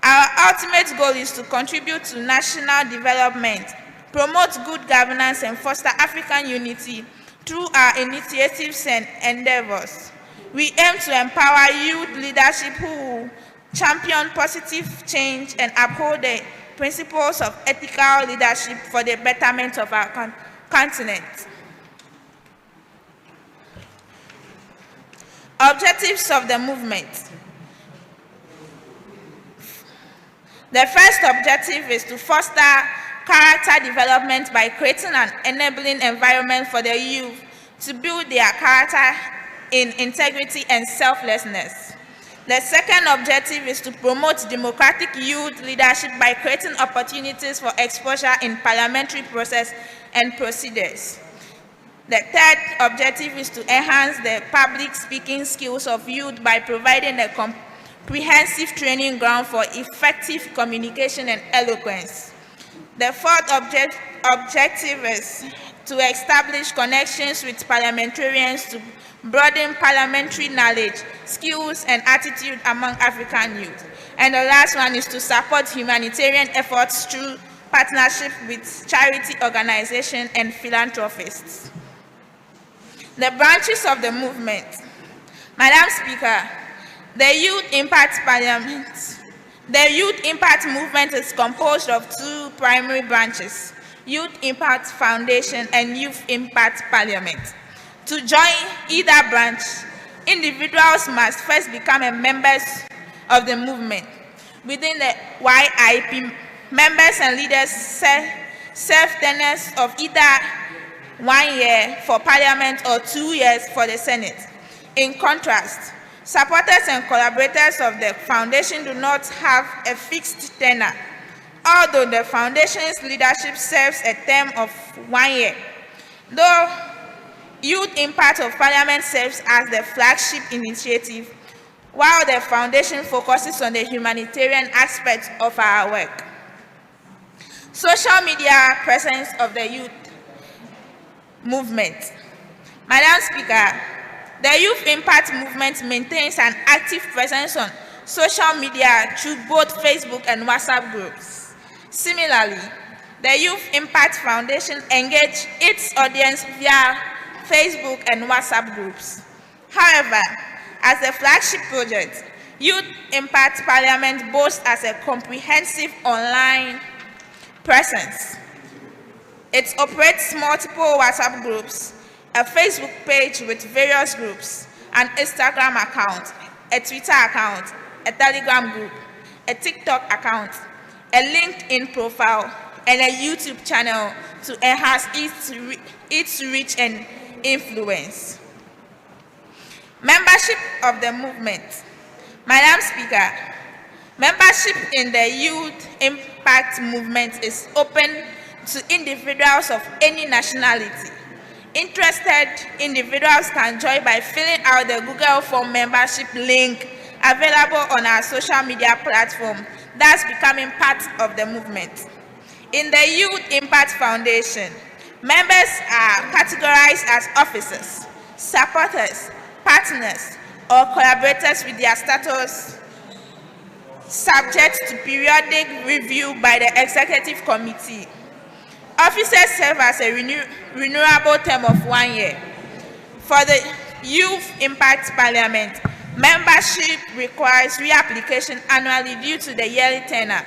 Our ultimate goal is to contribute to national development, promote good governance, and foster African unity through our initiatives and endeavors. We aim to empower youth leadership who will champion positive change and uphold the principles of ethical leadership for the betterment of our continent. Objectives of the movement. The first objective is to foster character development by creating an enabling environment for the youth to build their character in integrity and selflessness. The second objective is to promote democratic youth leadership by creating opportunities for exposure in parliamentary process and procedures. The third objective is to enhance the public speaking skills of youth by providing a comprehensive training ground for effective communication and eloquence. The fourth objective is to establish connections with parliamentarians to broaden parliamentary knowledge, skills, and attitude among African youth. And the last one is to support humanitarian efforts through partnership with charity organizations and philanthropists. The branches of the movement. Madam Speaker, the Youth Impact Parliament. The Youth Impact Movement is composed of two primary branches, Youth Impact Foundation and Youth Impact Parliament. To join either branch, individuals must first become members of the movement. Within the YIP, members and leaders serve tenures of either 1 year for Parliament or 2 years for the Senate. In contrast, supporters and collaborators of the Foundation do not have a fixed tenure, although the Foundation's leadership serves a term of 1 year. Though Youth Impact of Parliament serves as the flagship initiative, while the Foundation focuses on the humanitarian aspect of our work. Social media presence of the youth movement. Madam Speaker, the Youth Impact Movement maintains an active presence on social media through both Facebook and WhatsApp groups. Similarly, the Youth Impact Foundation engages its audience via Facebook and WhatsApp groups. However, as a flagship project, Youth Impact Parliament boasts as a comprehensive online presence. It operates multiple WhatsApp groups, a Facebook page with various groups, an Instagram account, a Twitter account, a Telegram group, a TikTok account, a LinkedIn profile, and a YouTube channel to enhance its reach and influence. Membership of the movement. Madam Speaker, membership in the Youth Impact Movement is open to individuals of any nationality. Interested individuals can join by filling out the Google Form membership link available on our social media platform, thus becoming part of the movement. In the Youth Impact Foundation, members are categorized as officers, supporters, partners, or collaborators with their status subject to periodic review by the Executive Committee. Officers serve as a renewable term of 1 year. For the Youth Impact Parliament, membership requires reapplication annually due to the yearly tenure.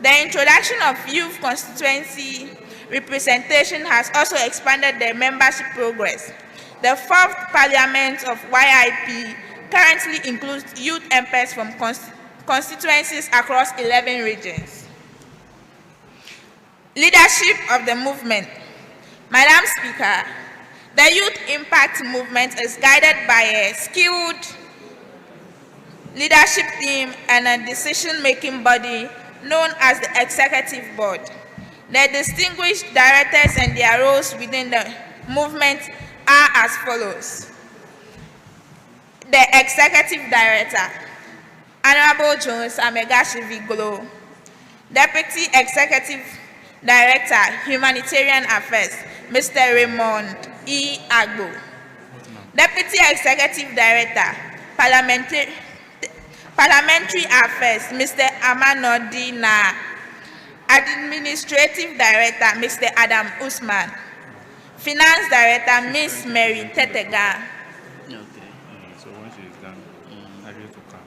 The introduction of youth constituency representation has also expanded the membership progress. The 4th Parliament of YIP currently includes youth MPs from constituencies across 11 regions. Leadership of the movement. Madam Speaker, the Youth Impact Movement is guided by a skilled leadership team and a decision-making body known as the Executive Board. The distinguished directors and their roles within the movement are as follows. The Executive Director, Honorable Jones Amegashivi-Glo. Deputy Executive Director, Humanitarian Affairs, Mr. Raymond E. Agbo. Deputy Executive Director, Parliamentary Affairs, Mr. Amanodi Na. Administrative Director, Mr. Adam Usman. Finance Director, Ms. Mary Tetega. So once she's done, I will come.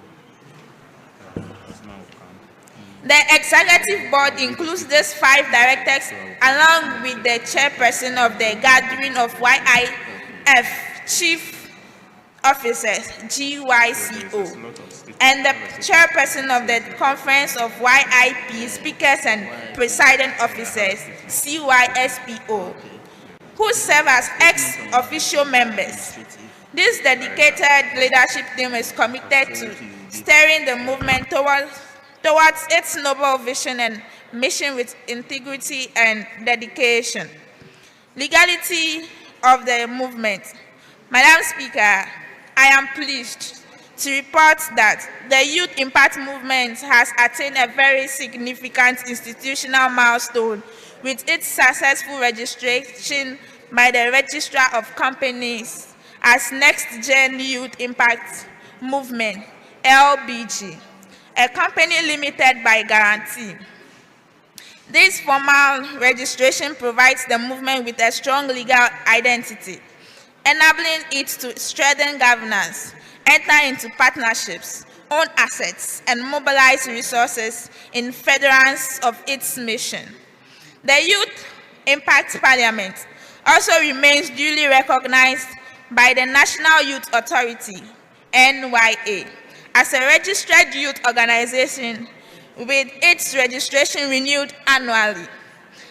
The Executive Board includes these 5 directors along with the chairperson of the gathering of YIF Chief Officers, GYCO, and the chairperson of the Conference of YIP Speakers and Presiding Officers, CYSPO, who serve as ex-official members. This dedicated leadership team is committed to steering the movement towards its noble vision and mission with integrity and dedication. Legality of the movement. Madam Speaker, I am pleased to report that the Youth Impact Movement has attained a very significant institutional milestone with its successful registration by the Registrar of Companies as Next Gen Youth Impact Movement, LBG, a company limited by guarantee. This formal registration provides the movement with a strong legal identity, enabling it to strengthen governance, enter into partnerships, own assets, and mobilize resources in furtherance of its mission. The Youth Impact Parliament also remains duly recognized by the National Youth Authority, NYA, as a registered youth organization with its registration renewed annually.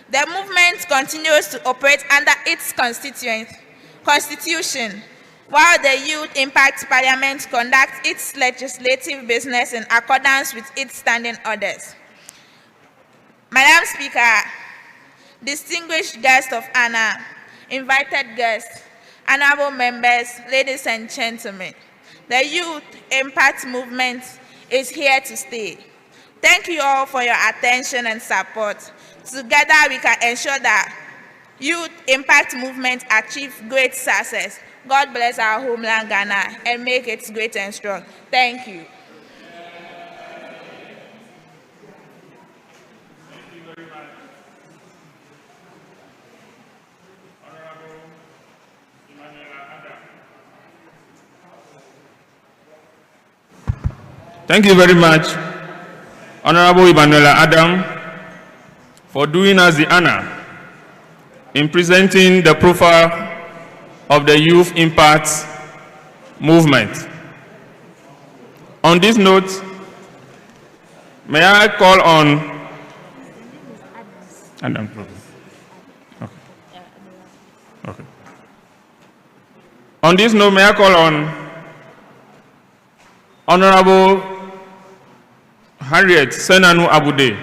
The movement continues to operate under its constitution, while the Youth Impact Parliament conducts its legislative business in accordance with its standing orders. Madam Speaker, distinguished guests of honor, invited guests, honorable members, ladies and gentlemen, the Youth Impact Movement is here to stay. Thank you all for your attention and support. Together we can ensure that Youth Impact Movement achieve great success. God bless our homeland Ghana and make it great and strong. Thank you. Thank you very much, Honorable Emanuela Adam, for doing us the honor in presenting the profile of the Youth Impact Movement. On this note, may I call on Adam. Okay. Okay. On this note, may I call on Honorable Harriet Senanu Abude,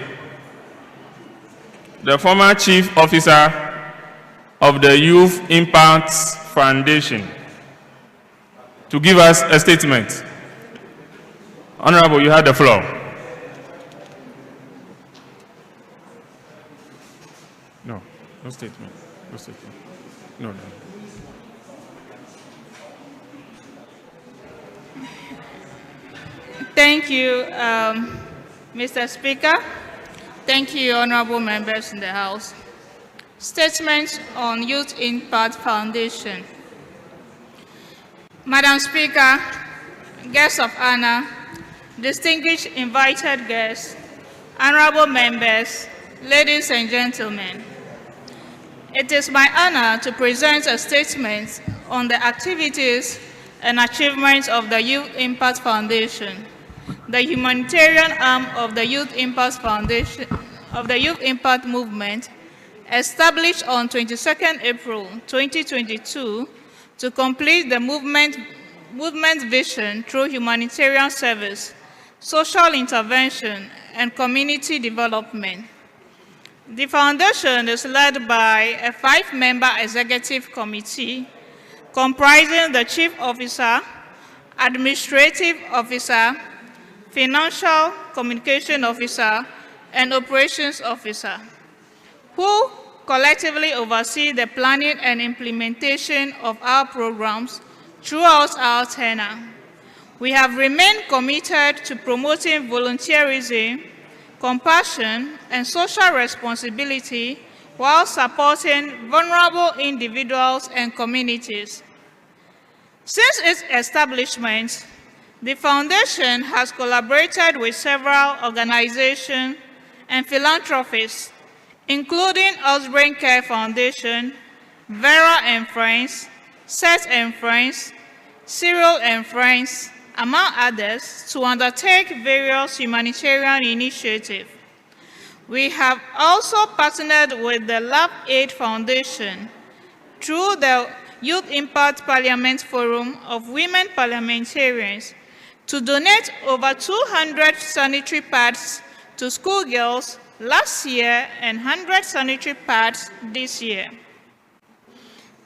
the former Chief Officer of the Youth Impact Foundation, to give us a statement. Honorable, you have the floor. No, no statement. No statement. No, no. Thank you, Mr. Speaker. Thank you, honorable members in the House. Statement on Youth Impact Foundation. Madam Speaker, guests of honor, distinguished invited guests, honorable members, ladies and gentlemen, it is my honor to present a statement on the activities and achievements of the Youth Impact Foundation, the humanitarian arm of the Youth Impact Foundation, of the Youth Impact Movement, established on 22nd April 2022 to complete the movement's vision through humanitarian service, social intervention, and community development. The foundation is led by a 5-member executive committee comprising the Chief Officer, Administrative Officer, Financial Communication Officer, and Operations Officer, who collectively oversee the planning and implementation of our programs throughout our tenure. We have remained committed to promoting volunteerism, compassion, and social responsibility while supporting vulnerable individuals and communities. Since its establishment, the Foundation has collaborated with several organizations and philanthropists, including Osbrain Care Foundation, Vera and Friends, Seth and Friends, Cyril and Friends, among others, to undertake various humanitarian initiatives. We have also partnered with the Love Aid Foundation through the Youth Impact Parliament Forum of Women Parliamentarians to donate over 200 sanitary pads to schoolgirls last year and 100 sanitary pads this year.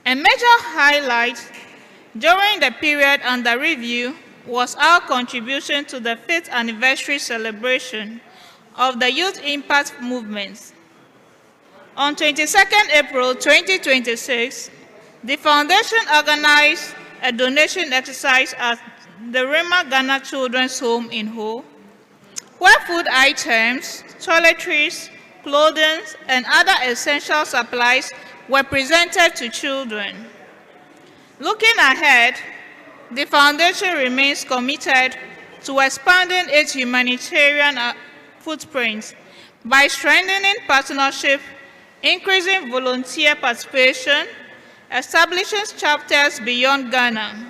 A major highlight during the period under review was our contribution to the 5th anniversary celebration of the Youth Impact Movement. On 22nd April 2026, the Foundation organized a donation exercise at the Rema Ghana Children's Home in Hohoe, where food items, toiletries, clothing, and other essential supplies were presented to children. Looking ahead, the Foundation remains committed to expanding its humanitarian footprint by strengthening partnership, increasing volunteer participation, establishing chapters beyond Ghana,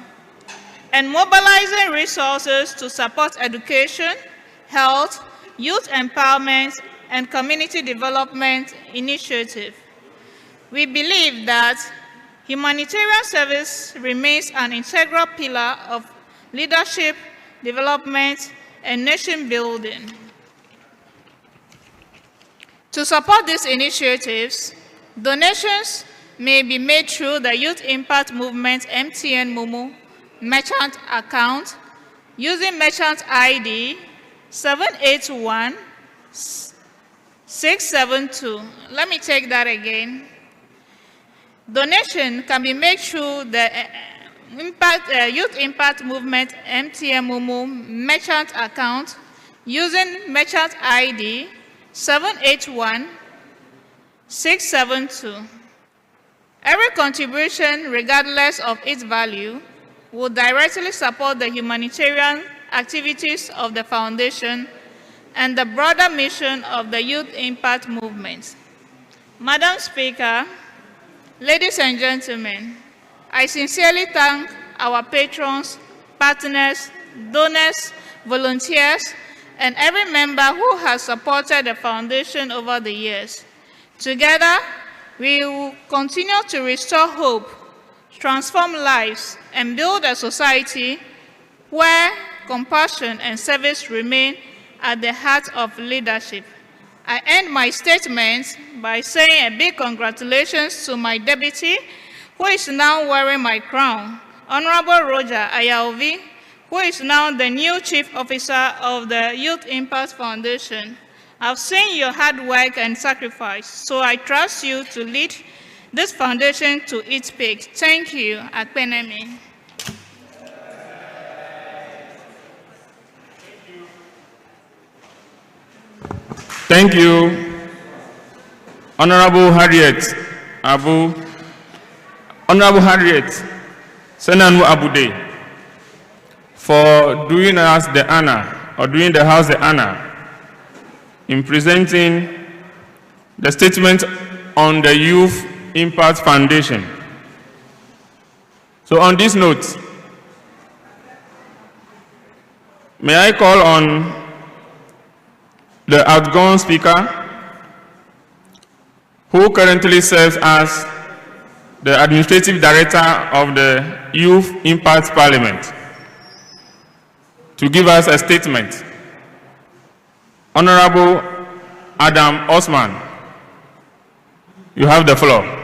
and mobilizing resources to support education, health, youth empowerment, and community development initiatives. We believe that humanitarian service remains an integral pillar of leadership, development, and nation building. To support these initiatives, donations may be made through the Youth Impact Movement MTN Momo merchant account using merchant ID 781-672. Let me take that again. Donation can be made through the Youth Impact Movement MTN Momo merchant account using merchant ID 781-672. Every contribution, regardless of its value, will directly support the humanitarian activities of the Foundation, and the broader mission of the Youth Impact Movement. Madam Speaker, ladies and gentlemen, I sincerely thank our patrons, partners, donors, volunteers, and every member who has supported the Foundation over the years. Together, we will continue to restore hope, transform lives, and build a society where compassion and service remain at the heart of leadership. I end my statement by saying a big congratulations to my deputy, who is now wearing my crown, Honorable Roger Ayaovi, who is now the new Chief Officer of the Youth Impact Foundation. I've seen your hard work and sacrifice, so I trust you to lead this foundation to its peak. Thank you, Akbenemi. Thank you, Honorable Harriet Senanu Abude, for doing us the honor, or doing the House the honor, in presenting the statement on the Youth Impact Foundation. So on this note, may I call on the outgoing Speaker, who currently serves as the Administrative Director of the Youth Impact Parliament, to give us a statement. Honorable Adam Osman, you have the floor.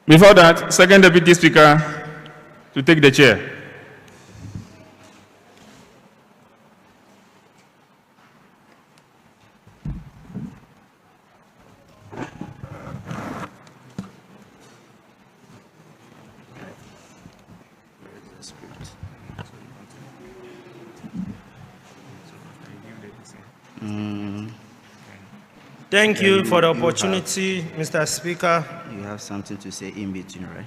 Before that, Second Deputy Speaker to take the chair. Thank you for the opportunity, Mr. Speaker. You have something to say in between, right?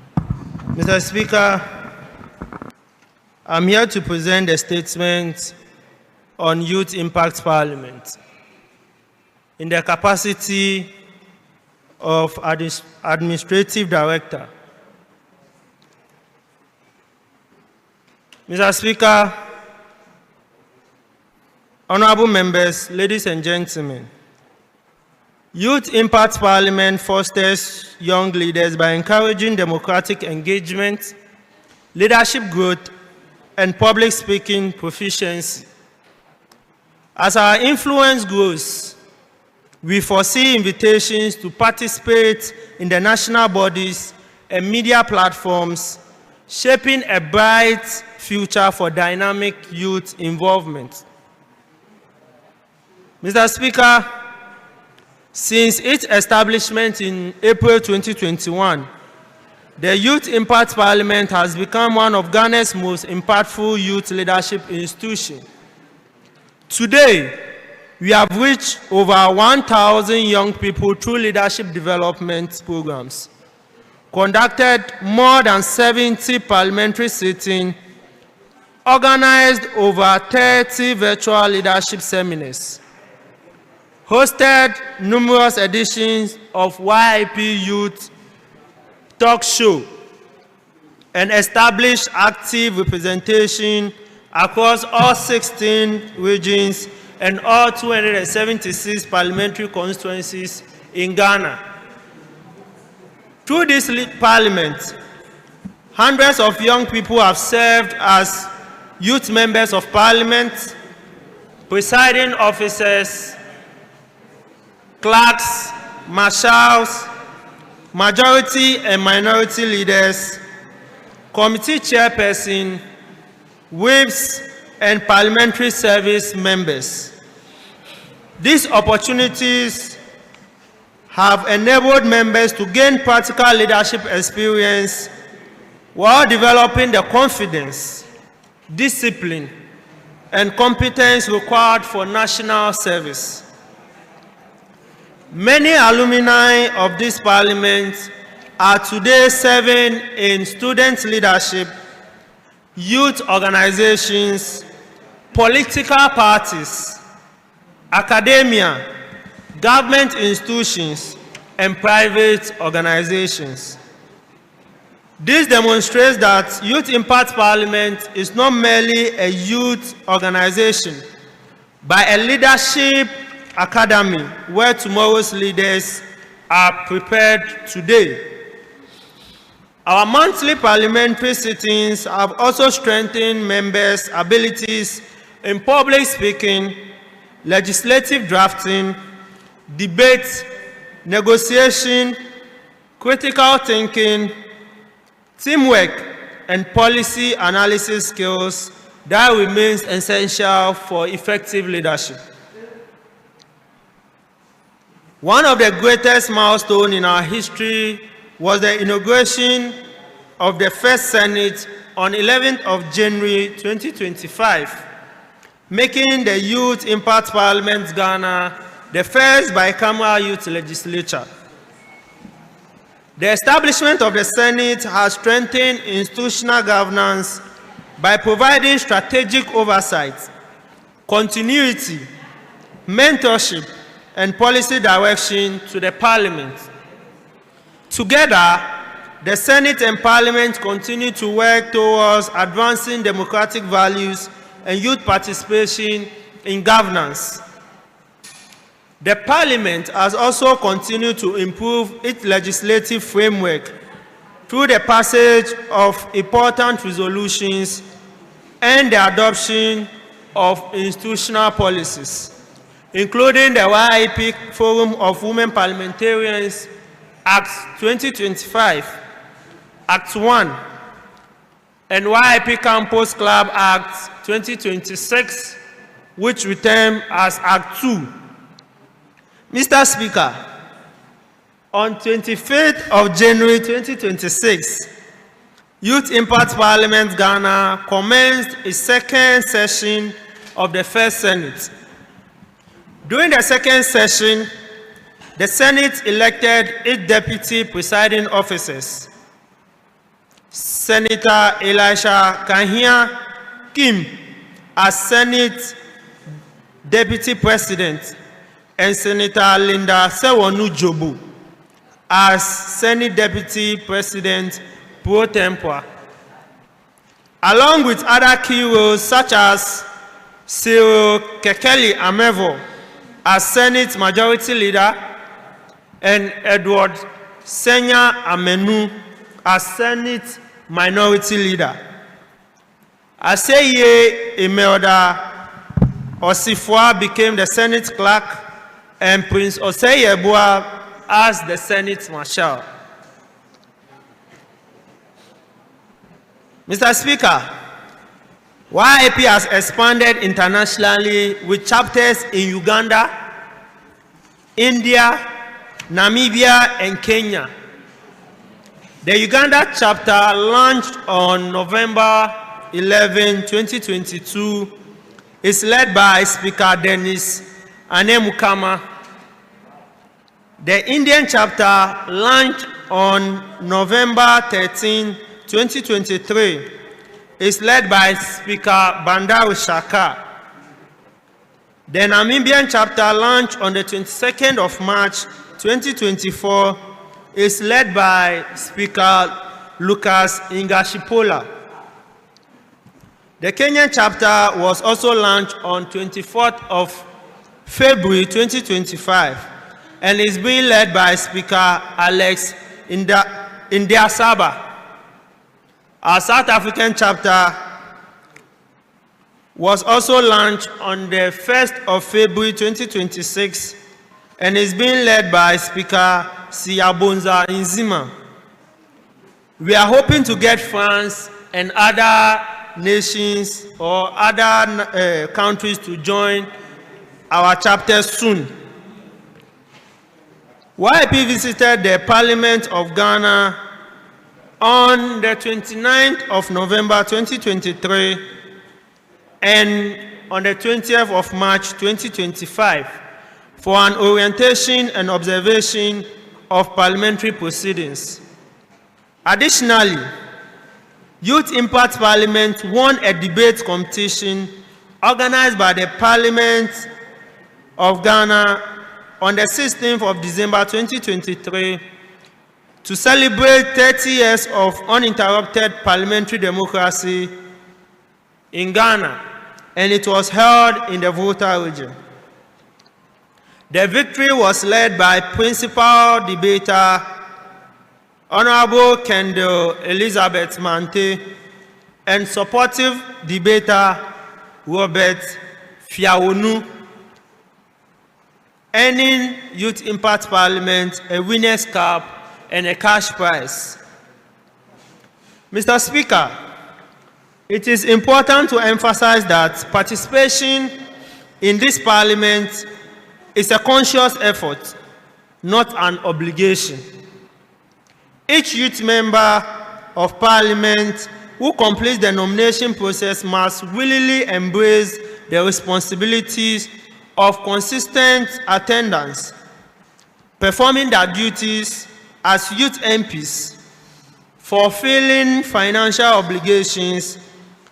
Mr. Speaker, I'm here to present a statement on Youth Impact Parliament in the capacity of Administrative Director. Mr. Speaker, honorable members, ladies and gentlemen, Youth Impact Parliament fosters young leaders by encouraging democratic engagement, leadership growth, and public speaking proficiency. As our influence grows, we foresee invitations to participate in the national bodies and media platforms, shaping a bright future for dynamic youth involvement. Mr. Speaker, since its establishment in April 2021, the Youth Impact Parliament has become one of Ghana's most impactful youth leadership institutions. Today, we have reached over 1,000 young people through leadership development programs, conducted more than 70 parliamentary sittings, organized over 30 virtual leadership seminars, hosted numerous editions of YIP Youth Talk Show, and established active representation across all 16 regions and all 276 parliamentary constituencies in Ghana. Through this parliament, hundreds of young people have served as youth members of parliament, presiding officers, clerks, marshals, majority and minority leaders, committee chairperson, whips, and parliamentary service members. These opportunities have enabled members to gain practical leadership experience while developing the confidence, discipline, and competence required for national service. Many alumni of this parliament are today serving in student leadership, youth organizations, political parties, academia, government institutions, and private organizations. This demonstrates that Youth Impact Parliament is not merely a youth organization, but a leadership academy where tomorrow's leaders are prepared today. Our monthly parliamentary sittings have also strengthened members' abilities in public speaking, legislative drafting, debate, negotiation, critical thinking, teamwork, and policy analysis skills that remains essential for effective leadership. One of the greatest milestones in our history was the inauguration of the first Senate on 11th of January 2025, making the Youth Impact Parliament Ghana the first bicameral youth legislature. The establishment of the Senate has strengthened institutional governance by providing strategic oversight, continuity, mentorship, and policy direction to the Parliament. Together, the Senate and Parliament continue to work towards advancing democratic values and youth participation in governance. The Parliament has also continued to improve its legislative framework through the passage of important resolutions and the adoption of institutional policies, including the YIP Forum of Women Parliamentarians Act 2025, Act 1, and YIP Campus Club Act 2026, which we term as Act 2. Mr. Speaker, on 25th of January 2026, Youth Impact Parliament Ghana commenced its second session of the first Senate. During the second session, the Senate elected its deputy presiding officers. Senator Elisha Kahia Kim as Senate Deputy President, and Senator Linda Fiawornu Jobu as Senate Deputy President pro tempore, along with other key roles such as Cyril Kekeli Amevo as Senate Majority Leader and Edward Senya Amenu as Senate Minority Leader. Aseye Imelda Osifwa became the Senate Clerk and Prince Oseyebua as the Senate Marshal. Mr. Speaker, YIP has expanded internationally with chapters in Uganda, India, Namibia, and Kenya. The Uganda chapter launched on November 11, 2022, is led by Speaker Dennis Anemukama. The Indian chapter launched on November 13, 2023, is led by Speaker Bandaru Shaka. The Namibian chapter launched on the 22nd of March, 2024, is led by Speaker Lucas Ingashipola. The Kenyan chapter was also launched on 24th of February 2025 and is being led by Speaker Alex Indiasaba. Our South African chapter was also launched on the 1st of February 2026 and is being led by Speaker Siyabonza Nzima. We are hoping to get France and other nations or other countries to join our chapters soon. YIP visited the Parliament of Ghana on the 29th of November 2023 and on the 20th of March 2025 for an orientation and observation of parliamentary proceedings. Additionally, Youth Impact Parliament won a debate competition organized by the Parliament of Ghana on the 16th of December 2023 to celebrate 30 years of uninterrupted parliamentary democracy in Ghana, and it was held in the Volta region. The victory was led by principal debater Honorable Kendall Elizabeth Mante and supportive debater Robert Fiawornu, earning Youth Impact Parliament a winner's cap and a cash prize. Mr. Speaker, it is important to emphasize that participation in this Parliament is a conscious effort, not an obligation. Each youth member of Parliament who completes the nomination process must willingly embrace the responsibilities of consistent attendance, performing their duties as youth MPs, fulfilling financial obligations,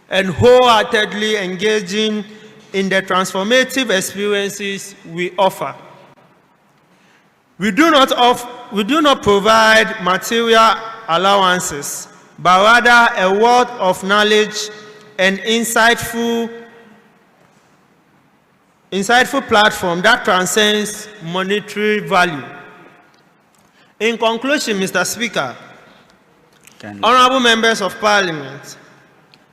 and wholeheartedly engaging in the transformative experiences we offer. We do not provide material allowances, but rather a wealth of knowledge and insightful platform that transcends monetary value. In conclusion, Mr. Speaker, honorable members of Parliament,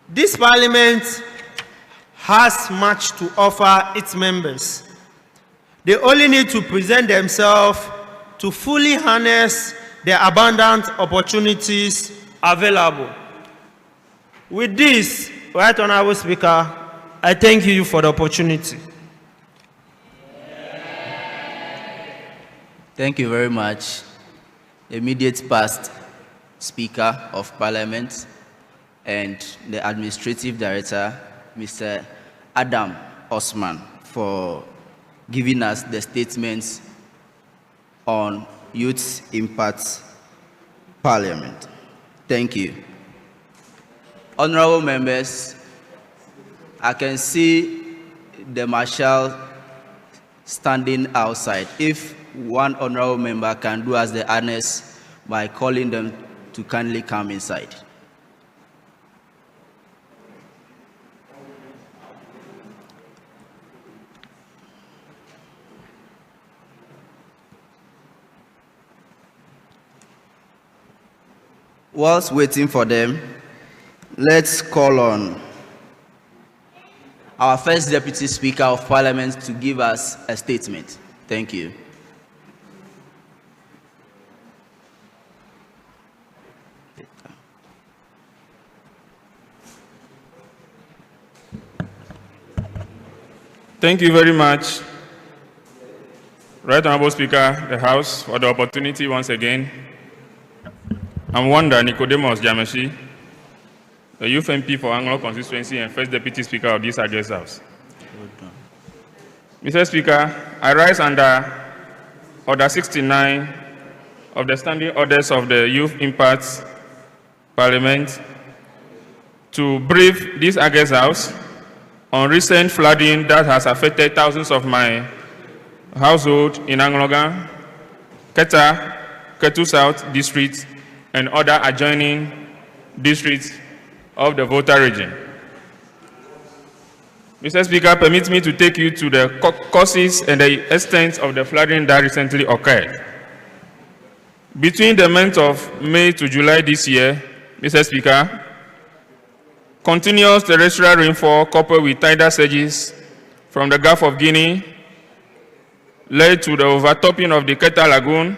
this Parliament has much to offer its members. They only need to present themselves to fully harness the abundant opportunities available. With this, Right Honorable Speaker, I thank you for the opportunity. Thank you very much, immediate past Speaker of Parliament and the Administrative Director, Mr. Adam Osman, for giving us the statements on Youth Impact Parliament. Thank you. Honorable members, I can see the Marshal standing outside. If one honorable member can do us the honors by calling them to kindly come inside. Whilst waiting for them, let's call on our first Deputy Speaker of Parliament to give us a statement. Thank you. Thank you very much, Right Honorable Speaker, the House, for the opportunity once again. I'm Wanda Nicodemus Dzameshie, the Youth MP for Anlo constituency and first Deputy Speaker of this August House. Mr. Speaker, I rise under Order 69 of the Standing Orders of the Youth Impact Parliament to brief this August House on recent flooding that has affected thousands of my household in Angloga, Keta, Ketu South District, and other adjoining districts of the Volta region. Mr. Speaker, permit me to take you to the causes and the extent of the flooding that recently occurred. Between the months of May to July this year, Mr. Speaker, continuous terrestrial rainfall coupled with tidal surges from the Gulf of Guinea led to the overtopping of the Keta Lagoon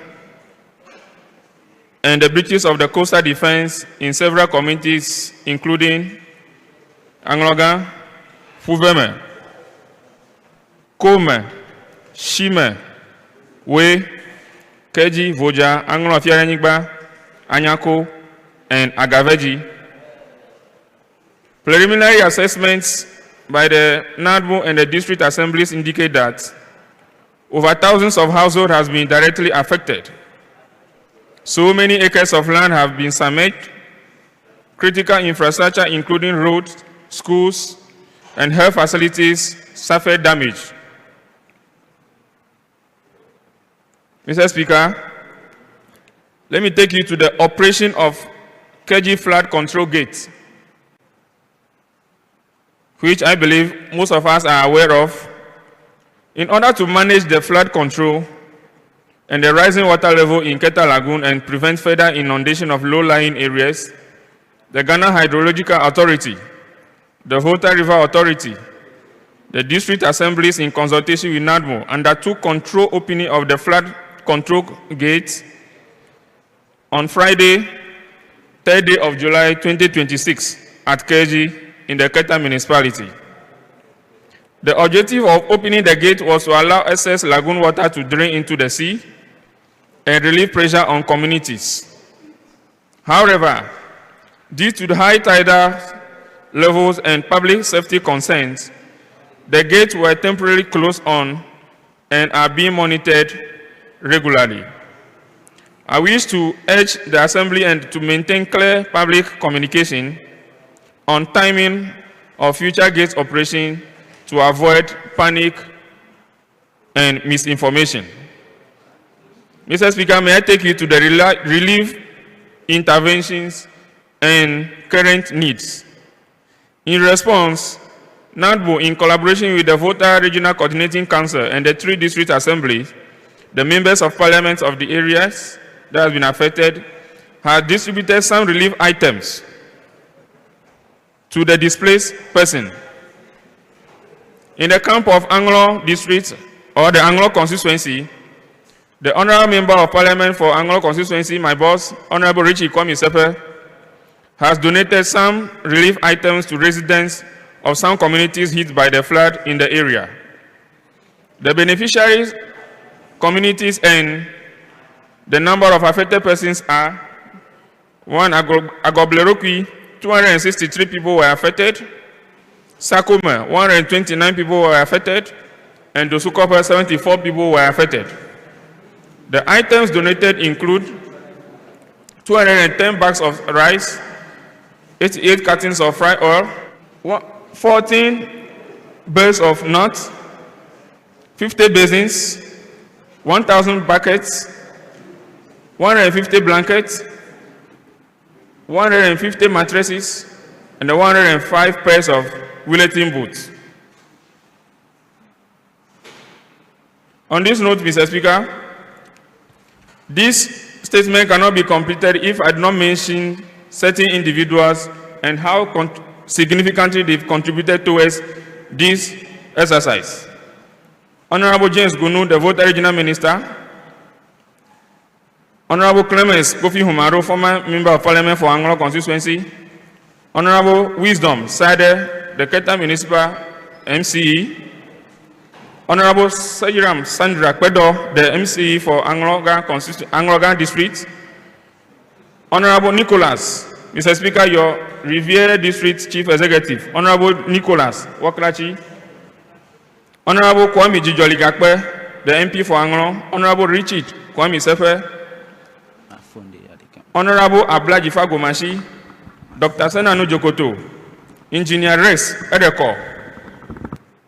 and the breaches of the coastal defense in several communities, including Angloga, Fuveme, Kome, Shime, We, Keji, Voja, Anlo Afiarenigba, Anyako, and Agaveji. Preliminary assessments by the NADMO and the district assemblies indicate that over thousands of households have been directly affected. So many acres of land have been submerged. Critical infrastructure, including roads, schools, and health facilities, suffered damage. Mr. Speaker, let me take you to the operation of KG flood control gate, which I believe most of us are aware of. In order to manage the flood control and the rising water level in Keta Lagoon and prevent further inundation of low-lying areas, the Ghana Hydrological Authority, the Volta River Authority, the district assemblies in consultation with NADMO undertook control opening of the flood control gates on Friday, 3rd day of July 2026 at KG in the Keta municipality. The objective of opening the gate was to allow excess lagoon water to drain into the sea and relieve pressure on communities. However, due to the high tidal levels and public safety concerns, the gates were temporarily closed on and are being monitored regularly. I wish to urge the Assembly and to maintain clear public communication on timing of future gate operation to avoid panic and misinformation. Mr. Speaker, may I take you to the relief interventions and current needs. In response, NADMO, in collaboration with the Volta Regional Coordinating Council and the 3 district assemblies, the members of parliament of the areas that have been affected, have distributed some relief items to the displaced person. In the camp of Anlo district or the Anlo constituency, the Honorable Member of Parliament for Anlo constituency, my boss, Honorable Richie Kwame Sepe, has donated some relief items to residents of some communities hit by the flood in the area. The beneficiaries, communities, and the number of affected persons are 1 Agoblerokwi, 263 people were affected. Sakuma, 129 people were affected. And Dosukopa, 74 people were affected. The items donated include 210 bags of rice, 88 cartons of fried oil, 14 bales of nuts, 50 basins, 1,000 buckets, 150 blankets, 150 mattresses, and 105 pairs of wheelchair boots. On this note, Mr. Speaker, this statement cannot be completed if I do not mention certain individuals and how significantly they've contributed towards this exercise. Honorable James Gunu, the Volta Regional Minister, Honorable Clemens Kofi Humaro, former Member of Parliament for Anlo constituency, Honorable Wisdom Sade, the Keta Municipal MCE, Honorable Sajiram Sandra Kwedo, the MCE for Anglogan District, Honorable Nicholas, Mr. Speaker, your revered District Chief Executive, Honorable Nicholas Krachi, Honorable Kwame Jijoli Gakpe, the MP for Anlo, Honorable Richard Kwame Sefe, Honorable Ablaji Fagomashi, Dr. Senanu Jokoto, Engineer Rex Edeko,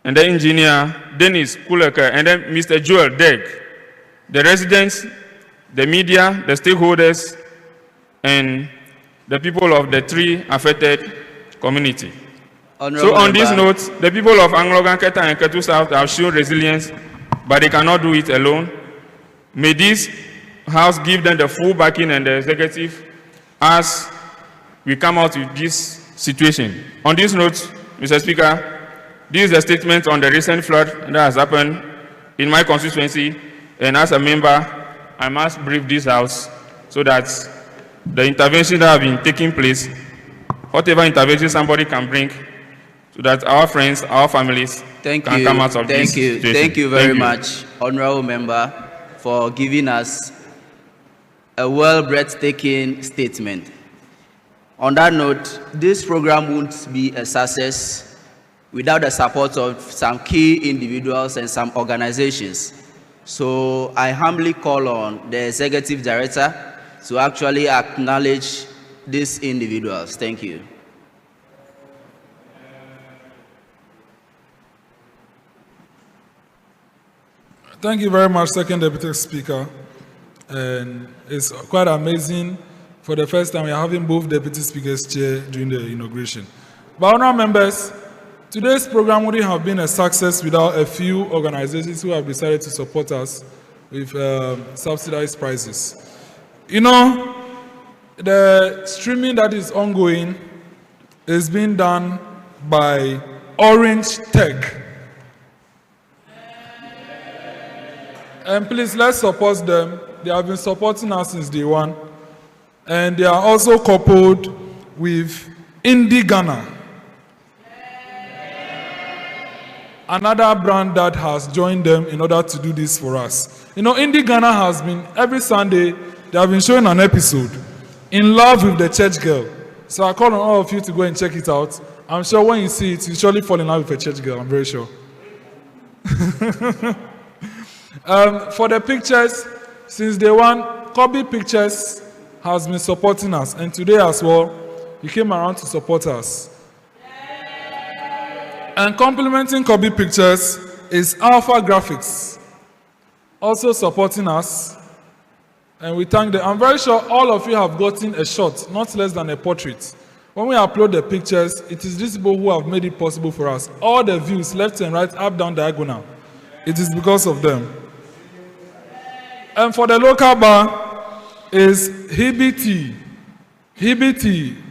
and then Engineer Dennis Kuleke, and then Mr. Joel Deg, the residents, the media, the stakeholders, and the people of the 3 affected community. So on this note, the people of Anglogan, Keta, and Ketu South have shown resilience, but they cannot do it alone. May this House give them the full backing and the executive as we come out with this situation. On this note, Mr. Speaker, this is a statement on the recent flood that has happened in my constituency, and as a member, I must brief this House so that the intervention that have been taking place, whatever intervention somebody can bring, so that our friends, our families can come out of this situation. Thank you very much, Honorable Member, for giving us a well-breathtaking statement. On that note, this program won't be a success without the support of some key individuals and some organizations. So I humbly call on the Executive Director to actually acknowledge these individuals. Thank you. Thank you very much, Second Deputy Speaker. And it's quite amazing. For the first time, we are having both Deputy Speakers chair during the inauguration. But honourable members, today's program wouldn't have been a success without a few organizations who have decided to support us with subsidized prices. You know, the streaming that is ongoing is being done by Orange Tech. And please, let's support them. They have been supporting us since day one. And they are also coupled with Ghana, another brand that has joined them in order to do this for us. You know, Ghana has been, every Sunday, they have been showing an episode, In Love with the Church Girl. So I call on all of you to go and check it out. I'm sure when you see it, you surely fall in love with a church girl, I'm very sure. For the pictures, since day one, Kobe Pictures has been supporting us, and today as well, he came around to support us. And complementing Kobe Pictures is Alpha Graphics, also supporting us, and we thank them. I'm very sure all of you have gotten a shot, not less than a portrait. When we upload the pictures, it is these people who have made it possible for us. All the views, left and right, up, down, diagonal. It is because of them. And for the local bar is Hubert. Hubert,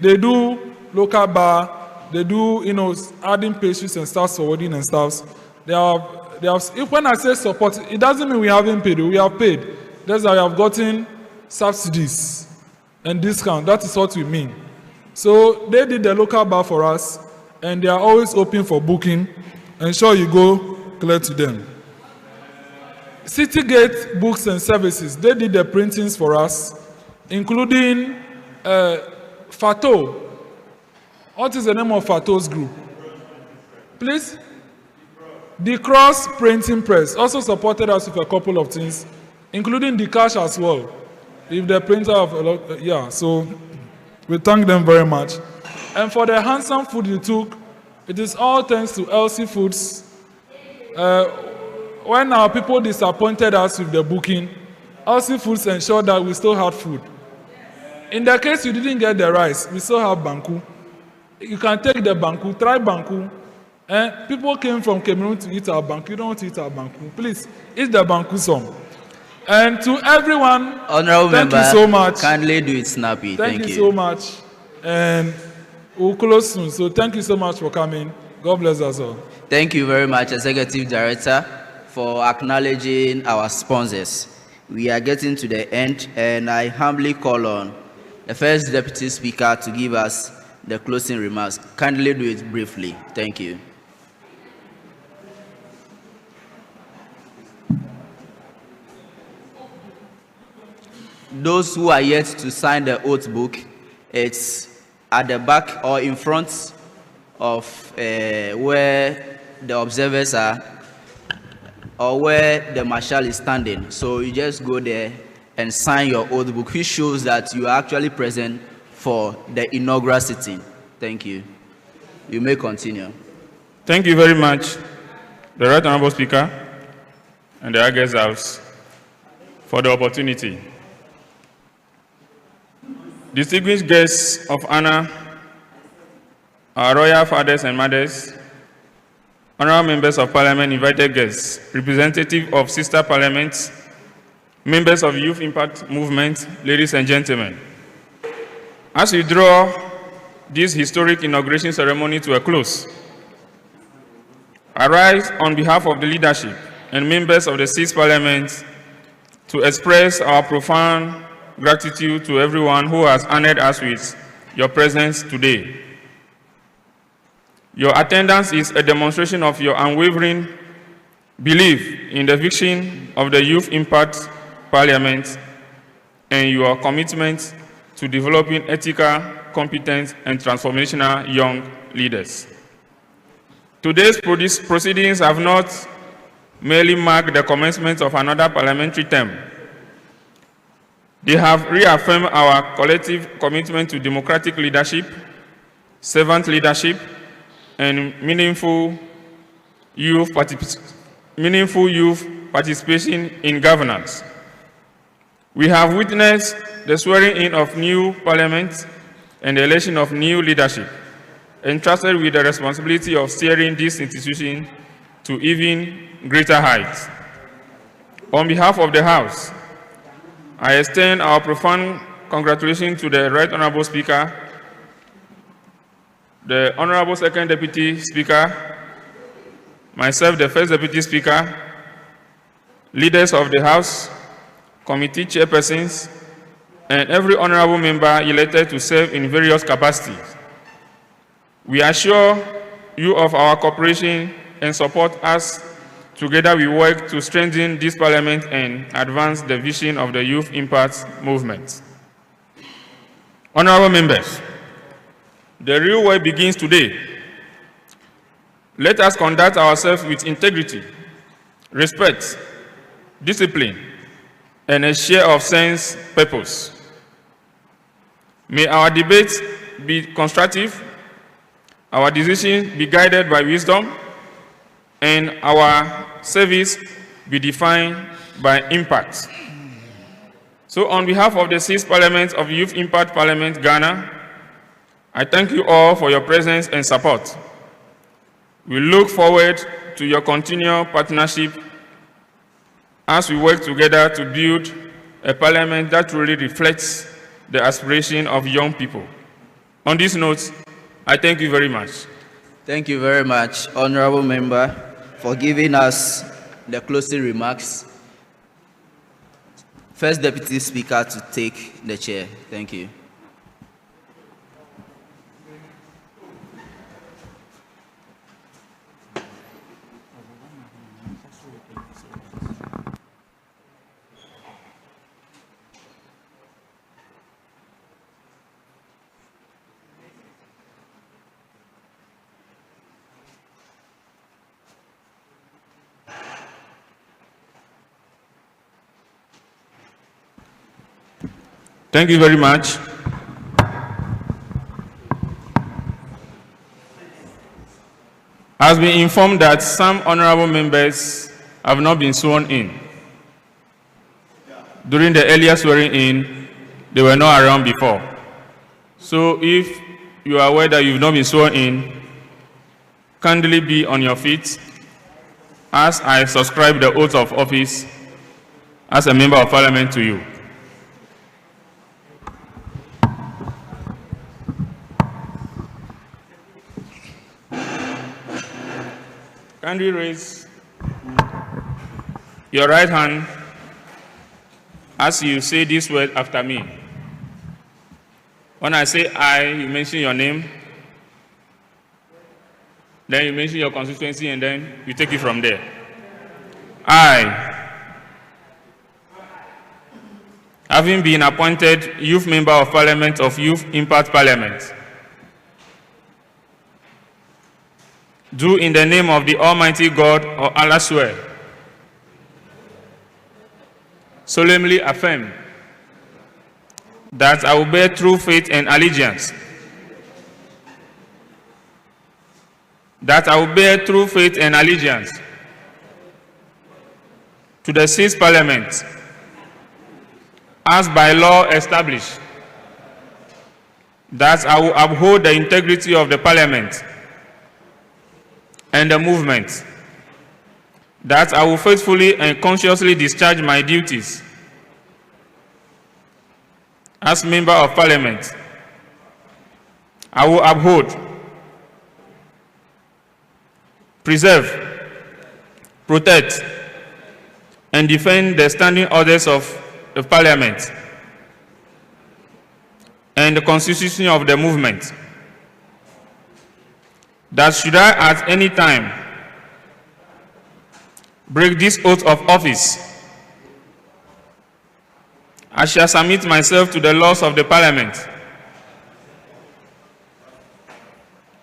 they do local bar, they do, you know, adding pastries and stuff for wedding and stuff. They have, if when I say support, it doesn't mean we haven't paid, we have paid. That's why we have gotten subsidies and discount. That is what we mean. So they did the local bar for us, and they are always open for booking. Ensure you go clear to them. Citygate Books and Services, they did the printings for us, including Fato. What is the name of Fato's group? Please? The Cross Printing Press also supported us with a couple of things, including the cash as well. If the printer have a lot, yeah, so we thank them very much. And for the handsome food you took, it is all thanks to LC Foods. When our people disappointed us with the booking, LC Foods ensured that we still had food. In the case you didn't get the rice, we still have banku. You can take the banku, try banku. People came from Cameroon to eat our banku. You don't want to eat our banku. Please, eat the banku some. And to everyone, Honorable thank member, you so much. Kindly do it snappy. Thank you so much. And we'll close soon. So thank you so much for coming. God bless us all. Thank you very much, Executive Director, for acknowledging our sponsors. We are getting to the end, and I humbly call on the First Deputy Speaker to give us the closing remarks. Kindly do it briefly. Thank you. Those who are yet to sign the oath book, it's at the back or in front of where the observers are, or where the marshal is standing. So you just go there and sign your oath book, which shows that you are actually present for the inaugural sitting. Thank you. You may continue. Thank you very much, the Right Honorable Speaker and the August House, for the opportunity. Distinguished guests of honor, our royal fathers and mothers, honorable members of parliament, invited guests, representative of sister parliaments, members of Youth Impact Movement, ladies and gentlemen. As we draw this historic inauguration ceremony to a close, I rise on behalf of the leadership and members of the 6th Parliament to express our profound gratitude to everyone who has honored us with your presence today. Your attendance is a demonstration of your unwavering belief in the vision of the Youth Impact Parliament and your commitment to developing ethical, competent, and transformational young leaders. Today's proceedings have not merely marked the commencement of another parliamentary term. They have reaffirmed our collective commitment to democratic leadership, servant leadership, and meaningful youth participation in governance. We have witnessed the swearing in of new parliament and the election of new leadership, entrusted with the responsibility of steering this institution to even greater heights. On behalf of the House, I extend our profound congratulations to the Right Honorable Speaker, the Honorable Second Deputy Speaker, myself, the First Deputy Speaker, leaders of the House, committee chairpersons, and every honorable member elected to serve in various capacities. We assure you of our cooperation and support as together we work to strengthen this parliament and advance the vision of the Youth Impact Movement. Honorable members, the real work begins today. Let us conduct ourselves with integrity, respect, discipline, and a share of sense purpose. May our debates be constructive, our decisions be guided by wisdom, and our service be defined by impact. So on behalf of the 6th Parliament of Youth Impact Parliament, Ghana, I thank you all for your presence and support. We look forward to your continual partnership as we work together to build a parliament that truly reflects the aspiration of young people. On this note, I thank you very much. Thank you very much, Honorable Member, for giving us the closing remarks. First Deputy Speaker to take the chair. Thank you. Thank you very much. I have been informed that some honorable members have not been sworn in. During the earlier swearing in, they were not around before. So if you are aware that you've not been sworn in, kindly be on your feet as I subscribe the oath of office as a member of parliament to you. Kindly raise your right hand as you say this word after me. When I say I, you mention your name, then you mention your constituency, and then you take it from there. I, having been appointed Youth Member of Parliament of Youth Impact Parliament, do in the name of the Almighty God or Allah swear, solemnly affirm that I will bear true faith and allegiance, that I will bear true faith and allegiance to the 6th Parliament as by law established, that I will uphold the integrity of the Parliament and the movement, that I will faithfully and consciously discharge my duties as Member of Parliament. I will uphold, preserve, protect, and defend the standing orders of the Parliament and the constitution of the movement, that should I at any time break this oath of office, I shall submit myself to the laws of the Parliament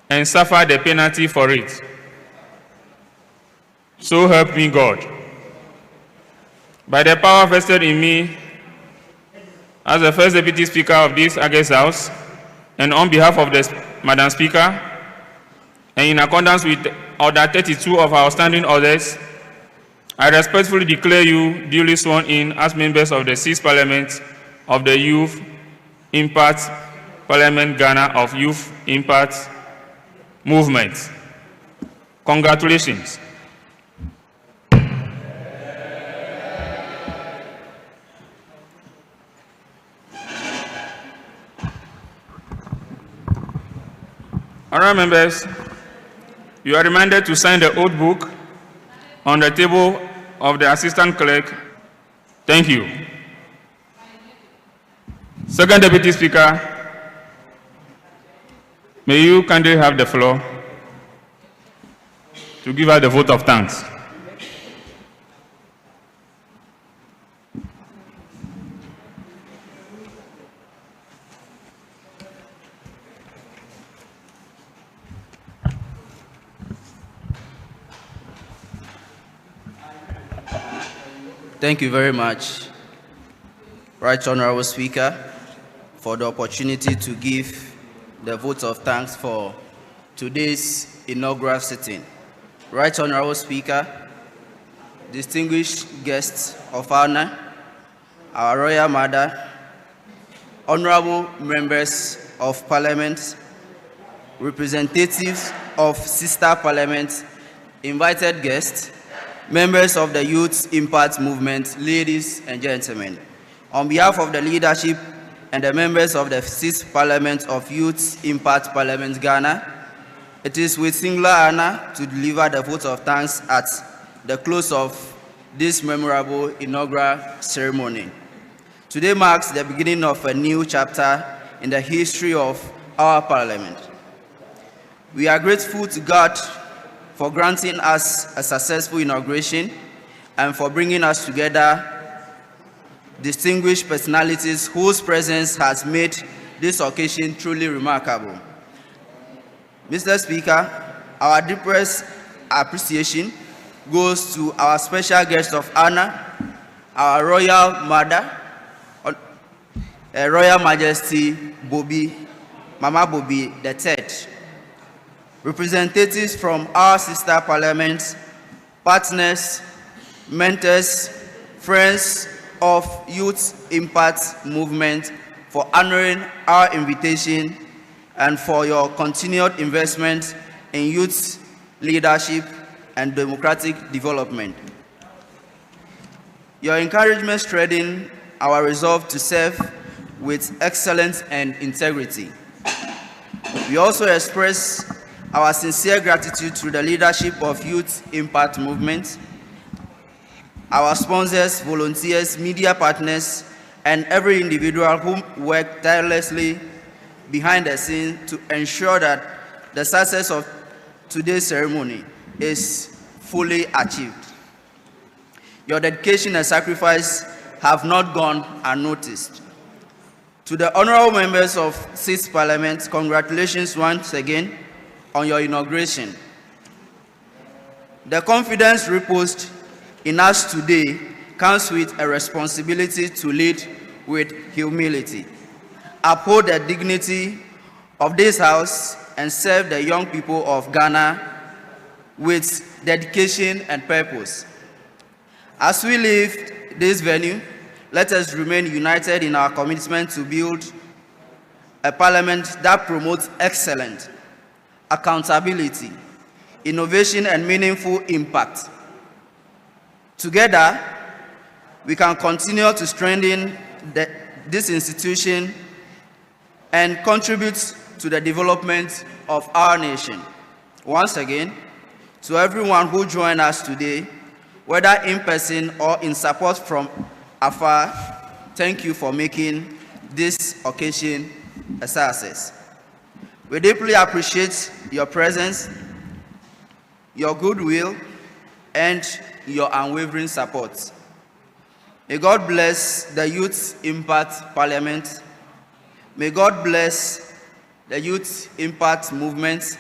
and suffer the penalty for it. So help me God. By the power vested in me as the first Deputy Speaker of this August House, and on behalf of the Madam Speaker, and in accordance with Order 32 of our standing orders, I respectfully declare you duly sworn in as members of the 6th Parliament of the Youth Impact Parliament Ghana of Youth Impact Movement. Congratulations. Honourable members, you are reminded to sign the oath book on the table of the Assistant Clerk. Thank you. Second Deputy Speaker, may you kindly have the floor to give us the vote of thanks. Thank you very much, Right Honorable Speaker, for the opportunity to give the vote of thanks for today's inaugural sitting. Right Honorable Speaker, distinguished guests of honor, our Royal Mother, honorable members of Parliament, representatives of sister parliaments, invited guests, members of the Youth Impact Movement, ladies and gentlemen. On behalf of the leadership and the members of the 6th Parliament of Youth Impact Parliament Ghana, it is with singular honor to deliver the vote of thanks at the close of this memorable inaugural ceremony. Today marks the beginning of a new chapter in the history of our Parliament. We are grateful to God for granting us a successful inauguration and for bringing us together distinguished personalities whose presence has made this occasion truly remarkable. Mr. Speaker, our deepest appreciation goes to our special guest of honor, our Royal Mother, Her Royal Majesty Mama Bobby III, representatives from our sister parliaments, partners, mentors, friends of Youth Impact Movement for honoring our invitation and for your continued investment in youth leadership and democratic development. Your encouragement strengthens our resolve to serve with excellence and integrity. We also express our sincere gratitude to the leadership of Youth Impact Movement, our sponsors, volunteers, media partners, and every individual who worked tirelessly behind the scenes to ensure that the success of today's ceremony is fully achieved. Your dedication and sacrifice have not gone unnoticed. To the honorable members of 6th Parliament, congratulations once again on your inauguration. The confidence reposed in us today comes with a responsibility to lead with humility, uphold the dignity of this house, and serve the young people of Ghana with dedication and purpose. As we leave this venue, let us remain united in our commitment to build a parliament that promotes excellence, accountability, innovation, and meaningful impact. Together, we can continue to strengthen this institution and contribute to the development of our nation. Once again, to everyone who joined us today, whether in person or in support from afar, thank you for making this occasion a success. We deeply appreciate your presence, your goodwill, and your unwavering support. May God bless the Youth Impact Parliament. May God bless the Youth Impact Movement,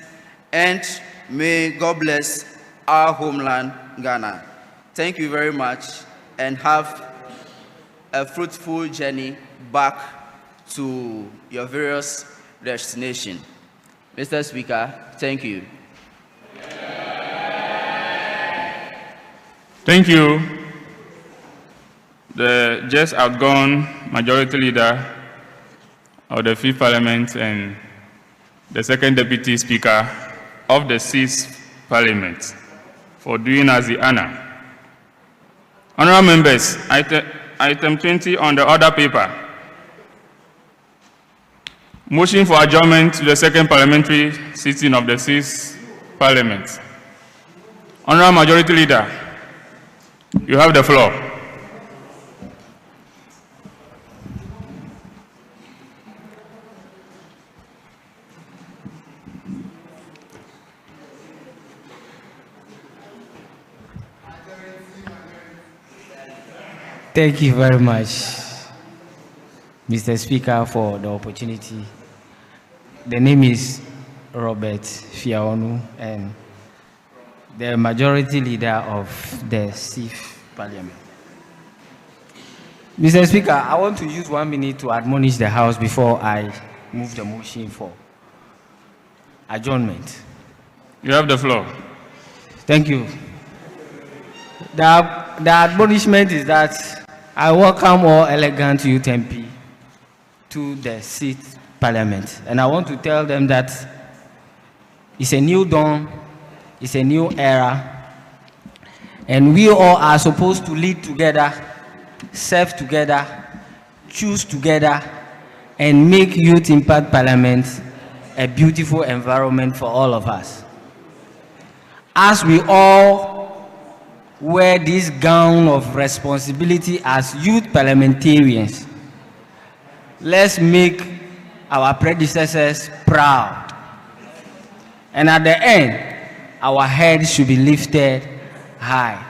and may God bless our homeland, Ghana. Thank you very much, and have a fruitful journey back to your various destinations. Mr. Speaker, thank you. Thank you. The just outgone Majority Leader of the Fifth Parliament and the Second Deputy Speaker of the Sixth Parliament for doing us the honor. Honourable members, item 20 on the order paper. Motion for adjournment to the second parliamentary sitting of the Sixth Parliament. Honourable Majority Leader, you have the floor. Thank you very much, Mr. Speaker, for the opportunity. The name is Robert Fiawornu, and the Majority Leader of the Sixth Parliament. Mr. Speaker, I want to use 1 minute to admonish the House before I move the motion for adjournment. You have the floor. Thank you. The admonishment is that I welcome all elegant youth MP to the Sixth Parliament, and I want to tell them that it's a new dawn, it's a new era, and we all are supposed to lead together, serve together, choose together, and make Youth Impact Parliament a beautiful environment for all of us. As we all wear this gown of responsibility as youth parliamentarians, let's make our predecessors proud. And at the end, our heads should be lifted high.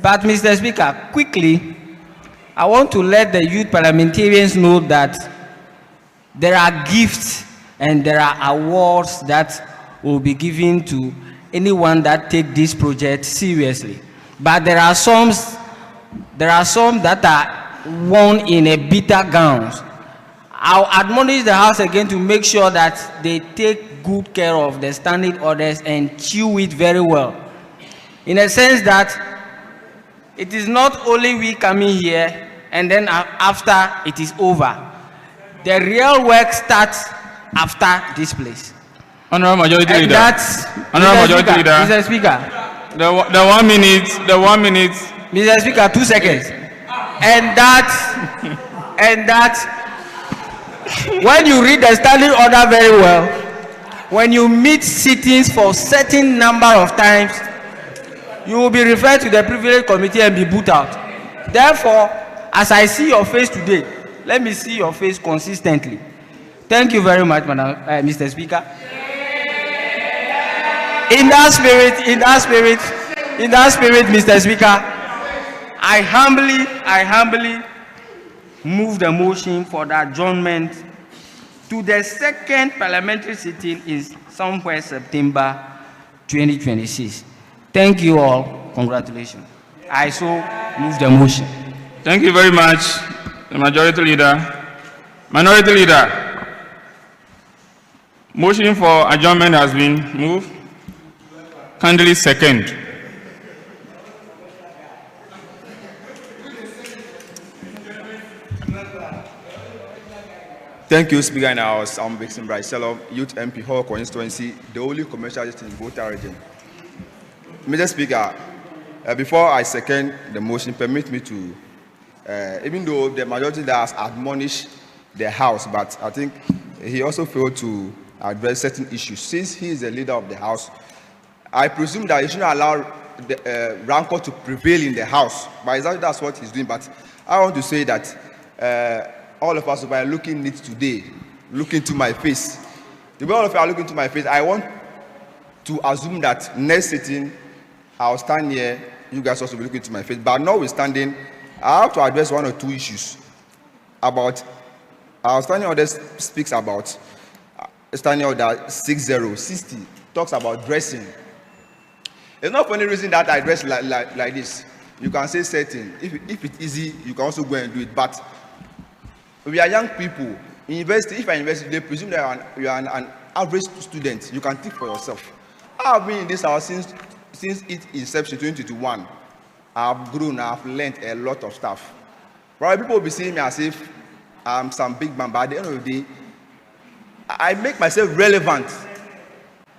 But Mr. Speaker, quickly, I want to let the youth parliamentarians know that there are gifts and there are awards that will be given to anyone that take this project seriously. But there are some that are worn in a bitter gowns. I'll admonish the House again to make sure that they take good care of the standing orders and chew it very well. In a sense that it is not only we coming here and then after it is over. The real work starts after this place. Honourable Majority Leader. Honourable Majority Leader. Mr. Speaker. The 1 minute. Mr. Speaker, 2 seconds. And that, when you read the standing order very well, when you meet sittings for certain number of times, you will be referred to the privilege committee and be put out. Therefore, as I see your face today, let me see your face consistently. Thank you very much, Mr. Speaker. In that spirit, Mr. Speaker, I humbly move the motion for the adjournment to the second parliamentary sitting in somewhere September 2026. Thank you all. Congratulations. I so move the motion. Thank you very much, the Majority Leader. Minority Leader, motion for adjournment has been moved. Kindly second. Thank you, Speaker in the House. I'm Vicson by Selorm, Youth MP Hohoe constituency, the only commercial district in Volta region. Mr. Speaker, before I second the motion, permit me to, even though the majority has admonished the House, but I think he also failed to address certain issues. Since he is the leader of the House, I presume that he shouldn't allow the rancor to prevail in the House. But exactly that's what he's doing. But I want to say that all of us are looking at today, look into my face. The way all of you are looking into my face, I want to assume that next sitting, I'll stand here, you guys also be looking into my face. But notwithstanding, I have to address one or two issues about our standing order speaks about standing order 60 talks about dressing. It's not for any reason that I dress like this. You can say certain. If it's easy, you can also go and do it. But we are young people. In university, if I invest, they presume that you are an average student. You can think for yourself. I have been in this house since its inception, 2021. I've grown, I've learned a lot of stuff. Probably people will be seeing me as if I'm some big man, but at the end of the day, I make myself relevant.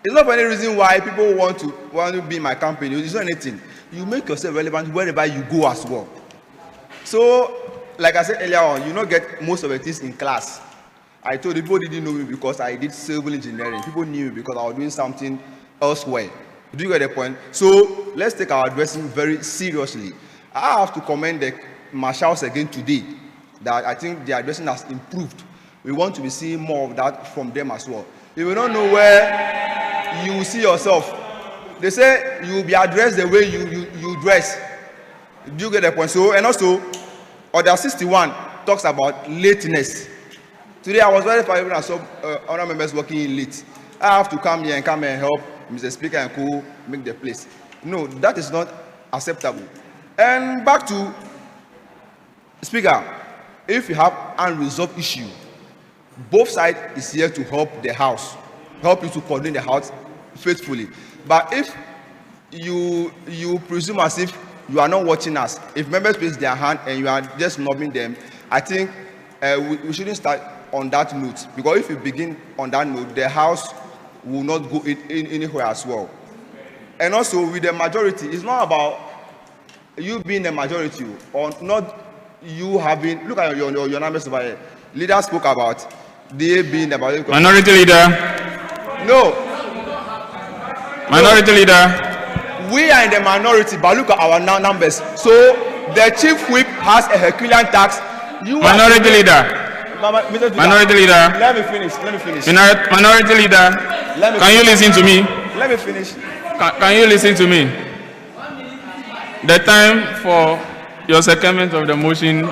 It's not for any reason why people want to be in my company. It's not anything. You make yourself relevant wherever you go as well. So, like I said earlier on, you don't get most of the things in class. I told you, people didn't know me because I did civil engineering. People knew me because I was doing something elsewhere. Do you get the point? So, let's take our addressing very seriously. I have to commend the marshals again today that I think the addressing has improved. We want to be seeing more of that from them as well. If you don't know where you see yourself, they say you will be addressed the way you dress. Do you get the point? So, and also, Order 61 talks about lateness. Today I was very fine when I saw other members working in late. I have to come here and help Mr. Speaker and co make the place. No, that is not acceptable. And back to Speaker, if you have unresolved issue, both sides is here to help the house, help you to coordinate the house faithfully. But if you presume as if you are not watching us, if members raise their hand and you are just nodding them, I think we shouldn't start on that note, because if you begin on that note, the house will not go anywhere as well. And also with the majority, it's not about you being the majority or not you having, look at your numbers over here. Leader spoke about they being the majority. Minority leader. No. Minority leader. We are in the minority, but look at our numbers. So the chief whip has a Herculean tax. Minority leader. Minority leader. Let me finish. Minority leader. Can you listen to me? Let me finish. Can you listen to me? The time for your secondment of the motion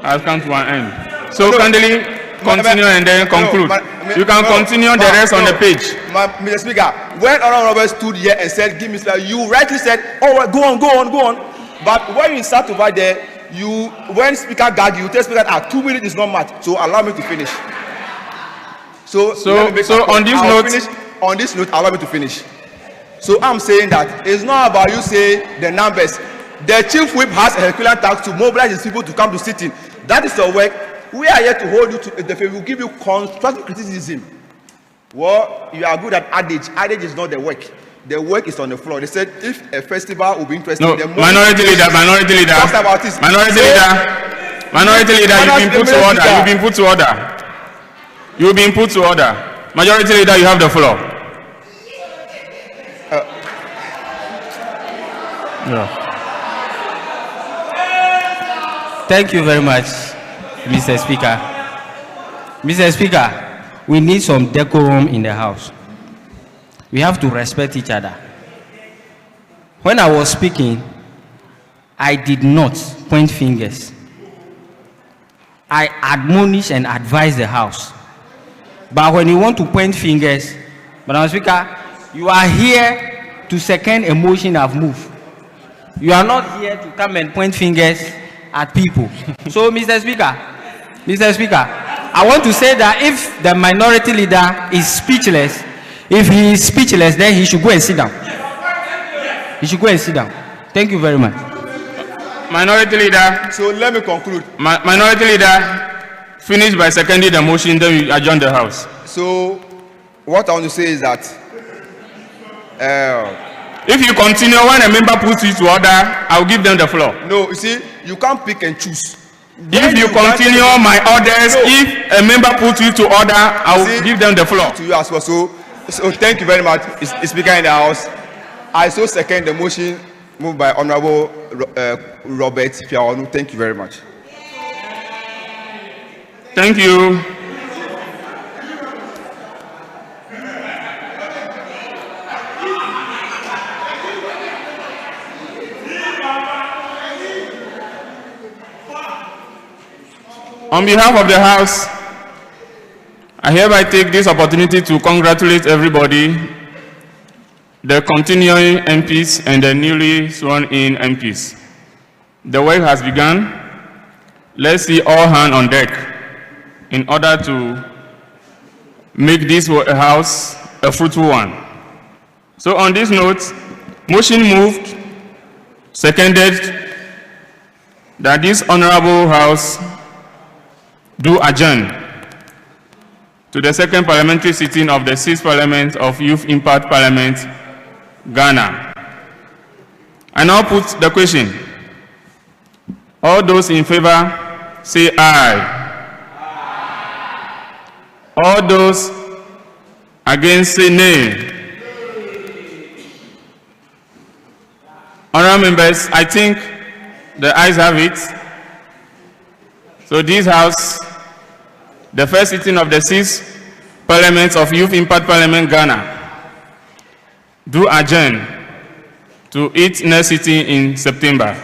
has come to an end. So kindly continue and then conclude. You can continue the rest on the page. Mr. Speaker, when Honorable Robert stood here and said, give me slide, you rightly said, oh, go on. But when you sat over there, when Speaker gagged you, tell Speaker, 2 minutes is not much, so allow me to finish. So on this note, allow me to finish. So I'm saying that it's not about you saying the numbers. The chief whip has a Herculean task to mobilize his people to come to sitting. That is your work. We are here to hold you to the faith. We will give you constructive criticism. Well, you are good at adage. Adage is not the work. The work is on the floor. They said if a festival will be interesting, no, minority leader. Talks about this. Minority leader, you've been put to order. You've been put to order. Majority leader, you have the floor. Yeah. Thank you very much, Mr. Speaker. Mr. Speaker, we need some decorum in the house. We have to respect each other. When I was speaking, I did not point fingers. I admonish and advise the house. But when you want to point fingers, Madam Speaker, you are here to second a motion I've moved. You are not here to come and point fingers at people. So, Mr. Speaker, I want to say that if the minority leader is speechless, if he is speechless, then he should go and sit down. Thank you very much. Minority leader. So let me conclude. Minority leader, finish by seconding the motion, then we adjourn the house. So, what I want to say is that if you continue, when a member puts you to order, I'll give them the floor. No, you see, you can't pick and choose. If you continue my orders, if a member puts you to order, I'll give them the floor. To you as well. So thank you very much, Speaker in the House. I so second the motion moved by Honorable Robert Fiawornu. Thank you very much. Thank you. On behalf of the House, I hereby take this opportunity to congratulate everybody, the continuing MPs and the newly sworn-in MPs. The work has begun. Let's see all hands on deck in order to make this House a fruitful one. So on this note, motion moved, seconded, that this Honorable House do adjourn to the second parliamentary sitting of the 6th Parliament of Youth Impact Parliament, Ghana. I now put the question. All those in favor, say aye. All those against, say nay. Honourable members, I think the ayes have it. So this House, the first sitting of the 6th Parliament of Youth Impact Parliament, Ghana, do adjourn to its next sitting in September.